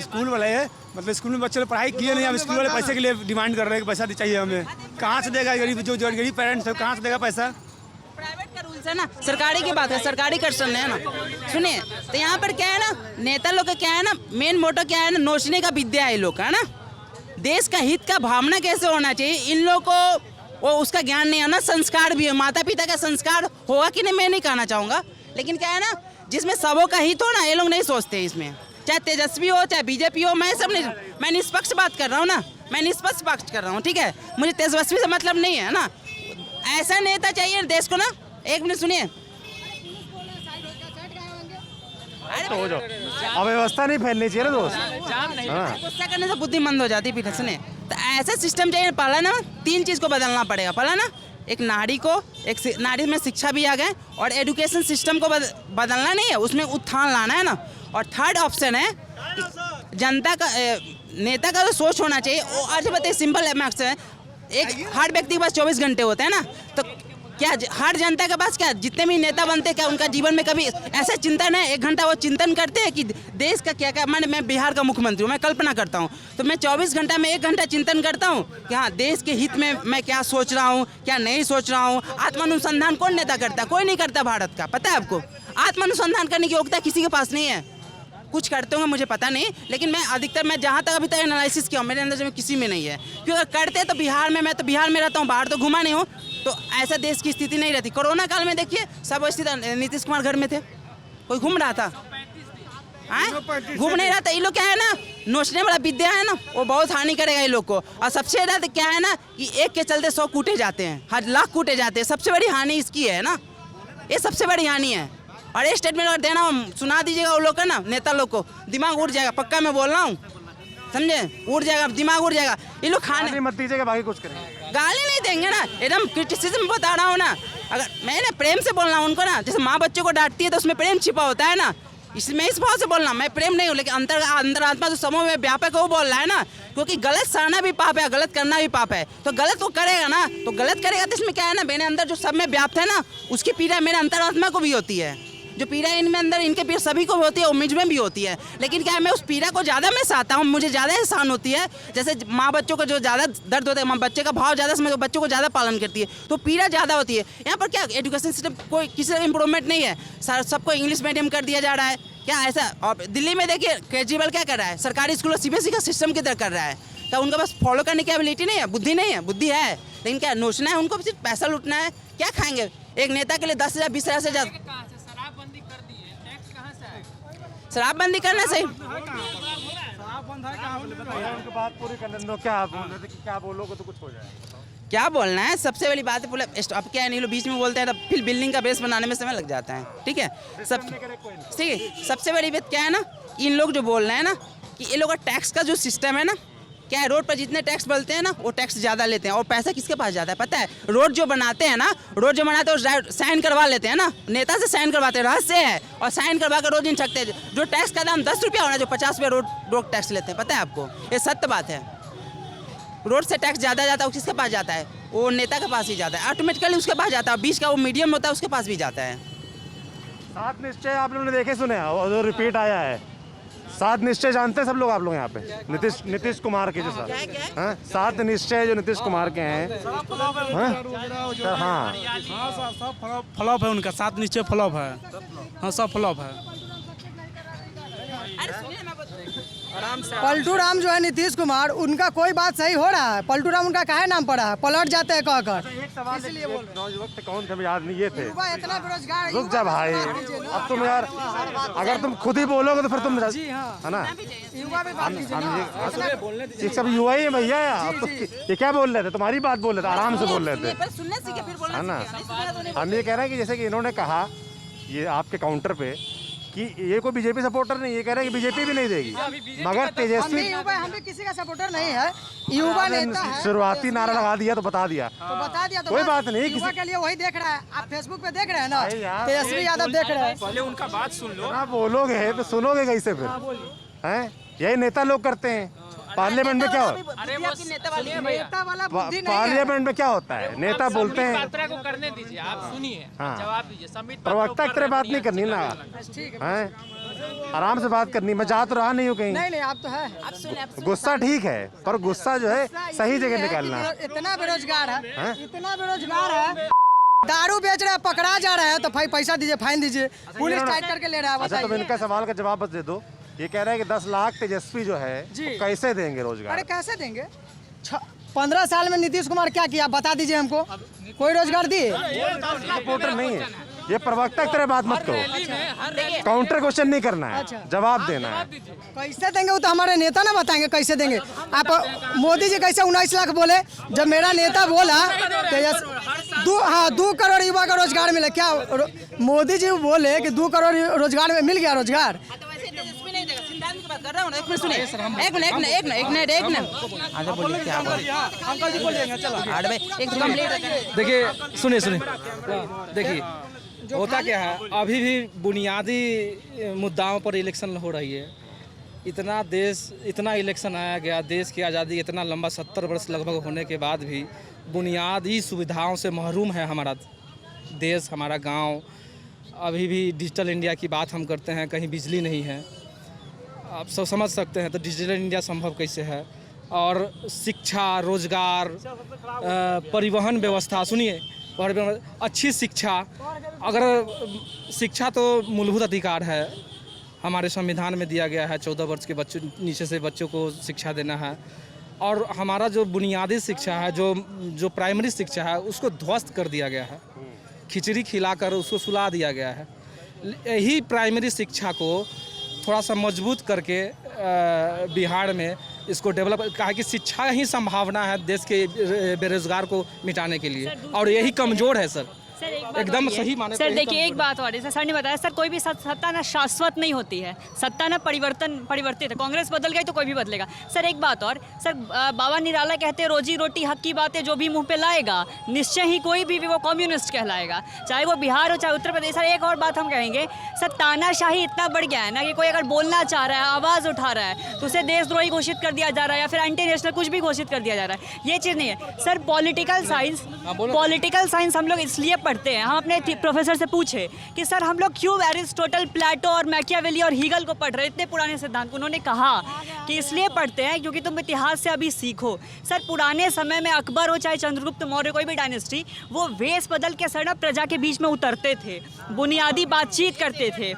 स्कूल वाले है, मतलब स्कूल में बच्चे पढ़ाई किए नहीं, हम स्कूल वाले पैसे के लिए डिमांड कर रहे हैं कि पैसा चाहिए हमें। कहाँ से देगा गरीब, जो गरीब पेरेंट्स है कहाँ से देगा पैसा? प्राइवेट का रूल्स है ना, सरकारी की बात है, सरकारी कर्षण है ना। सुनिए, तो यहाँ पर क्या है ना, नेता लोग का क्या है ना, मेन मोटो क्या है ना, नोचने का विद्या है लोग का, है ना। देश का हित का भावना कैसे होना चाहिए इन लोगों को वो उसका ज्ञान नहीं है ना। संस्कार भी है, माता पिता का संस्कार होगा कि नहीं मैं नहीं कहना चाहूँगा, लेकिन क्या है ना, जिसमें सबों का हित हो ना, ये लोग नहीं सोचते इसमें। चाहे तेजस्वी हो चाहे बीजेपी हो, मैं सब नहीं, मैं निष्पक्ष बात कर रहा हूँ ना, मैं निष्पक्ष बात कर रहा हूँ, ठीक है। मुझे तेजस्वी से मतलब नहीं है ना। ऐसा नेता चाहिए देश को ना। एक मिनट सुनिए, तो हो जाओ, अव्यवस्था नहीं फैलनी चाहिए ना दोस्त। गुस्सा करने से बुद्धि मंद हो जाती है। पीछे सुनिए, तो ऐसा सिस्टम चाहिए। पहला ना 3 चीज़ को बदलना पड़ेगा। पहला ना एक नारी को, एक नारी में शिक्षा भी आ गए, और एजुकेशन सिस्टम को बदलना नहीं है, उसमें उत्थान लाना है ना। और थर्ड ऑप्शन है जनता का, नेता का जो सोच होना चाहिए वो। आज बताइए, सिंपल है, मैक्स है, एक हर व्यक्ति के पास 24 घंटे होते हैं ना, तो क्या हर जनता के पास, क्या जितने भी नेता बनते हैं, क्या उनका जीवन में कभी ऐसा चिंतन है, 1 घंटा वो चिंतन करते हैं कि देश का क्या क्या। मैं बिहार का मुख्यमंत्री हूँ, मैं कल्पना करता हूँ, तो मैं 24 घंटा में 1 घंटा चिंतन करता हूँ कि हाँ देश के हित में मैं क्या सोच रहा हूँ, क्या नहीं सोच रहा हूँ। आत्मानुसंधान कौन नेता करता है? कोई नहीं करता भारत का, पता है आपको। आत्मानुसंधान करने की योग्यता किसी के पास नहीं है। कुछ करते होंगे मुझे पता नहीं, लेकिन मैं अधिकतर, मैं जहाँ तक अभी तक एनालिसिस किया हूँ, मेरे अंदर में किसी में नहीं है। क्योंकि करते तो बिहार में, मैं तो बिहार में रहता हूँ, बाहर तो घुमा नहीं हूँ, तो ऐसा देश की स्थिति नहीं रहती। कोरोना काल में देखिए सब स्थिति, नीतीश कुमार घर में थे, कोई घूम रहा था, घूम नहीं रहा था। ये लोग क्या है ना, नोचने वाला विद्या है ना, वो बहुत हानि करेगा ये लोग को। और सबसे ज़्यादा क्या है ना कि एक के चलते 100 कूटे जाते हैं, हर लाख कूटे जाते हैं। सबसे बड़ी हानि इसकी है ना, ये सबसे बड़ी हानि है। और ये स्टेटमेंट अगर देना हो, सुना दीजिएगा वो लोग का ना, नेता लोग को दिमाग उड़ जाएगा, पक्का मैं बोल रहा हूँ, समझे, उड़ जाएगा, दिमाग उड़ जाएगा। ये लोग खाने मत दीजिएगा, बाकी कुछ करेंगे, गाली नहीं देंगे ना, एकदम क्रिटिसिज्म बता रहा हूँ ना। अगर मैंने प्रेम से बोलना उनको ना, जैसे माँ बच्चों को डांटती है तो उसमें प्रेम छिपा होता है ना, इसमें इस भाव से बोलना। मैं प्रेम नहीं हूँ, लेकिन अंदर आत्मा जो समूह में व्यापक है वो बोल रहा है ना, क्योंकि गलत सहना भी पाप है, गलत करना भी पाप है। तो गलत वो करेगा ना, तो गलत करेगा तो इसमें क्या है ना, मेरे अंदर जो सब में व्याप्त है ना, उसकी पीड़ा मेरे अंतरात्मा को भी होती है। जो पीड़ा इनमें अंदर, इनके पीड़ा सभी को भी होती है, और मुझ में भी होती है। लेकिन क्या है, मैं उस पीड़ा को ज़्यादा मैं सहता हूँ, मुझे ज़्यादा एहसान होती है। जैसे माँ बच्चों को जो ज़्यादा दर्द होता है, माँ बच्चे का भाव ज़्यादा समय बच्चों को ज़्यादा पालन करती है, तो पीड़ा ज़्यादा होती है। यहाँ पर क्या एजुकेशन सिस्टम कोई किसी का इम्प्रूवमेंट नहीं है, सबको इंग्लिश मीडियम कर दिया जा रहा है। क्या ऐसा, और दिल्ली में देखिए केजरीवाल क्या कर रहा है, सरकारी स्कूल CBSE का सिस्टम की तरह कर रहा है। क्या उनके पास फॉलो करने की एबिलिटी नहीं है, बुद्धि नहीं है? बुद्धि है, लेकिन क्या नोचना है उनको, सिर्फ पैसा लूटना है। क्या खाएंगे एक नेता के लिए 10,000 20,000 से ज़्यादा। शराबबंदी करना सही, उनकी बात पूरी करने दो। क्या बोल रहे थे कि क्या बोलोगे तो कुछ हो जाएगा? क्या बोलना है, सबसे बड़ी बात है, अब क्या है, नहीं लोग बीच में बोलते हैं तो फिर बिल्डिंग का बेस बनाने में समय लग जाता है, ठीक है। ठीक है, सबसे बड़ी बात क्या है ना, इन लोग जो बोल रहे हैं ना कि ये लोग का टैक्स का जो सिस्टम है ना, क्या है, रोड पर जितने टैक्स बोलते हैं ना वो टैक्स ज़्यादा लेते हैं, और पैसा किसके पास जाता है पता है? रोड जो बनाते हैं ना, रोड जो बनाते हैं वो साइन करवा लेते हैं ना, नेता से साइन करवाते हैं, रहस्य है, और साइन करवा कर रोज इन सकते हैं। जो टैक्स का दाम 10 रुपया होना, जो 50 रुपया रोड टैक्स लेते हैं, पता है आपको? ये सत्य बात है। रोड से टैक्स ज़्यादा जाता है, वो किसके पास जाता है? वो नेता के पास ही जाता है, ऑटोमेटिकली उसके पास जाता है। बीच का वो मीडियम होता है उसके पास भी जाता है। 7 निश्चय आप लोगों ने देखे सुने, और जो रिपीट आया है, 7 निश्चय जानते हैं सब लोग आप लोग यहाँ पे, नीतीश कुमार के जो साथ 7 निश्चय जो नीतीश कुमार के हैं, हाँ सब फ्लॉप है उनका, 7 निश्चय फ्लॉप है, हाँ सब फ्लॉप है। पलटू राम जो है नीतीश कुमार, उनका कोई बात सही हो रहा है? पलटू राम उनका काहे नाम पड़ा है, पलट जाते हैं कहकर। एक सवाल, इसलिए बोल वक्त कौन थे याद नहीं, ये थे। इतना बेरोजगार, रुक जा भाई, अब तुम यार अगर तुम खुद ही बोलोगे तो फिर तुम है ना, ये सब युवा ही है भैया। अब तो ये क्या बोल रहे थे, तुम्हारी बात बोल रहे थे, आराम से बोल रहे थे, है ना। हम ये कह रहे हैं कि जैसे कि इन्होंने कहा ये आपके काउंटर पे कि ये कोई बीजेपी सपोर्टर नहीं, ये कह रहे हैं कि बीजेपी भी नहीं देगी, मगर तेजस्वी हम भी किसी का सपोर्टर नहीं है, युवा नेता है। शुरुआती नारा लगा दिया तो बता दिया, तो बता दिया तो कोई बात नहीं, युवा के लिए वही देख रहा है। आप फेसबुक पे देख रहे हैं ना, तेजस्वी यादव देख रहे हैं। पहले उनका बात सुन लो। आप बोलोगे तो सुनोगे कैसे फिर? हैं, यही नेता लोग करते हैं। पार्लियामेंट में क्या होता है? नेता वाला बुद्धि नहीं है। पार्लियामेंट में क्या होता है? नेता बोलते हैं, पात्रा को करने दीजिए, आप सुनिए, हाँ। जवाब दीजिए। संबित प्रवक्ता की तरह बात नहीं करनी ना, हैं, आराम से बात करनी। मैं जा तो रहा नहीं हूँ कहीं, नहीं आप तो है। गुस्सा ठीक है, पर गुस्सा जो है सही जगह निकालना। इतना बेरोजगार है, इतना बेरोजगार है, दारू बेच रहा है, पकड़ा जा रहा है तो भाई पैसा दीजिए, फाइन दीजिए, पुलिस टाइट करके ले रहा है। अच्छा, तो इनका सवाल का जवाब बस दे दो। ये कह रहे हैं कि 10 लाख तेजस्वी जो है वो कैसे देंगे रोजगार? अरे कैसे देंगे? 15 साल में नीतीश कुमार क्या किया बता दीजिए हमको, कोई रोजगार दिए? सपोर्टर नहीं है, ये प्रवक्ता की तरह बात मत करो, काउंटर क्वेश्चन नहीं करना है, जवाब देना है। कैसे देंगे वो तो हमारे नेता ना बताएंगे कैसे देंगे। आप मोदी जी कैसे 19 लाख बोले, जब मेरा नेता बोला तो 2 करोड़ युवा का रोजगार मिले। क्या मोदी जी बोले कि 2 करोड़ रोजगार में मिल गया रोजगार? देखिए सुनिए देखिए होता क्या है, अभी भी बुनियादी मुद्दाओं पर इलेक्शन हो रही है। इतना इलेक्शन आया गया, देश की आज़ादी इतना लंबा 70 वर्ष लगभग होने के बाद भी बुनियादी सुविधाओं से महरूम है हमारा देश, हमारा गांव। अभी भी डिजिटल इंडिया की बात हम करते हैं, कहीं बिजली नहीं है। आप सब समझ सकते हैं तो डिजिटल इंडिया संभव कैसे है। और शिक्षा, रोजगार, परिवहन व्यवस्था, सुनिए, अच्छी शिक्षा, अगर शिक्षा तो मूलभूत अधिकार है, हमारे संविधान में दिया गया है। 14 वर्ष के बच्चों नीचे से बच्चों को शिक्षा देना है। और हमारा जो बुनियादी शिक्षा है, जो प्राइमरी शिक्षा है, उसको ध्वस्त कर दिया गया है, खिचड़ी खिलाकर उसको सुला दिया गया है। यही प्राइमरी शिक्षा को थोड़ा सा मजबूत करके बिहार में इसको डेवलप, कहा कि शिक्षा ही संभावना है देश के बेरोजगार को मिटाने के लिए, और यही कमज़ोर है सर। एकदम सही माने। सर देखिए एक बात और है, सर ने बताया सर कोई भी सत्ता ना शाश्वत नहीं होती है, सत्ता ना परिवर्तित है। कांग्रेस बदल गई तो कोई भी बदलेगा। सर एक बात और, सर बाबा निराला कहते हैं रोजी रोटी हक की बातें जो भी मुंह पे लाएगा निश्चय ही कोई भी वो कम्युनिस्ट कहलाएगा, चाहे वो बिहार हो चाहे उत्तर प्रदेश। सर एक और बात हम कहेंगे, सर तानाशाही इतना बढ़ गया है ना कि कोई अगर बोलना चाह रहा है, आवाज़ उठा रहा है तो उसे देशद्रोही घोषित कर दिया जा रहा है या फिर एंटी नेशनल कुछ भी घोषित कर दिया जा रहा है। ये चीज़ नहीं है सर। पॉलिटिकल साइंस हम लोग इसलिए पढ़ते हैं, हम अपने प्रोफेसर से पूछे कि सर हम लोग क्यों एरिस्टोटल, प्लेटो और मैकियावेली और हीगल को पढ़ रहे हैं, इतने पुराने सिद्धांत। उन्होंने कहा कि इसलिए पढ़ते हैं क्योंकि तुम इतिहास से अभी सीखो। सर पुराने समय में अकबर हो चाहे चंद्रगुप्त मौर्य, कोई भी डायनेस्टी, वो वेश बदल के सर प्रजा के बीच में उतरते थे, बुनियादी बातचीत करते थे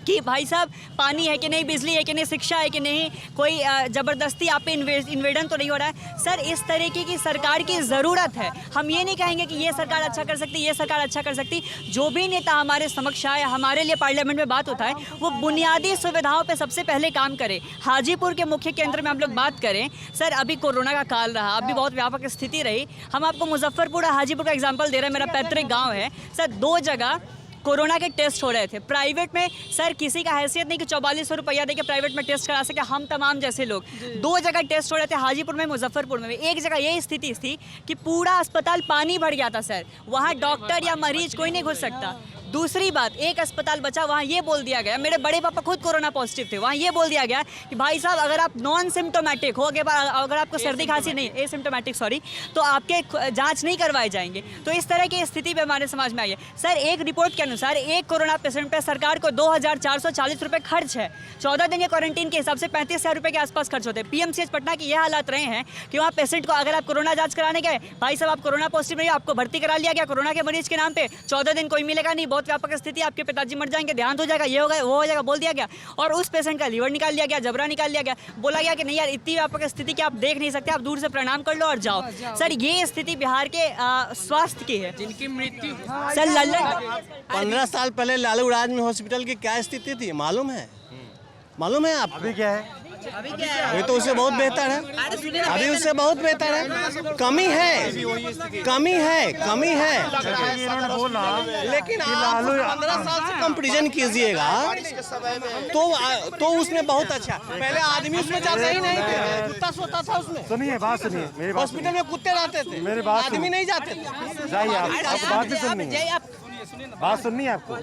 कि भाई साहब पानी है कि नहीं, बिजली है कि नहीं, शिक्षा है कि नहीं, कोई ज़बरदस्ती आप पे इन्वेडन तो नहीं हो रहा है। सर इस तरीके की सरकार की ज़रूरत है। हम ये नहीं कहेंगे कि ये सरकार अच्छा कर सकती, ये सरकार अच्छा कर सकती। जो भी नेता हमारे समक्ष आए, हमारे लिए पार्लियामेंट में बात होता है, वो बुनियादी सुविधाओं पर सबसे पहले काम करे। हाजीपुर के मुख्य केंद्र में हम लोग बात करें, सर अभी कोरोना का काल रहा, अभी बहुत व्यापक स्थिति रही। हम आपको मुजफ्फरपुर और हाजीपुर का एग्जाम्पल दे रहे हैं, मेरा पैतृक गाँव है। सर 2 जगह कोरोना के टेस्ट हो रहे थे प्राइवेट में। सर किसी का हैसियत नहीं कि 4400 रुपया देके प्राइवेट में टेस्ट करा सके, हम तमाम जैसे लोग। 2 जगह टेस्ट हो रहे थे, हाजीपुर में, मुजफ्फरपुर में। एक जगह यही स्थिति थी कि पूरा अस्पताल पानी भर गया था सर, वहाँ डॉक्टर या मरीज कोई नहीं घुस सकता। दूसरी बात, एक अस्पताल बचा, वहाँ ये बोल दिया गया, मेरे बड़े पापा खुद कोरोना पॉजिटिव थे, वहाँ ये बोल दिया गया कि भाई साहब अगर आप नॉन सिम्टोमेटिक हो, अगर आपको सर्दी खांसी नहीं, एसिम्टोमेटिक सॉरी, तो आपके जांच नहीं करवाए जाएंगे। तो इस तरह की स्थिति भी हमारे समाज में आई है। सर एक रिपोर्ट के अनुसार एक कोरोना पेशेंट पर सरकार को 2440 रुपये खर्च है। 14 दिन के क्वारंटीन के हिसाब से 35,000 रुपये के आसपास खर्च होते हैं। PMCH पटना की ये हालात रहे हैं कि वहाँ पेशेंट को अगर आप कोरोना जाँच कराने गए, भाई साहब आप कोरोना पॉजिटिव नहीं, आपको भर्ती करा लिया गया कोरोना के मरीज के नाम पर, 14 दिन कोई मिलेगा नहीं, बहुत व्यापक स्थिति, आपके पिताजी मर जाएंगे, देहांत हो जाएगा, ये होगा वो हो जाएगा, बोल दिया गया। और उस पेशेंट का लीवर निकाल लिया गया, जबड़ा निकाल लिया गया, बोला गया कि नहीं यार इतनी व्यापक स्थिति कि आप देख नहीं सकते, आप दूर से प्रणाम कर लो और जाओ। सर ये स्थिति बिहार के स्वास्थ्य की है, जिनकी मृत्यु सर लल्लन 15 साल पहले लालू राज में हॉस्पिटल की क्या स्थिति थी मालूम है? मालूम है आप? अभी क्या है? अभी तो उससे बहुत बेहतर है, अभी उससे बहुत बेहतर है। कमी है। लेकिन आप 15 साल से कंपैरिजन कीजिएगा तो उसमें बहुत अच्छा। पहले आदमी उसमें जाता ही नहीं थे, कुत्ता सोता था उसमें। सुनिए, बात सुनिए, मेरी बात हॉस्पिटल में कुत्ते रहते थे, मेरी बात आदमी नहीं जाते थे। जाइए, आपको बात भी सुननी है, बात सुननी है आपको।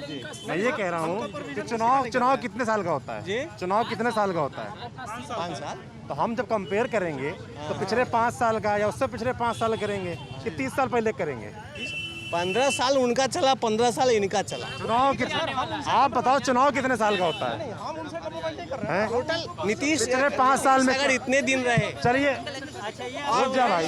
मैं ये कह रहा हूँ कि चुनाव कितने साल का होता है? चुनाव कितने साल का होता है? 5 साल। तो हम जब कंपेयर करेंगे तो पिछले 5 साल का या उससे पिछले 5 साल करेंगे कि 30 साल पहले करेंगे? 15 साल उनका चला, 15 साल इनका चला। चुनाव कितने, आप बताओ चुनाव कितने साल का होता है? टोटल नीतीश पिछले 5 साल में अगर इतने दिन रहे, चलिए रुक जा भाई,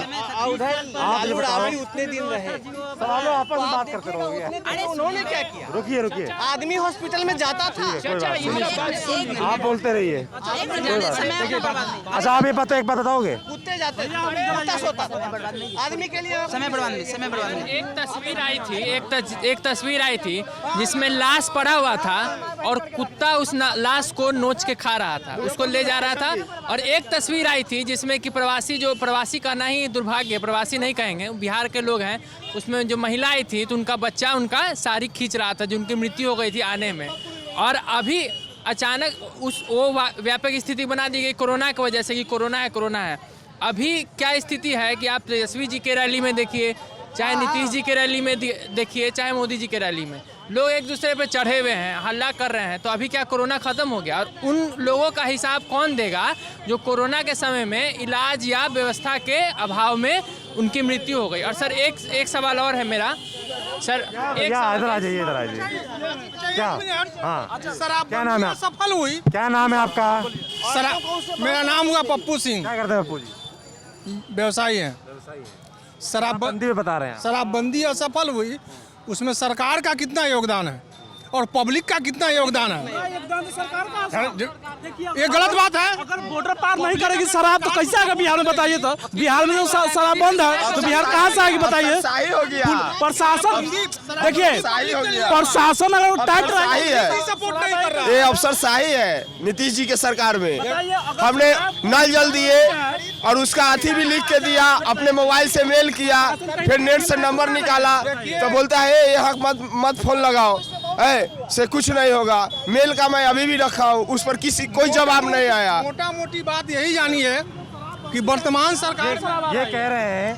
उधर लालू राबड़ी उतने दिन रहे, सवालों आपस में बात करते रहोगे। अरे उन्होंने क्या किया? रुकिए, आदमी हॉस्पिटल में जाता था। आप बोलते रहिए। अच्छा, आप ये बात एक बात बताओगे? कुत्ते जाते थे, कुत्ता सोता था। आदमी के लिए समय बर्बाद। एक तस्वीर आई थी जिसमें लाश पड़ा हुआ था और कुत्ता उस लाश को नोच के खा रहा था, उसको ले जा रहा था। और एक तस्वीर आई थी जिसमें कि प्रवासी कहना ही दुर्भाग्य, प्रवासी नहीं कहेंगे, बिहार के लोग हैं, उसमें जो महिला आई थी तो उनका बच्चा उनका साड़ी खींच रहा था, जो उनकी मृत्यु हो गई थी आने में। और अभी अचानक वो व्यापक स्थिति बना दी गई कोरोना की वजह से कि कोरोना है। अभी क्या स्थिति है कि आप तेजस्वी जी के रैली में देखिए, चाहे नीतीश जी के रैली में देखिए, चाहे मोदी जी के रैली में, लोग एक दूसरे पे चढ़े हुए हैं, हल्ला कर रहे हैं। तो अभी क्या कोरोना ख़त्म हो गया? और उन लोगों का हिसाब कौन देगा जो कोरोना के समय में इलाज या व्यवस्था के अभाव में उनकी मृत्यु हो गई? और सर एक सवाल और है मेरा, सर इधर आ जाइए। क्या? हाँ, क्या नाम है? सफल हुई। क्या नाम है आपका? सर मेरा नाम हुआ पप्पू सिंह। क्या करते हैं पप्पू जी? व्यवसायी हैं। शराबबंदी में बता रहे हैं। शराबबंदी असफल हुई, उसमें सरकार का कितना योगदान है और पब्लिक का कितना योगदान है? ये गलत बात है। अगर बॉर्डर पार नहीं करेगी शराब तो कैसे आएगा बिहार में? बताइए तो, बिहार में जो शराब बंद है तो बिहार कहाँ से आएगी? बताइए। प्रशासन देखिए, प्रशासन अगर टाइट रहेगा, ये अफसर शाही है नीतीश जी के सरकार में। हमने नल जल दिए और उसका हाथी भी लिख के दिया, अपने मोबाइल से मेल किया, फिर नेट से नंबर निकाला तो बोलता है ये हक मत फोन लगाओ, से कुछ नहीं होगा। मेल का मैं अभी भी रखा हूँ, उस पर कोई जवाब नहीं आया। मोटी बात यही जानी है कि वर्तमान सरकार ये कह रहे हैं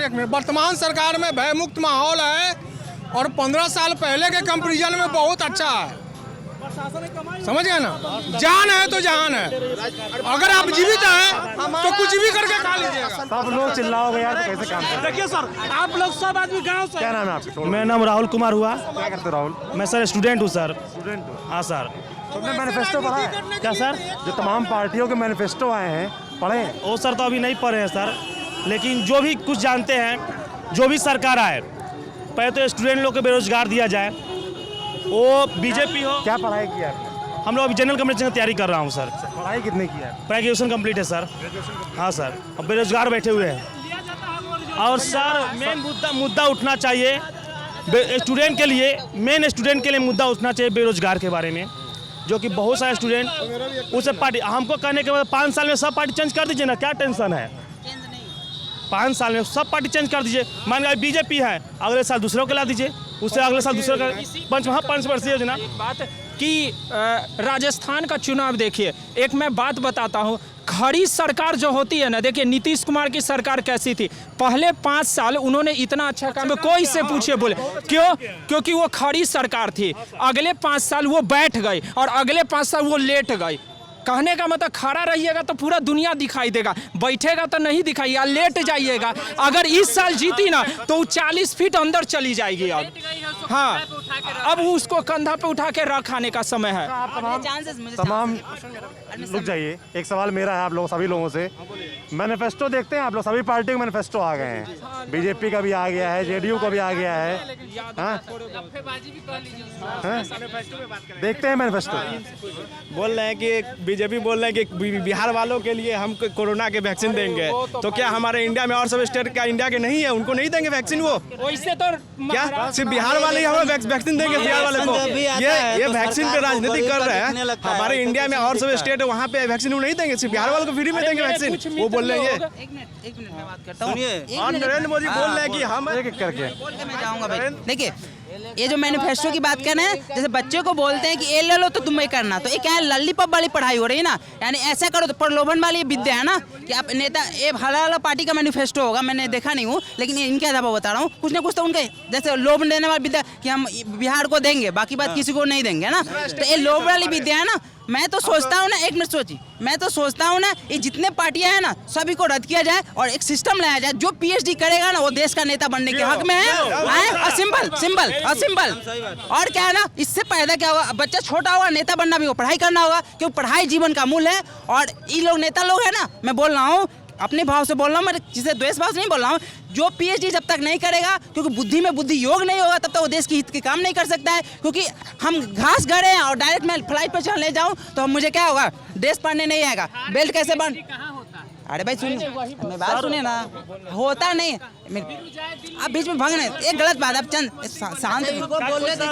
एक मिनट, वर्तमान सरकार में भयमुक्त माहौल है और 15 साल पहले के कंपैरिजन में बहुत अच्छा है। समझ गए ना? जान है तो जहान है, अगर आप जीवित हैं तो कुछ भी करके खा लीजिएगा। सब लोग चिल्लाओगे यार तो कैसे काम करें? देखिए सर, आप लोग सब आदमी गाँव से। क्या नाम है आपका? मेरा नाम राहुल कुमार हुआ। क्या करते हो राहुल? मैं सर स्टूडेंट हूँ सर। स्टूडेंट हो? हाँ सर। तुमने मैनिफेस्टो पढ़ा है? क्या सर? जो तमाम पार्टियों के मैनिफेस्टो आए हैं, पढ़े हैं? वो सर तो अभी नहीं पढ़े हैं सर, लेकिन जो भी कुछ जानते हैं, जो भी सरकार आए, पहले तो स्टूडेंट लोग को बेरोजगार दिया जाए, वो बीजेपी हो। क्या पढ़ाई किया है? हम लोग अभी जनरल कम्युनिकेशन की तैयारी कर रहा हूँ सर। पढ़ाई कितने की है? ग्रेजुएशन कंप्लीट है सर। हाँ सर, अब बेरोजगार बैठे हुए हैं। और सर मेन मुद्दा उठना चाहिए स्टूडेंट के लिए, स्टूडेंट के लिए मुद्दा उठना चाहिए बेरोजगार के बारे में, जो कि बहुत सारे स्टूडेंट उसे पार्टी हमको कहने के बाद 5 साल में सब पार्टी चेंज कर दीजिए ना, क्या टेंशन है? 5 साल में सब पार्टी चेंज कर दीजिए। मान लीजिए बीजेपी है, अगले साल दूसरों को ला दीजिए, उससे अगले साल दूसरों का पंचवर्षीय योजना। बात कि राजस्थान का चुनाव देखिए, एक मैं बात बताता हूँ, खड़ी सरकार जो होती है ना, देखिए नीतीश कुमार की सरकार कैसी थी। पहले 5 साल उन्होंने इतना अच्छा काम, कोई से पूछे बोले क्यों? क्योंकि वो खड़ी सरकार थी। अगले 5 साल वो बैठ गई और अगले 5 साल वो लेट गई। कहने का मतलब खड़ा रहिएगा तो पूरा दुनिया दिखाई देगा, बैठेगा तो नहीं दिखाई, या लेट जाइएगा। अगर इस साल जीती ना तो वो 40 फीट अंदर चली जाएगी। अब हाँ, अब उसको कंधा पे उठा के रखाने का समय है। तमाम रुक जाइए, एक सवाल मेरा है आप लोग सभी लोगों से। मैनिफेस्टो देखते हैं आप लोग? सभी पार्टियों के मैनिफेस्टो आ गए हैं, बीजेपी का भी आ गया है, जेडीयू का भी आ गया है। देखते हैं मैनिफेस्टो। बोल रहे हैं कि बीजेपी बोल रहे हैं कि बिहार वालों के लिए हम कोरोना के वैक्सीन देंगे, तो क्या हमारे इंडिया में और सब स्टेट का इंडिया के नहीं है, उनको नहीं देंगे वैक्सीन? वो वैसे तो क्या सिर्फ बिहार वाले ही हमें वैक्सीन देंगे बिहार वाले को। ये वैक्सीन पे राजनीति कर रहे हैं। हमारे इंडिया में और सब स्टेट है, वहाँ पे वैक्सीन नहीं देंगे, सिर्फ बिहार वालों को फ्री में देंगे वैक्सीन। वो बोल रहे हैं एक मिनट मैं बात करता हूँ। और नरेंद्र मोदी बोल रहे हैं कि हम एक एक करके बोल के मैं जाऊंगा भाई। देखिए ये जो मैनिफेस्टो की बात कर रहे हैं, जैसे बच्चे को बोलते हैं कि ये ले लो तो तुम्हें करना, तो ये क्या है, लॉलीपॉप वाली पढ़ाई हो रही है ना, यानी ऐसा करो तो प्रलोभन वाली विद्या है ना कि आप नेता, ये हला पार्टी का मैनिफेस्टो होगा, मैंने देखा नहीं हूँ, लेकिन इनके आधार पर बता रहा हूँ, कुछ ना कुछ तो उनके जैसे लोभ देने वाली विद्या कि हम बिहार को देंगे, बाकी बात किसी को नहीं देंगे ना, तो ये लोभ वाली विद्या है ना। मैं तो सोचता हूँ ना, एक मिनट सोचिए, मैं तो सोचता हूँ ना, ये जितने पार्टियां हैं ना सभी को रद्द किया जाए और एक सिस्टम लाया जाए, जो पीएचडी करेगा ना वो देश का नेता बनने के हक में है। सिंपल और क्या है ना, इससे फायदा क्या होगा, बच्चा छोटा होगा, नेता बनना भी हो, पढ़ाई करना होगा, क्योंकि पढ़ाई जीवन का मूल है। और ये लोग नेता लोग है ना, मैं बोल रहा हूँ अपने भाव से बोल रहा हूँ, मैं जिसे द्वेष भाव से नहीं बोल रहा हूँ, जो पीएचडी जब तक नहीं करेगा, क्योंकि बुद्धि में बुद्धि योग नहीं होगा, तब तक वो देश के हित के काम नहीं कर सकता है। क्योंकि हम घास गड़े हैं और डायरेक्ट मैं फ्लाइट पर चलने जाऊँ तो मुझे क्या होगा, ड्रेस पहनने नहीं आएगा, बेल्ट कैसे बन, अरे भाई सुनिए, मैं बात सुनिए ना, होता नहीं, आप बीच में भाग नहीं, एक गलत बात, आप चंद शांत बोल रहे थे,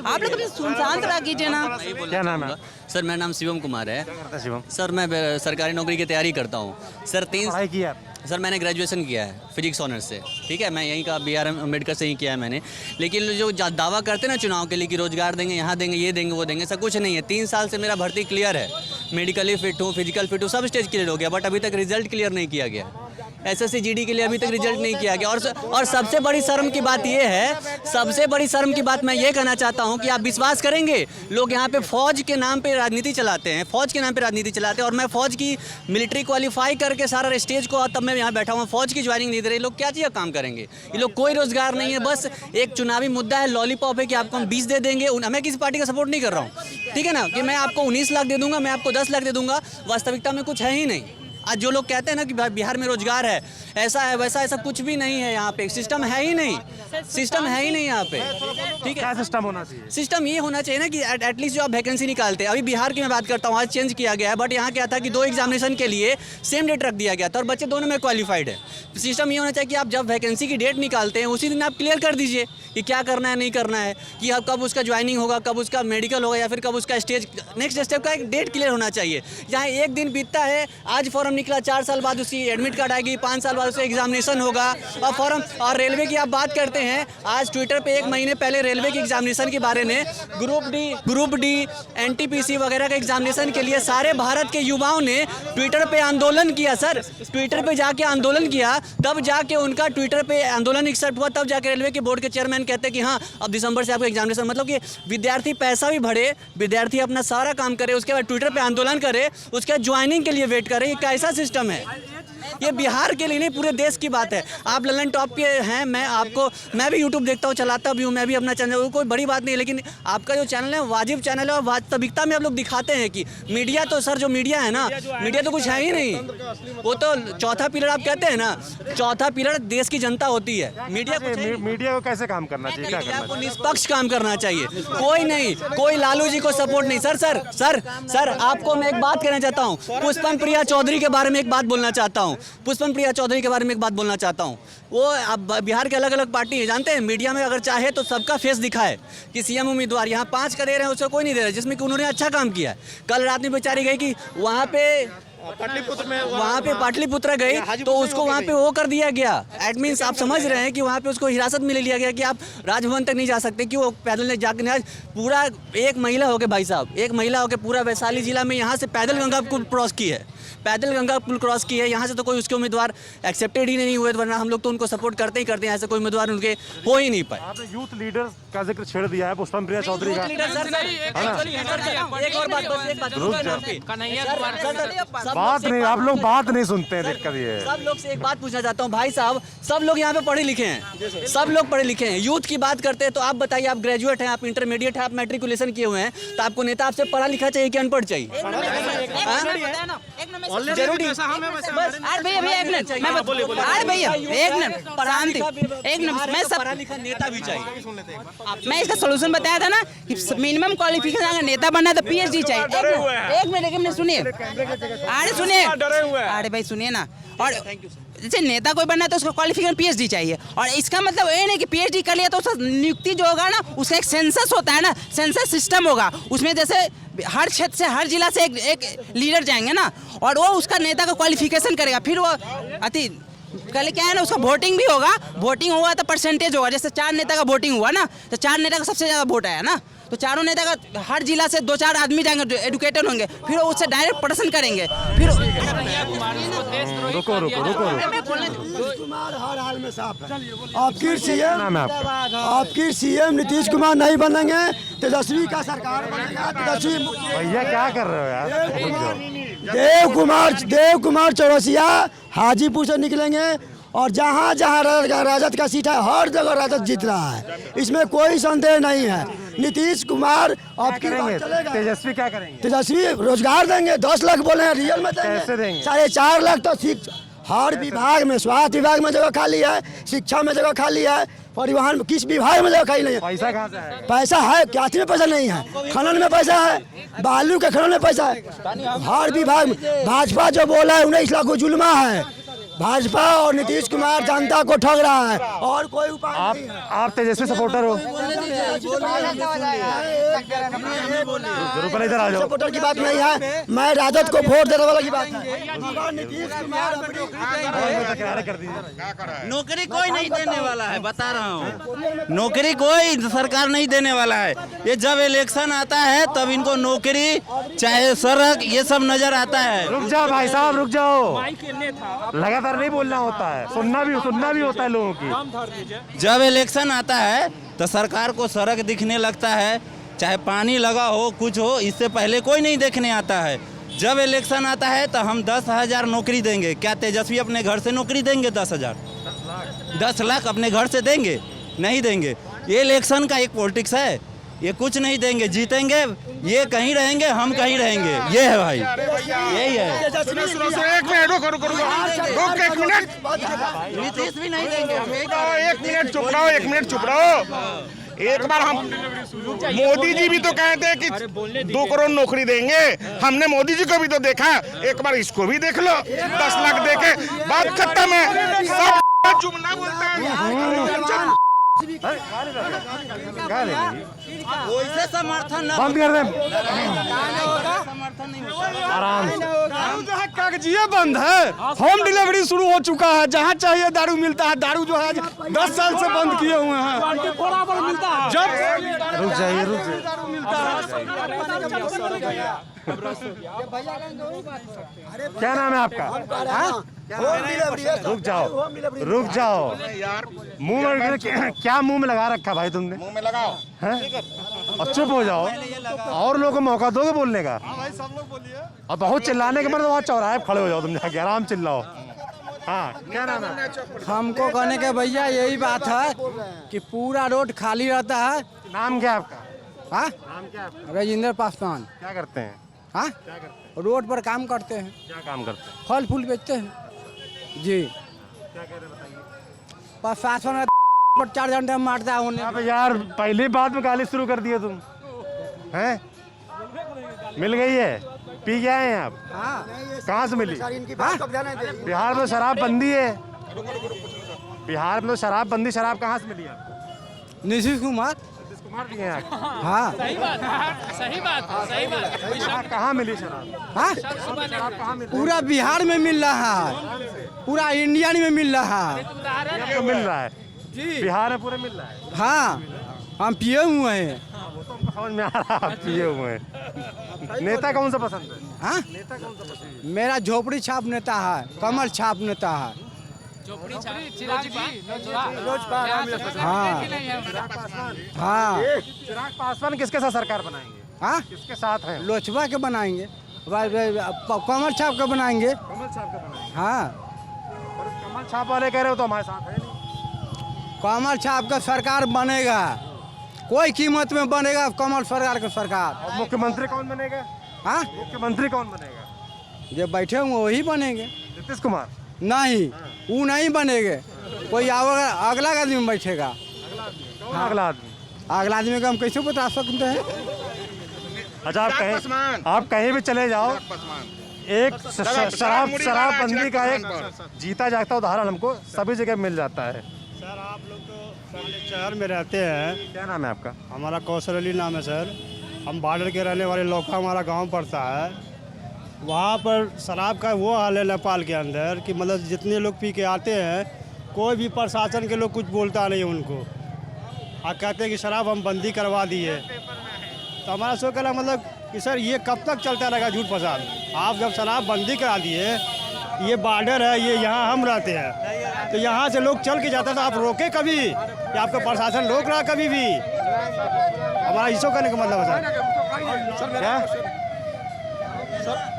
आप लोग शांत रह कीजिए ना। क्या नाम है? सर मेरा नाम शिवम कुमार है। शिवम सर मैं सरकारी नौकरी की तैयारी करता हूँ सर। 3 पढ़ाई की है? सर मैंने ग्रेजुएशन किया है फिजिक्स ऑनर्स से, ठीक है, मैं यहीं का BR अम्बेडकर से ही किया है मैंने। लेकिन जो दावा करते हैं ना चुनाव के लिए कि रोजगार देंगे, यहाँ देंगे, ये देंगे, वो देंगे, ऐसा कुछ नहीं है। 3 साल से मेरा भर्ती क्लियर है, मेडिकली फिट हूँ, फिजिकल फिट हूँ, सब स्टेज क्लियर हो गया, बट अभी तक रिजल्ट क्लियर नहीं किया गया। SSC GD के लिए अभी तक रिजल्ट नहीं किया गया। और सबसे बड़ी शर्म की बात ये है, सबसे बड़ी शर्म की बात मैं ये कहना चाहता हूँ कि आप विश्वास करेंगे, लोग यहाँ पे फौज के नाम पे राजनीति चलाते हैं, फौज के नाम पे राजनीति चलाते हैं, और मैं फौज की मिलिट्री क्वालिफाई करके सारा स्टेज को, तब मैं यहाँ बैठा हुआ, फौज की ज्वाइनिंग नहीं दे रहे, लोग क्या चीज़ काम करेंगे? ये लोग कोई रोजगार नहीं है, बस एक चुनावी मुद्दा है, लॉलीपॉप है कि आपको हम 20 दे देंगे। मैं किसी पार्टी का सपोर्ट नहीं कर रहा हूँ, ठीक है ना, कि मैं आपको 19 लाख दे दूंगा, मैं आपको 10 लाख दे दूंगा, वास्तविकता में कुछ है ही नहीं। आज जो लोग कहते हैं ना कि बिहार में रोजगार है, ऐसा है वैसा, ऐसा कुछ भी नहीं है। यहाँ पे सिस्टम है ही नहीं, सिस्टम है ही नहीं यहाँ पे, ठीक है। क्या सिस्टम होना चाहिए? सिस्टम ये होना चाहिए ना कि एटलीस्ट जो आप वैकेंसी निकालते हैं, अभी बिहार की मैं बात करता हूँ, आज चेंज किया गया है, बट यहाँ क्या था कि 2 एग्जामिनेशन के लिए सेम डेट रख दिया गया था और बच्चे दोनों में क्वालिफाइड है। सिस्टम ये होना चाहिए कि आप जब वैकेंसी की डेट निकालते हैं उसी दिन आप क्लियर कर दीजिए कि क्या करना है, नहीं करना है, कि अब कब उसका ज्वाइनिंग होगा, कब उसका मेडिकल होगा, या फिर कब उसका स्टेज नेक्स्ट स्टेप का एक डेट क्लियर होना चाहिए। यहाँ एक दिन बीतता है, आज फॉर्म निकला, 4 साल बाद उसकी एडमिट कार्ड आएगी, 5 साल बाद उसका एग्जामिनेशन होगा और फॉर्म। और रेलवे की आप बात करते हैं, आज ट्विटर पे 1 महीने पहले रेलवे के एग्जामिनेशन के बारे में ग्रुप डी NTPC वगैरह के एग्जामिनेशन के लिए सारे भारत के युवाओं ने ट्विटर पे आंदोलन किया। सर ट्विटर पे जाके आंदोलन किया, तब जाके उनका ट्विटर पे आंदोलन एक्सेप्ट हुआ, तब जाके रेलवे के बोर्ड के चेयरमैन कहते हैं कि हाँ अब दिसंबर से आपको एग्जामिनेशन। मतलब कि विद्यार्थी पैसा भी भरे, विद्यार्थी अपना सारा काम करे, उसके बाद ट्विटर पे आंदोलन करे, उसके बाद ज्वाइनिंग के लिए वेट करे। ये कैसा सिस्टम है? ये बिहार के लिए नहीं, पूरे देश की बात है। आप ललन टॉप के हैं, मैं भी यूट्यूब देखता हूँ, चलाता भी हूँ, मैं भी अपना चैनल, कोई बड़ी बात नहीं है, लेकिन आपका जो चैनल है वाजिब चैनल है और वास्तविकता में आप लोग दिखाते हैं कि मीडिया तो, सर जो मीडिया है ना, मीडिया तो कुछ है ही नहीं। वो तो चौथा पिलर आप कहते हैं ना, चौथा पिलर देश की जनता होती है। मीडिया को कैसे काम करना चाहिए? मीडिया को निष्पक्ष काम करना चाहिए, कोई नहीं, कोई लालू जी को सपोर्ट नहीं। सर आपको मैं एक बात कहना चाहता हूँ, पुष्पम प्रिया चौधरी के बारे में एक बात बोलना चाहता हूँ, पुष्पम प्रिया चौधरी के बारे में एक बात बोलना चाहता हूँ। वो अब बिहार के अलग अलग पार्टी है, जानते हैं, मीडिया में अगर चाहे तो सबका फेस दिखाए कि CM उम्मीदवार यहाँ 5 का दे रहे हैं, उसको कोई नहीं दे रहा, जिसमें कि उन्होंने अच्छा काम किया है। कल रात में बेचारी गई कि वहाँ पे पाटलिपुत्र गई तो उसको वहाँ पे वो कर दिया गया। एट मीन्स आप समझ रहे हैं कि वहाँ पे उसको हिरासत में ले लिया गया कि आप राजभवन तक नहीं जा सकते, कि वो पैदल जाकर पूरा एक महिला होकर, भाई साहब एक महिला होकर पूरा वैशाली जिला में यहाँ से पैदल गंगा पुल क्रॉस की है, पैदल गंगा पुल क्रॉस की है। यहाँ से तो कोई उसके उम्मीदवार एक्सेप्टेड ही नहीं हुए, वरना हम लोग तो उनको सपोर्ट करते ही करते हैं, ऐसे कोई उम्मीदवार उनके हो ही नहीं पाए। आपने यूथ लीडर का जिक्र छेड़ दिया है पुष्पम प्रिया चौधरी का। बात नहीं, आप लोग बात नहीं सुनते हैं, दिक्कत ये है। सब लोग से एक बात पूछना चाहता हूँ भाई साहब, सब लोग यहाँ पे पढ़े लिखे हैं, सब लोग पढ़े लिखे हैं, यूथ की बात करते हैं तो आप बताइए, आप ग्रेजुएट हैं, आप इंटरमीडिएट हैं, आप मैट्रिकुलेशन किए हुए हैं, तो आपको नेता आपसे पढ़ा लिखा चाहिए कि अनपढ़ चाहिए? नेता भी चाहिए। मैं इसका सोल्यूशन बताया था ना कि मिनिमम क्वालिफिकेशन अगर नेता बनना है तो PhD चाहिए। एक मिनट सुनिए, अरे सुनिए, अरे भाई सुनिए ना। और जैसे नेता कोई बनना है तो उसका क्वालिफिकेशन पीएचडी चाहिए, और इसका मतलब ये नहीं कि पीएचडी कर लिया तो उसका नियुक्ति जो होगा ना, उसका एक सेंसस होता है ना, सेंसस सिस्टम होगा, उसमें जैसे हर क्षेत्र से हर जिला से एक लीडर जाएंगे ना, और वो उसका नेता का क्वालिफिकेशन करेगा, फिर वो अति कल क्या है ना, उसका वोटिंग भी होगा, वोटिंग होगा तो परसेंटेज होगा, जैसे 4 नेता का वोटिंग हुआ ना, तो 4 नेता का सबसे ज़्यादा वोट आया ना, तो चारों नेता का हर जिला से 2-4 आदमी जाएंगे जो एडुकेटेड होंगे, फिर वो उससे डायरेक्ट प्रदर्शन करेंगे, फिर रुको रुको रुको हर हाल में साफ है। आपकी सीएम नीतीश कुमार नहीं बनेंगे, तेजस्वी का सरकार बनेगा। तेजस्वी भैया क्या कर रहे हो यार? देव कुमार चौरसिया हाजीपुर से निकलेंगे, और जहाँ जहाँ राजद का सीट है हर जगह राजद जीत रहा है, इसमें कोई संदेह नहीं है। नीतीश कुमार आपकी बात चलेगा। तेजस्वी क्या करेंगे? तेजस्वी रोजगार देंगे, 10 लाख बोले हैं, रियल में कैसे देंगे? 4.5 लाख तो हर विभाग में, स्वास्थ्य विभाग में जगह खाली है, शिक्षा में जगह खाली है, परिवहन किस विभाग में जगह खाली नहीं है। पैसा कहाँ से है? पैसा है, क्या में पैसा नहीं है? खनन में पैसा है, बालू के खनन में पैसा है, हर विभाग में। भाजपा जो बोला है 19 लाख को जुल्मा है, भाजपा और नीतीश कुमार जनता को ठग रहा है, और कोई उपाय नहीं है। आप तेजस्वी सपोर्टर हो? इधर आ जाओ। सपोर्टर की बात नहीं है, मैं राजद को वोट देने वाला की बात है। नीतीश कुमार नौकरी कोई नहीं देने वाला है, बता रहा हूँ, नौकरी कोई सरकार नहीं देने वाला है। ये जब इलेक्शन आता है तब इनको नौकरी चाहे सड़क ये सब नजर आता है। रुक जाओ भाई साहब, रुक जाओ, लगातार नहीं बोलना होता है, सुनना भी होता है लोगों की। जब इलेक्शन आता है तो सरकार को सड़क दिखने लगता है, चाहे पानी लगा हो कुछ हो, इससे पहले कोई नहीं देखने आता है। जब इलेक्शन आता है तो हम 10,000 नौकरी देंगे। क्या तेजस्वी अपने घर से नौकरी देंगे? 10 लाख अपने घर से देंगे? नहीं देंगे। ये इलेक्शन का एक पॉलिटिक्स है, ये कुछ नहीं देंगे। जीतेंगे ये कहीं रहेंगे, हम कहीं रहेंगे, ये है भाई, यही है। नीतीश भी नहीं देंगे। एक मिनट चुप रहो। एक बार हम मोदी जी भी तो कहते हैं कि 2 करोड़ नौकरी देंगे, हमने मोदी जी को भी तो देखा, एक बार इसको भी देख लो, 10 लाख देके बात खत्म है। सब जुमला बोलता है। वैसे समर्थन बंद कर दें, आराम से। दारू जो है कागजिए बंद है, होम डिलीवरी शुरू हो चुका है, जहाँ चाहिए दारू मिलता है। दारू जो है 10 साल से बंद किए हुए हैं। जब रुक जाइए, क्या नाम है आपका? रुक जाओ। मुंह में क्या मुंह में लगा रखा भाई तुमने? मुंह में लगाओ हैं? और चुप हो जाओ, और लोगों को मौका दोगे बोलने का। सब लोग बोलिए। और बहुत चिल्लाने के बाद वहाँ चौराहे खड़े हो जाओ, तुम जाके आराम चिल्लाओ। हाँ, क्या नाम है? हमको कहने के भैया यही बात है कि पूरा रोड खाली रहता है। नाम क्या आपका? हाँ, नाम क्या आपका? राजेंद्र पासवान। क्या करते हैं? हाँ, रोड पर काम करते हैं। क्या काम करते हैं? फल फूल बेचते हैं जी। क्या कह रहे बताइए। प्रशासन 4 घंटे मारता है उन्हें। अब यार पहली बात में गाली शुरू कर दिए तुम, हैं? मिल गई है? पी के आए हैं आप? हाँ। कहाँ से मिली? बिहार में शराब बंदी है, बिहार में तो शराब बंदी। शराब कहाँ से मिली आपको? नीतीश कुमार दिए हैं आपको? हाँ, सही बात। कहाँ मिली शराब? हाँ, पूरा बिहार में मिल रहा है, पूरा इंडिया में मिल रहा है। तो मिल रहा है जी, बिहार में पूरे मिल रहा है। हाँ, हम पिए हुए हैं। समझ में आ रहा है, आप पिए हुए हैं। नेता कौन सा पसंद है? हाँ, नेता कौन सा पसंद है? मेरा झोपड़ी छाप नेता है, कमल छाप नेता है। हाँ, चिराग पासवान किसके साथ सरकार बनाएंगे? हाँ, किसके साथ हैं? लोचबा के बनाएंगे, कमल छाप के बनाएंगे। कमल छाप के बनाएंगे। हाँ, और कमल छाप वाले कह रहे हो तो हमारे साथ है नहीं। कमल छाप का सरकार बनेगा, कोई कीमत में बनेगा कमल सरकार का सरकार। और मुख्यमंत्री कौन बनेगा? हाँ, मुख्यमंत्री कौन बनेगा? जो बैठे हुए वही बनेंगे। नीतीश कुमार नहीं, वो नहीं बनेंगे, कोई अगला आदमी बैठेगा। हाँ, अगला आदमी। अगला आदमी का हम कैसे बता सकते हैं? अच्छा, आप कहीं भी चले जाओ, एक शराबबंदी का एक जीता जागता उदाहरण हमको सभी जगह मिल जाता है। सर आप लोग तो शहर में रहते हैं, क्या नाम है आपका? हमारा कौशल अली नाम है सर। हम बॉर्डर के रहने वाले लौका हमारा गांव पड़ता है। वहाँ पर शराब का वो हाल है नेपाल के अंदर कि मतलब जितने लोग पी के आते हैं कोई भी प्रशासन के लोग कुछ बोलता नहीं उनको, आप कहते हैं कि शराब हम बंदी करवा दिए। तो हमारा सो कहना मतलब कि सर ये कब तक चलता रहेगा झूठ प्रसाद। आप जब शराब बंदी करा दिए, ये बॉर्डर है, ये यहाँ हम रहते हैं, तो यहाँ से लोग चल के जाते हैं तो आप रोके कभी या आपका प्रशासन रोक रहा कभी भी? हमारा इसो कहने का मतलब है सर। क्या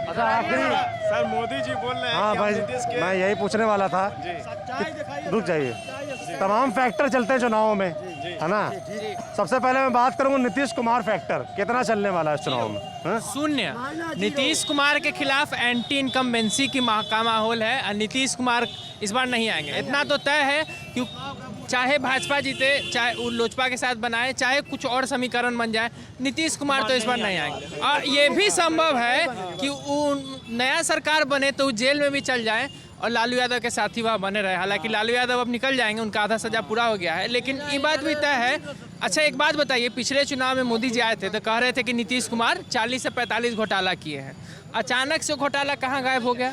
अच्छा आखिरी सर मोदी जी बोल रहे हैं हाँ भाई, मैं यही पूछने वाला था। रुक जाइए, तमाम फैक्टर चलते हैं चुनावों में, है ना? सबसे पहले मैं बात करूंगा नीतीश कुमार फैक्टर कितना चलने वाला है इस चुनाव में? शून्य। नीतीश कुमार के खिलाफ एंटी इनकम्बेंसी का माहौल है और नीतीश कुमार इस बार नहीं आएंगे। इतना तो तय है कि चाहे भाजपा जीते, चाहे वो लोजपा के साथ बनाए, चाहे कुछ और समीकरण बन जाए, नीतीश कुमार तो इस बार नहीं आएंगे। और ये भी संभव है कि वो नया सरकार बने तो जेल में भी चल जाए और लालू यादव के साथ ही वह बने रहे। हालांकि लालू यादव अब निकल जाएंगे, उनका आधा सजा पूरा हो गया है, लेकिन ये बात भी तय है। अच्छा एक बात बताइए, पिछले चुनाव में मोदी जी आए थे तो कह रहे थे कि नीतीश कुमार 40 से 45 घोटाला किए हैं। अचानक से घोटाला कहाँ गायब हो गया?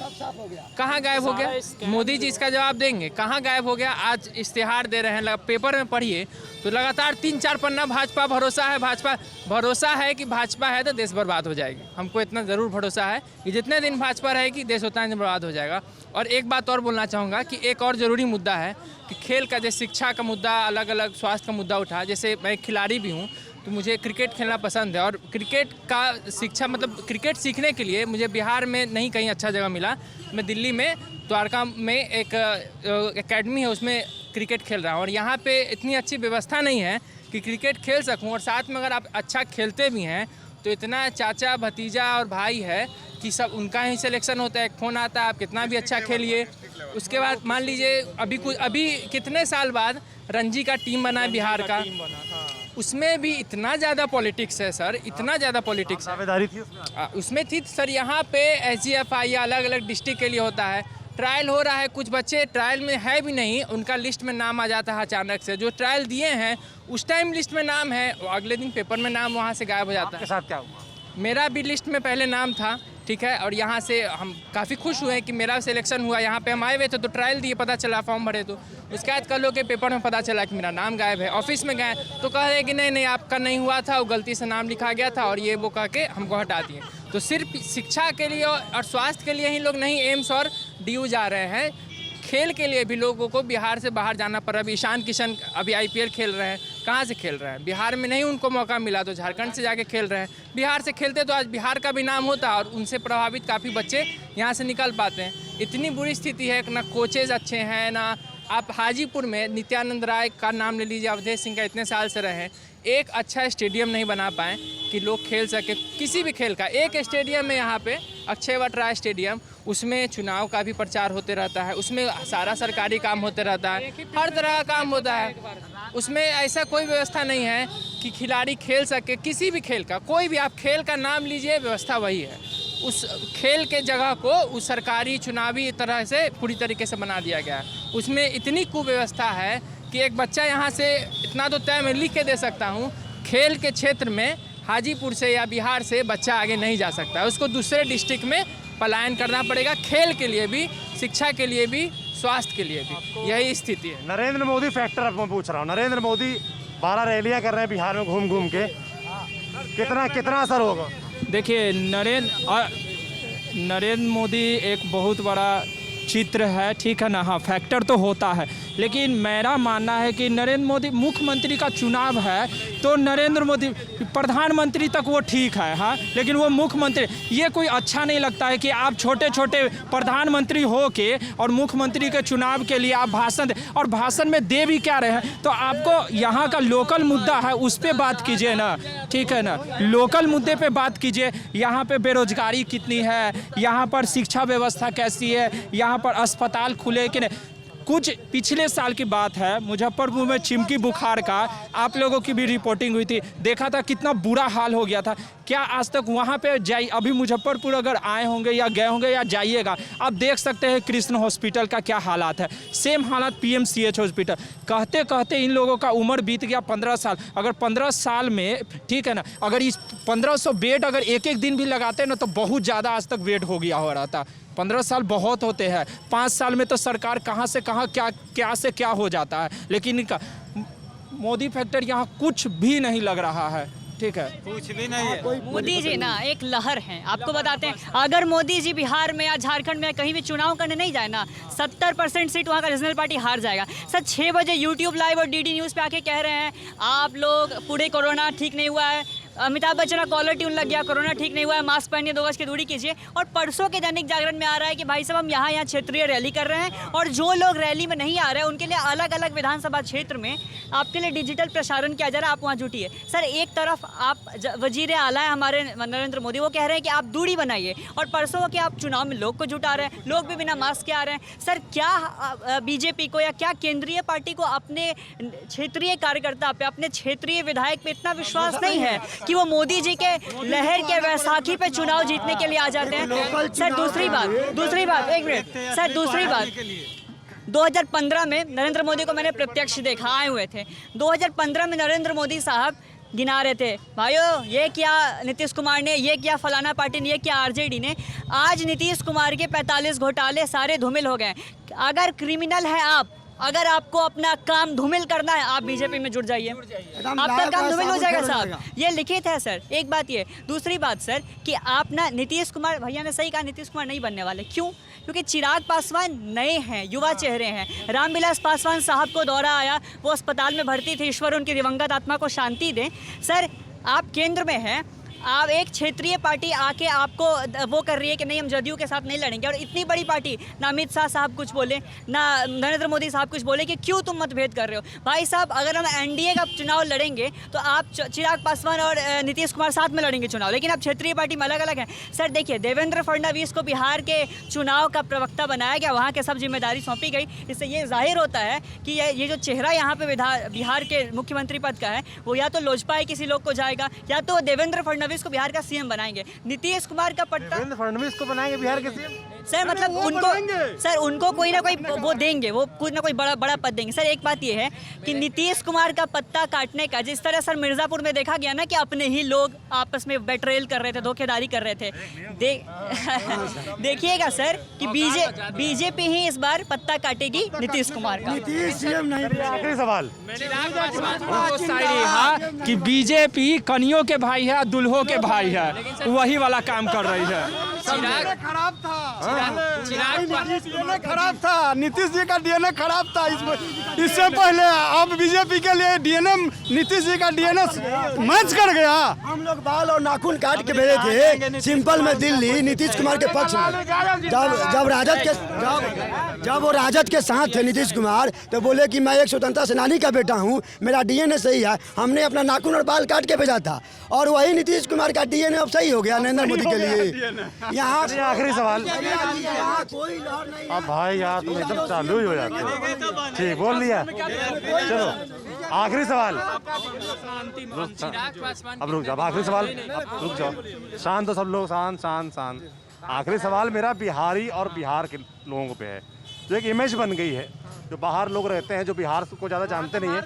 कहाँ गायब हो गया? मोदी जी इसका जवाब देंगे, कहाँ गायब हो गया? आज इश्तिहार दे रहे हैं, पेपर में पढ़िए तो लगातार 3-4 पन्ना भाजपा भरोसा है, भाजपा भरोसा है कि भाजपा है तो देश बर्बाद हो जाएगी। हमको इतना ज़रूर भरोसा है कि जितने दिन भाजपा रहेगी देश उतना दिन बर्बाद हो जाएगा। और एक बात और बोलना चाहूँगा कि एक और ज़रूरी मुद्दा है कि खेल का, जैसे शिक्षा का मुद्दा, अलग अलग स्वास्थ्य का मुद्दा उठा। जैसे मैं खिलाड़ी भी हूँ तो मुझे क्रिकेट खेलना पसंद है और क्रिकेट का शिक्षा मतलब क्रिकेट सीखने के लिए मुझे बिहार में नहीं कहीं अच्छा जगह मिला। मैं दिल्ली में द्वारका में एक एकेडमी है, उसमें क्रिकेट खेल रहा हूँ और यहाँ पे इतनी अच्छी व्यवस्था नहीं है कि क्रिकेट खेल सकूँ। और साथ में अगर आप अच्छा खेलते भी हैं तो इतना चाचा भतीजा और भाई है कि सब उनका ही सिलेक्शन होता है, एक फ़ोन आता है, आप कितना भी अच्छा खेलिए। उसके बाद मान लीजिए अभी कितने साल बाद रणजी का टीम बना है बिहार का, उसमें भी इतना ज़्यादा पॉलिटिक्स है सर, इतना ज़्यादा पॉलिटिक्स दावेदारी थी उसमें थी सर। यहाँ पे SGFI अलग अलग डिस्ट्रिक्ट के लिए होता है, ट्रायल हो रहा है, कुछ बच्चे ट्रायल में है भी नहीं, उनका लिस्ट में नाम आ जाता है अचानक से। जो ट्रायल दिए हैं उस टाइम लिस्ट में नाम है, अगले दिन पेपर में नाम वहाँ से गायब हो जाता है। आपके साथ क्या हुआ? मेरा भी लिस्ट में पहले नाम था, ठीक है, और यहाँ से हम काफ़ी खुश हुए कि मेरा सिलेक्शन हुआ। यहाँ पे हम आए हुए थे तो ट्रायल दिए, पता चला, फॉर्म भरे तो उसके बाद कल के पेपर में पता चला कि मेरा नाम गायब है। ऑफिस में गए तो कह रहे कि नहीं आपका नहीं हुआ था, वो गलती से नाम लिखा गया था और ये वो कह के हमको हटा दिए। तो सिर्फ शिक्षा के लिए और स्वास्थ्य के लिए ही लोग नहीं एम्स और DU जा रहे हैं, खेल के लिए भी लोगों को बिहार से बाहर जाना पड़ा। अभी ईशान किशन अभी IPL खेल रहे हैं, कहाँ से खेल रहे हैं? बिहार में नहीं उनको मौका मिला तो झारखंड से जाके खेल रहे हैं। बिहार से खेलते तो आज बिहार का भी नाम होता और उनसे प्रभावित काफ़ी बच्चे यहाँ से निकल पाते हैं। इतनी बुरी स्थिति है, ना कोचेज अच्छे हैं, ना आप हाजीपुर में नित्यानंद राय का नाम ले लीजिए, अवधेश सिंह का इतने साल से रहे, एक अच्छा स्टेडियम नहीं बना पाए कि लोग खेल सके किसी भी खेल का। एक स्टेडियम है यहाँ पे अक्षय वट राय स्टेडियम, उसमें चुनाव का भी प्रचार होते रहता है, उसमें सारा सरकारी काम होते रहता है, हर तरह का काम होता है। उसमें ऐसा कोई व्यवस्था नहीं है कि खिलाड़ी खेल सके किसी भी खेल का। कोई भी आप खेल का नाम लीजिए, व्यवस्था वही है। उस खेल के जगह को उस सरकारी चुनावी तरह से पूरी तरीके से बना दिया गया है। उसमें इतनी कुव्यवस्था है कि एक बच्चा यहाँ से इतना तो तय मैं लिख के दे सकता हूँ, खेल के क्षेत्र में हाजीपुर से या बिहार से बच्चा आगे नहीं जा सकता है, उसको दूसरे डिस्ट्रिक्ट में पलायन करना पड़ेगा, खेल के लिए भी, शिक्षा के लिए भी, स्वास्थ्य के लिए भी। यही स्थिति है। नरेंद्र मोदी फैक्टर मैं पूछ रहा हूँ, नरेंद्र मोदी 12 रैलियाँ कर रहे हैं बिहार में घूम घूम के, कितना असर होगा? देखिए नरेंद्र मोदी एक बहुत बड़ा चित्र है, ठीक है ना, हाँ फैक्टर तो होता है, लेकिन मेरा मानना है कि नरेंद्र मोदी, मुख्यमंत्री का चुनाव है तो नरेंद्र मोदी प्रधानमंत्री तक वो ठीक है, हाँ, लेकिन वो मुख्यमंत्री, ये कोई अच्छा नहीं लगता है कि आप छोटे छोटे प्रधानमंत्री हो के और मुख्यमंत्री के चुनाव के लिए आप भाषण दे, और भाषण में दे भी क्या रहे हैं। तो आपको यहाँ का लोकल मुद्दा है उस पर बात कीजिए ना, ठीक है ना, लोकल मुद्दे पे बात कीजिए। यहाँ पे बेरोजगारी कितनी है, यहाँ पर शिक्षा व्यवस्था कैसी है, यहाँ पर अस्पताल खुले कि नहीं। कुछ पिछले साल की बात है, मुजफ्फरपुर में चिमकी बुखार का आप लोगों की भी रिपोर्टिंग हुई थी, देखा था कितना बुरा हाल हो गया था। क्या आज तक वहाँ पे जाइए, अभी मुजफ्फरपुर अगर आए होंगे या गए होंगे या जाइएगा, आप देख सकते हैं कृष्ण हॉस्पिटल का क्या हालात है। सेम हालात PMCH हॉस्पिटल। कहते कहते इन लोगों का उम्र बीत गया 15 साल। अगर 15 साल में, ठीक है ना, अगर इस 1500 बेड अगर एक एक दिन भी लगाते ना तो बहुत ज़्यादा आज तक बेड हो गया हो रहा था। 15 साल बहुत होते हैं, 5 साल में तो सरकार कहाँ से कहाँ क्या से क्या हो जाता है। लेकिन इनका मोदी फैक्टर यहाँ कुछ भी नहीं लग रहा है, ठीक है, कुछ भी नहीं है। मोदी जी ना एक लहर हैं। आपको बताते हैं, अगर मोदी जी बिहार में या झारखंड में कहीं भी चुनाव करने नहीं जाए ना, 70% सीट वहाँ का रीजनल पार्टी हार जाएगा। सर 6 बजे यूट्यूब लाइव और DD न्यूज़ पे आके कह रहे हैं आप लोग पूरे कोरोना ठीक नहीं हुआ है, अमिताभ बच्चन का कॉलर ट्यून लग गया, कोरोना ठीक नहीं हुआ है, मास्क पहनिए, 2 गज की दूरी कीजिए। और परसों के दैनिक जागरण में आ रहा है कि भाई साहब हम यहाँ क्षेत्रीय रैली कर रहे हैं और जो लोग रैली में नहीं आ रहे हैं उनके लिए अलग अलग विधानसभा क्षेत्र में आपके लिए डिजिटल प्रसारण किया जा रहा है, आप वहाँ जुटिए। सर एक तरफ आप वजीर आला है हमारे नरेंद्र मोदी, वो कह रहे हैं कि आप दूरी बनाइए, और परसों के आप चुनाव में लोग को जुटा रहे हैं, लोग भी बिना मास्क के आ रहे हैं। सर क्या बीजेपी को या क्या केंद्रीय पार्टी को अपने क्षेत्रीय कार्यकर्ता पे, अपने क्षेत्रीय विधायक पे इतना विश्वास नहीं है कि वो मोदी जी के लहर के वैसाखी पे चुनाव जीतने के लिए आ जाते हैं? सर दूसरी बात एक मिनट सर, दूसरी बात 2015 में नरेंद्र मोदी को मैंने प्रत्यक्ष देखा, आए हुए थे 2015 में नरेंद्र मोदी साहब गिना रहे थे, भाइयों ये क्या नीतीश कुमार ने, ये क्या फलाना पार्टी ने, ये क्या RJD ने। आज नीतीश कुमार के 45 घोटाले सारे धूमिल हो गए। अगर क्रिमिनल है आप, अगर आपको अपना काम धूमिल करना है, आप बीजेपी में जुड़ जाइए, आपका काम धूमिल हो जाएगा साहब, ये लिखित है सर। एक बात ये, दूसरी बात सर कि आप ना नीतीश कुमार, भैया ने सही कहा, नीतीश कुमार नहीं बनने वाले। क्यों? क्योंकि चिराग पासवान नए हैं, युवा चेहरे हैं। रामविलास पासवान साहब को दौरा आया, वो अस्पताल में भर्ती थे, ईश्वर उनकी दिवंगत आत्मा को शांति दें। सर आप केंद्र में हैं, आप एक क्षेत्रीय पार्टी आके आपको वो कर रही है कि नहीं हम जदयू के साथ नहीं लड़ेंगे, और इतनी बड़ी पार्टी, ना अमित शाह साहब कुछ बोले, ना नरेंद्र मोदी साहब कुछ बोले कि क्यों तुम मतभेद कर रहे हो। भाई साहब अगर हम NDA का चुनाव लड़ेंगे तो आप चिराग पासवान और नीतीश कुमार साथ में लड़ेंगे चुनाव, लेकिन आप क्षेत्रीय पार्टी में अलग अलग हैं। सर देखिए, देवेंद्र फडणवीस को बिहार के चुनाव का प्रवक्ता बनाया गया, वहाँ के सब जिम्मेदारी सौंपी गई। इससे ये जाहिर होता है कि ये जो चेहरा यहाँ पे बिहार के मुख्यमंत्री पद का है, वो या तो लोजपा किसी लोग को जाएगा, या तो देवेंद्र फडणवीस को बिहार का CM बनाएंगे। नीतीश कुमार का पट्टा देवेंद्र फडणवीस को बनाएंगे बिहार के CM? सर मतलब उनको कोई ना कोई वो देंगे, वो कुछ ना कोई बड़ा पद देंगे। सर एक बात ये है कि नीतीश कुमार का पत्ता काटने का, जिस तरह सर मिर्जापुर में देखा गया ना कि अपने ही लोग आपस में बेट्रेल कर रहे थे, धोखेधारी कर रहे थे, देखिएगा सर कि बीजेपी ही इस बार पत्ता काटेगी नीतीश कुमार का। आखिरी सवाल कि बीजेपी कनियों के भाई है, दुल्हों के भाई है, वही वाला काम कर रही है। खराब था, नीतीश जी का DNA खराब था इससे पहले। अब बीजेपी के लिए DNA, नीतीश जी का DNA मैच कर गया। हम लोग बाल और नाखून काट के भेजे थे सिंपल में दिल्ली नीतीश कुमार के पक्ष में। जब वो राजद के साथ थे नीतीश कुमार, तो बोले कि मैं एक स्वतंत्रता सेनानी का बेटा हूँ, मेरा DNA सही है, हमने अपना नाखून और बाल काट के भेजा था, और वही नीतीश कुमार का DNA अब सही हो गया नरेंद्र मोदी के लिए। यहाँ आखिरी सवाल, अब भाई यार तुम एकदम चालू ही हो जाते हो। ठीक बोल लिया, चलो आखिरी सवाल। अब रुक जाओ, आखिरी सवाल, अब रुक जाओ, शांत हो सब लोग, शांत। आखिरी सवाल मेरा बिहारी और बिहार के लोगों पे है। जो एक इमेज बन गई है, जो बाहर लोग रहते हैं, जो बिहार को ज़्यादा जानते नहीं है,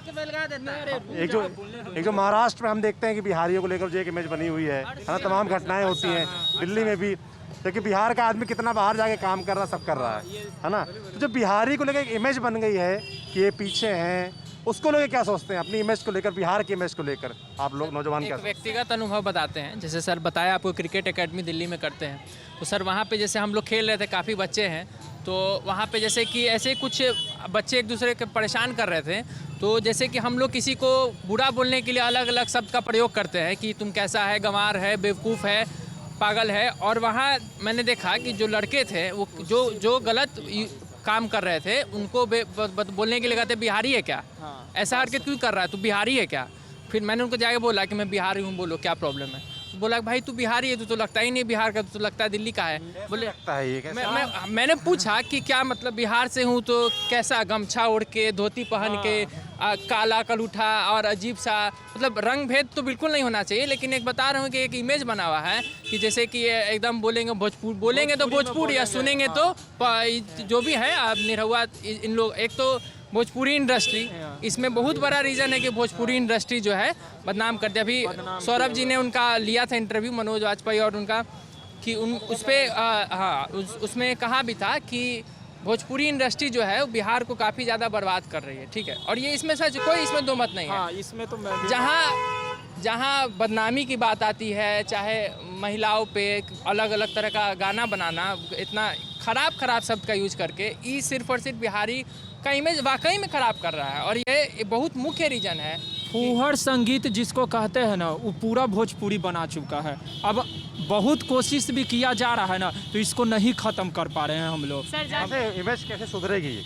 एक जो महाराष्ट्र में हम देखते हैं कि बिहारियों को लेकर जो एक इमेज बनी हुई है ना, तमाम घटनाएं होती हैं दिल्ली में भी, क्योंकि बिहार का आदमी कितना बाहर जाके काम कर रहा, सब कर रहा है ना। तो जो बिहारी को लेकर एक इमेज बन गई है कि ये पीछे हैं, उसको लोग क्या सोचते हैं अपनी इमेज को लेकर, बिहार की इमेज को लेकर? आप लोग नौजवान क्या व्यक्तिगत अनुभव बताते हैं। जैसे सर बताया आपको, क्रिकेट एकेडमी दिल्ली में करते हैं, तो सर वहाँ पे जैसे हम लोग खेल रहे थे, काफ़ी बच्चे हैं, तो वहाँ पे जैसे कि ऐसे कुछ बच्चे एक दूसरे के परेशान कर रहे थे, तो जैसे कि हम लोग किसी को बुरा बोलने के लिए अलग अलग शब्द का प्रयोग करते हैं कि तुम कैसा है, गंवार है, बेवकूफ़ है, पागल है। और वहाँ मैंने देखा कि जो लड़के थे वो जो गलत काम कर रहे थे, उनको बोलने के लिए कहते बिहारी है क्या, ऐसा हरकत क्यों कर रहा है, तू बिहारी है क्या? फिर मैंने उनको जाके बोला कि मैं बिहारी हूँ, बोलो क्या प्रॉब्लम है। बोला भाई तू बिहारी है, तू तो लगता ही नहीं बिहार का, तू तो लगता है दिल्ली का है। बोले लगता है ये कैसे? मैंने पूछा कि क्या मतलब बिहार से हूँ तो कैसा, गमछा ओढ़ के, धोती पहन के, काला कलूठा और अजीब सा, मतलब रंग भेद तो बिल्कुल नहीं होना चाहिए। लेकिन एक बता रहा हूँ कि एक इमेज बना हुआ है कि जैसे कि ये एकदम बोलेंगे भोजपुर, बोलेंगे तो भोजपुर, या सुनेंगे तो जो भी है आप निरहुआ इन लोग, एक तो भोजपुरी इंडस्ट्री, इसमें बहुत बड़ा रीज़न है कि भोजपुरी इंडस्ट्री जो है बदनाम कर दिया। अभी सौरभ जी ने उनका लिया था इंटरव्यू, मनोज वाजपेयी, और उनका कि उस पर उसमें कहा भी था कि भोजपुरी इंडस्ट्री जो है वो बिहार को काफ़ी ज़्यादा बर्बाद कर रही है, ठीक है। और ये इसमें सच, कोई इसमें दो मत नहीं है। हाँ, इसमें तो मैं जहाँ बदनामी की बात आती है, चाहे महिलाओं पे अलग अलग तरह का गाना बनाना, इतना खराब शब्द का यूज करके, ये सिर्फ और सिर्फ बिहारी का इमेज वाकई में खराब कर रहा है। और ये बहुत मुख्य रीज़न है। फूहड़ संगीत जिसको कहते हैं ना, वो पूरा भोजपुरी बना चुका है। अब बहुत कोशिश भी किया जा रहा है ना, तो इसको नहीं ख़त्म कर पा रहे हैं हम लोग। इमेज कैसे सुधरेगी?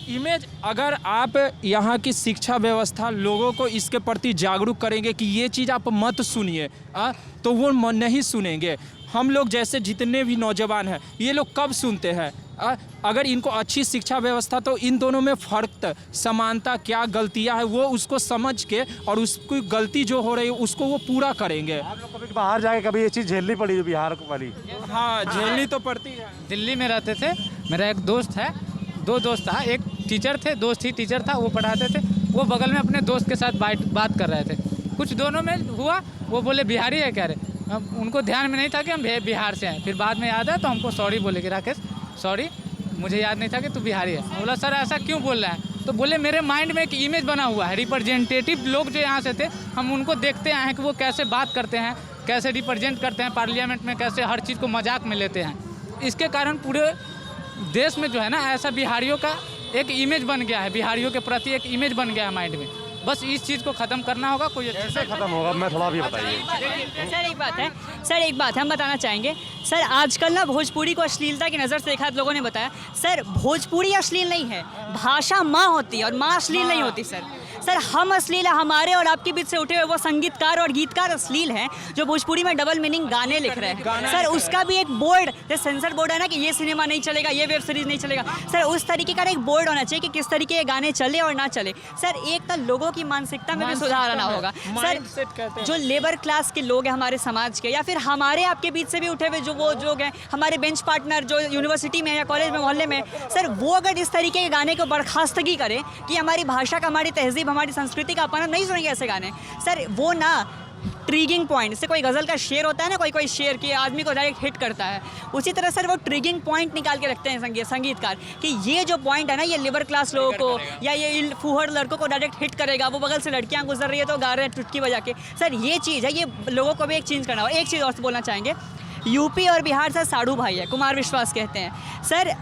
इमेज, अगर आप यहाँ की शिक्षा व्यवस्था लोगों को इसके प्रति जागरूक करेंगे कि ये चीज़ आप मत सुनिए, तो वो नहीं सुनेंगे। हम लोग जैसे जितने भी नौजवान हैं, ये लोग कब सुनते हैं? अगर इनको अच्छी शिक्षा व्यवस्था, तो इन दोनों में फ़र्क, समानता, क्या गलतियां हैं, वो उसको समझ के और उसकी गलती जो हो रही है उसको वो पूरा करेंगे। आप लोग कभी बाहर जाके कभी ये चीज़ झेलनी पड़ी बिहार वाली? हाँ, झेलनी तो पड़ती है। दिल्ली में रहते थे, मेरा एक दोस्त है, दो दोस्त था, एक टीचर थे, दोस्त ही टीचर था, वो पढ़ाते थे, वो बगल में अपने दोस्त के साथ बात कर रहे थे। कुछ दोनों में हुआ, वो बोले बिहारी है क्या रे, उनको ध्यान में नहीं था कि हम बिहार से हैं। फिर बाद में याद है तो हमको सॉरी बोले कि राकेश सॉरी, मुझे याद नहीं था कि तू बिहारी है। बोला सर ऐसा क्यों बोल रहा है? तो बोले मेरे माइंड में एक इमेज बना हुआ है, रिप्रेजेंटेटिव लोग जो यहाँ से थे, हम उनको देखते आए हैं कि वो कैसे बात करते हैं, कैसे रिप्रेजेंट करते हैं पार्लियामेंट में, कैसे हर चीज़ को मजाक में लेते हैं। इसके कारण पूरे देश में जो है ना, ऐसा बिहारियों का एक इमेज बन गया है, बिहारियों के प्रति एक इमेज बन गया है माइंड में। बस इस चीज़ को ख़त्म करना होगा। कोई कैसे ख़त्म होगा, मैं थोड़ा भी बताइए। सर एक बात है हम बताना चाहेंगे। सर आजकल ना भोजपुरी को अश्लीलता की नज़र से देखा, लोगों ने बताया सर भोजपुरी अश्लील नहीं है, भाषा माँ होती है और माँ अश्लील नहीं होती। सर हम अश्लील है, हमारे और आपके बीच से उठे हुए वो संगीतकार और गीतकार अश्लील हैं जो भोजपुरी में डबल मीनिंग गाने लिख रहे हैं। सर उसका भी एक बोर्ड, जैसे सेंसर बोर्ड है ना कि ये सिनेमा नहीं चलेगा, ये वेब सीरीज़ नहीं चलेगा, सर उस तरीके का एक बोर्ड होना चाहिए कि किस तरीके के गाने चले और ना चले। सर एक तो लोगों की मानसिकता में भी सुधार आना होगा। सर जो लेबर क्लास के लोग हैं हमारे समाज के, या फिर हमारे आपके बीच से भी उठे हुए जो वो लोग हैं, हमारे बेंच पार्टनर जो यूनिवर्सिटी में या कॉलेज में, मोहल्ले में, सर वो अगर इस तरीके के गाने को बर्खास्तगी करें कि हमारी भाषा का, हमारी तहजीब, हमारी संस्कृति का अपना नहीं सुनेंगे ऐसे गाने, सर वो ना ट्रिगिंग पॉइंट से, कोई गज़ल का शेर होता है ना, कोई शेर के आदमी को डायरेक्ट हिट करता है, उसी तरह सर वो ट्रिगिंग पॉइंट निकाल के रखते हैं संगीतकार कि ये जो पॉइंट है ना, ये लेबर क्लास लोगों को या ये फूहड़ लड़कों को डायरेक्ट हिट करेगा। वो बगल से लड़कियां गुजर रही है तो गा रहे हैं चुटकी बजा के। सर ये चीज़ है, ये लोगों को भी एक चेंज करना होगा। एक चीज़ और बोलना चाहेंगे, यूपी और बिहार सर साड़ू भाई है, कुमार विश्वास कहते हैं। सर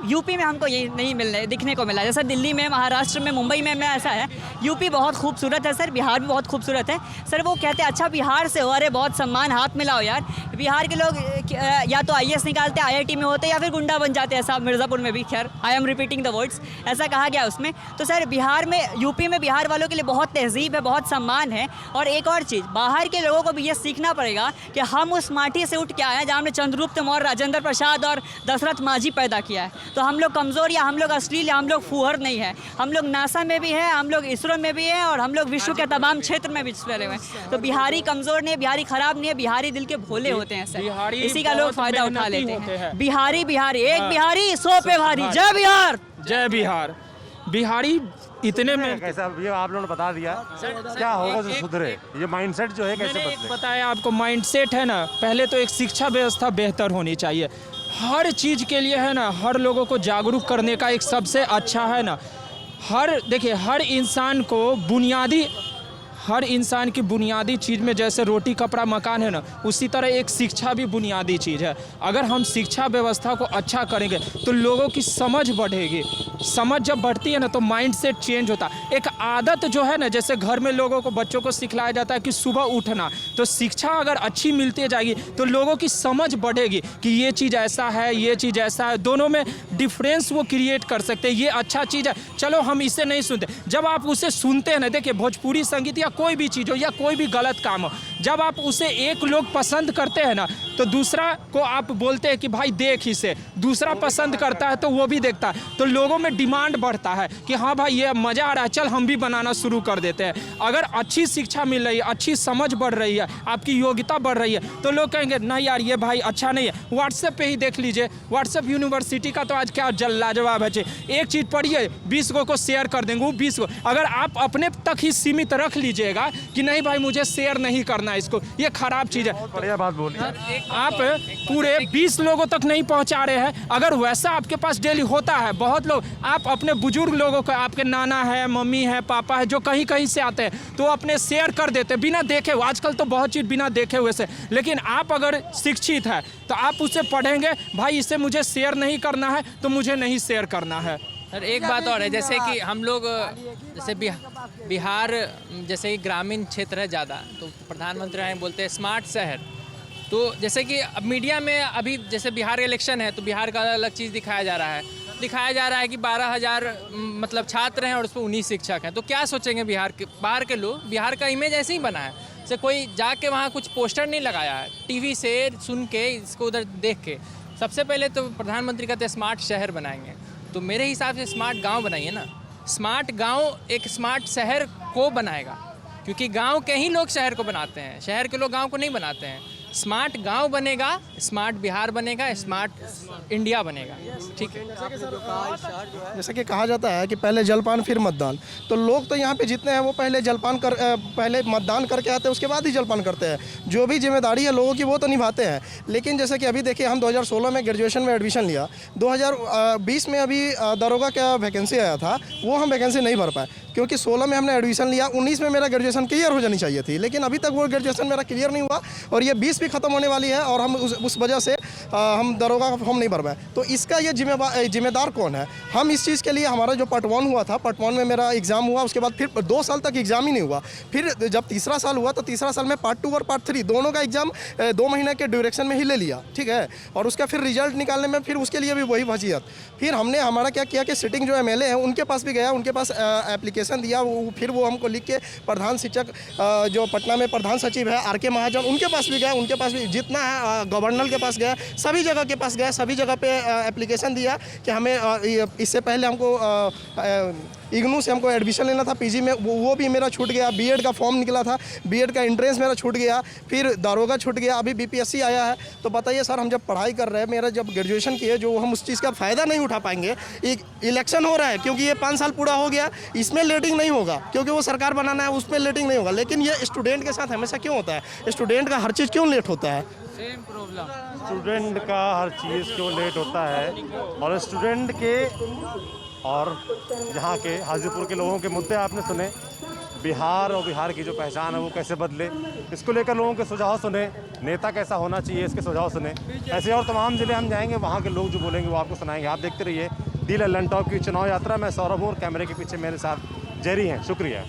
यूपी में हमको ये नहीं मिलने दिखने को मिला, जैसा दिल्ली में, महाराष्ट्र में, मुंबई में ऐसा है। यूपी बहुत खूबसूरत है सर, बिहार भी बहुत खूबसूरत है। सर वो कहते हैं अच्छा बिहार से हो, अरे बहुत सम्मान, हाथ मिलाओ यार। बिहार के लोग या तो IAS निकालते, IIT में होते, या फिर गुंडा बन जाते हैं। साहब मिर्ज़ापुर में भी, खैर I am repeating the words, ऐसा कहा गया उसमें। तो सर बिहार में, यूपी में बिहार वालों के लिए बहुत तहजीब है, बहुत सम्मान है। और एक और चीज़, बाहर के लोगों को भी ये सीखना पड़ेगा कि हम उस माटी से उठ के आए हैं जहाँ हमने चंद्रगुप्त मौर्य, राजेंद्र प्रसाद और दशरथ माझी पैदा किया है। तो हम लोग कमज़ोर या हम लोग अश्लील या हम लोग फूहड़ नहीं है। हम लोग नासा में भी हैं, हम लोग इसरो में भी हैं, और हम लोग विश्व के तमाम क्षेत्र में भी चले हुए हैं। तो बिहारी कमज़ोर नहीं है, बिहारी ख़राब नहीं है, बिहारी दिल के भोले होते हैं सर, इसी का लोग फ़ायदा उठा लेते हैं। बिहारी एक बिहारी 100 पे भारी। जय बिहार, जय बिहार। बिहारी इतने में कैसा, ये आप लोगों ने बता दिया, क्या होगा जो सुधरे, ये माइंडसेट जो है कैसे बदले? बताया आपको, माइंडसेट है ना, पहले तो एक शिक्षा व्यवस्था बेहतर होनी चाहिए। हर चीज़ के लिए है ना, हर लोगों को जागरूक करने का एक सबसे अच्छा है ना, देखिए हर इंसान की बुनियादी चीज़ में जैसे रोटी कपड़ा मकान है ना, उसी तरह एक शिक्षा भी बुनियादी चीज़ है। अगर हम शिक्षा व्यवस्था को अच्छा करेंगे तो लोगों की समझ बढ़ेगी। समझ जब बढ़ती है ना तो माइंडसेट चेंज होता है। एक आदत जो है ना, जैसे घर में लोगों को, बच्चों को सिखलाया जाता है कि सुबह उठना, तो शिक्षा अगर अच्छी मिलती जाएगी तो लोगों की समझ बढ़ेगी कि ये चीज़ ऐसा है, ये चीज़ ऐसा है, दोनों में डिफरेंस वो क्रिएट कर सकते हैं। ये अच्छा चीज़ है, चलो हम इसे नहीं सुनते। जब आप उसे सुनते हैं ना, देखिए भोजपुरी संगीत या कोई भी चीज़ हो या कोई भी गलत काम हो, जब आप उसे एक लोग पसंद करते हैं ना तो दूसरा को आप बोलते हैं कि भाई देख इसे, दूसरा पसंद करता है तो वो भी देखता है, तो लोगों में डिमांड बढ़ता है कि हाँ भाई ये मज़ा आ रहा है, चल हम भी बनाना शुरू कर देते हैं। अगर अच्छी शिक्षा मिल रही है, अच्छी समझ बढ़ रही है, आपकी योग्यता बढ़ रही है, तो लोग कहेंगे नहीं यार ये भाई अच्छा नहीं है। व्हाट्सएप पे ही देख लीजिए, व्हाट्सएप यूनिवर्सिटी का तो आज क्या लाजवाब है। एक चीज़ पढ़िए 20 को शेयर कर देंगे, वो 20 को अगर आप अपने तक ही सीमित रख लीजिएगा कि नहीं भाई मुझे शेयर नहीं करना है इसको, ये खराब चीज़ है। बढ़िया बात बोली। आप पूरे 20 लोगों तक नहीं पहुंचा रहे हैं। अगर वैसा आपके पास डेली होता है, बहुत लोग आप अपने बुजुर्ग लोगों को, आपके नाना है, मम्मी है, पापा है, जो कहीं कहीं से आते हैं तो अपने शेयर कर देते हैं बिना देखे हुए। आजकल तो बहुत चीज़ बिना देखे हुए से, लेकिन आप अगर शिक्षित है तो आप उससे पढ़ेंगे भाई इसे मुझे शेयर नहीं करना है तो मुझे नहीं शेयर करना है। सर एक बात और है, जैसे कि हम लोग जैसे बिहार जैसे कि ग्रामीण क्षेत्र है ज़्यादा, तो प्रधानमंत्री हैं बोलते हैं स्मार्ट शहर। तो जैसे कि अब मीडिया में अभी जैसे बिहार इलेक्शन है तो बिहार का अलग चीज़ दिखाया जा रहा है कि 12,000 मतलब छात्र हैं और उस पर 19 शिक्षक हैं। तो क्या सोचेंगे बाहर के लोग? बिहार का इमेज ऐसे ही बना है, जैसे कोई जाके वहाँ कुछ पोस्टर नहीं लगाया है, टीवी से सुन के इसको उधर देख के। सबसे पहले तो प्रधानमंत्री कहते हैं स्मार्ट शहर बनाएंगे, तो मेरे हिसाब से स्मार्ट गांव बनाइए ना। स्मार्ट गांव एक स्मार्ट शहर को बनाएगा, क्योंकि गांव के ही लोग शहर को बनाते हैं, शहर के लोग गांव को नहीं बनाते हैं। स्मार्ट गांव बनेगा, स्मार्ट बिहार बनेगा, स्मार्ट इंडिया बनेगा। ठीक है। जैसे कि कहा जाता है कि पहले जलपान फिर मतदान, तो लोग तो यहाँ पे जितने हैं वो पहले मतदान करके आते हैं, उसके बाद ही जलपान करते हैं। जो भी जिम्मेदारी है लोगों की वो तो निभाते हैं। लेकिन जैसे कि अभी देखिए हम 2016 में ग्रेजुएशन में एडमिशन लिया, 2020 में अभी दरोगा का वैकेंसी आया था, वो हम वैकेंसी नहीं भर पाए क्योंकि 16 में हमने एडमिशन लिया, 19 में मेरा ग्रेजुएशन क्लियर हो जानी चाहिए थी, लेकिन अभी तक वो ग्रेजुएशन मेरा क्लियर नहीं हुआ और ये 20 भी ख़त्म होने वाली है और हम उस वजह से हम दरोगा का फॉर्म नहीं भर पाए। तो इसका ये जिम्मेदार कौन है? हम इस चीज़ के लिए, हमारा जो पार्ट 1 हुआ था, पार्ट 1 में मेरा एग्ज़ाम हुआ, उसके बाद फिर 2 साल तक एग्ज़ाम ही नहीं हुआ। फिर जब तीसरा साल हुआ तो तीसरा साल में पार्ट 2 और पार्ट 3 दोनों का एग्ज़ाम 2 महीने के ड्यूरेक्शन में ही ले लिया, ठीक है। और उसका फिर रिजल्ट निकालने में फिर उसके लिए भी वही वजीयत। फिर हमने हमारा क्या किया कि सिटिंग जो MLA है उनके पास भी गया, उनके पास एप्लीकेशन दिया, फिर वो हमको लिख के प्रधान शिक्षक जो पटना में प्रधान सचिव है RK महाजन, उनके पास भी गया, उनके पास भी जितना है गवर्नर के पास गया, सभी जगह के पास गया, सभी जगह पे एप्लीकेशन दिया कि हमें इससे पहले हमको इग्नू से हमको एडमिशन लेना था PG में, वो भी मेरा छूट गया। B.Ed का फॉर्म निकला था, B.Ed का एंट्रेंस मेरा छूट गया, फिर दारोगा छूट गया, अभी BPSC आया है। तो बताइए सर, हम जब पढ़ाई कर रहे हैं, मेरा जब ग्रेजुएशन किए, जो हम उस चीज़ का फ़ायदा नहीं उठा पाएंगे। एक इलेक्शन हो रहा है क्योंकि ये 5 साल पूरा हो गया, इसमें लेटिंग नहीं होगा क्योंकि वो सरकार बनाना है, उसमें लेटिंग नहीं होगा। लेकिन ये स्टूडेंट के साथ हमेशा क्यों होता है? स्टूडेंट का हर चीज़ क्यों लेट होता है? सेम प्रॉब्लम, स्टूडेंट का हर चीज़ क्यों लेट होता है? और स्टूडेंट के और यहाँ के हाजीपुर के लोगों के मुद्दे आपने सुने, बिहार और बिहार की जो पहचान है वो कैसे बदले, इसको लेकर लोगों के सुझाव सुने, नेता कैसा होना चाहिए इसके सुझाव सुने। ऐसे और तमाम ज़िले हम जाएंगे, वहाँ के लोग जो बोलेंगे वो आपको सुनाएंगे। आप देखते रहिए दी लल्लन टॉप की चुनाव यात्रा। मैं सौरभ हूँ और कैमरे के पीछे मेरे साथ जेरी हैं। शुक्रिया।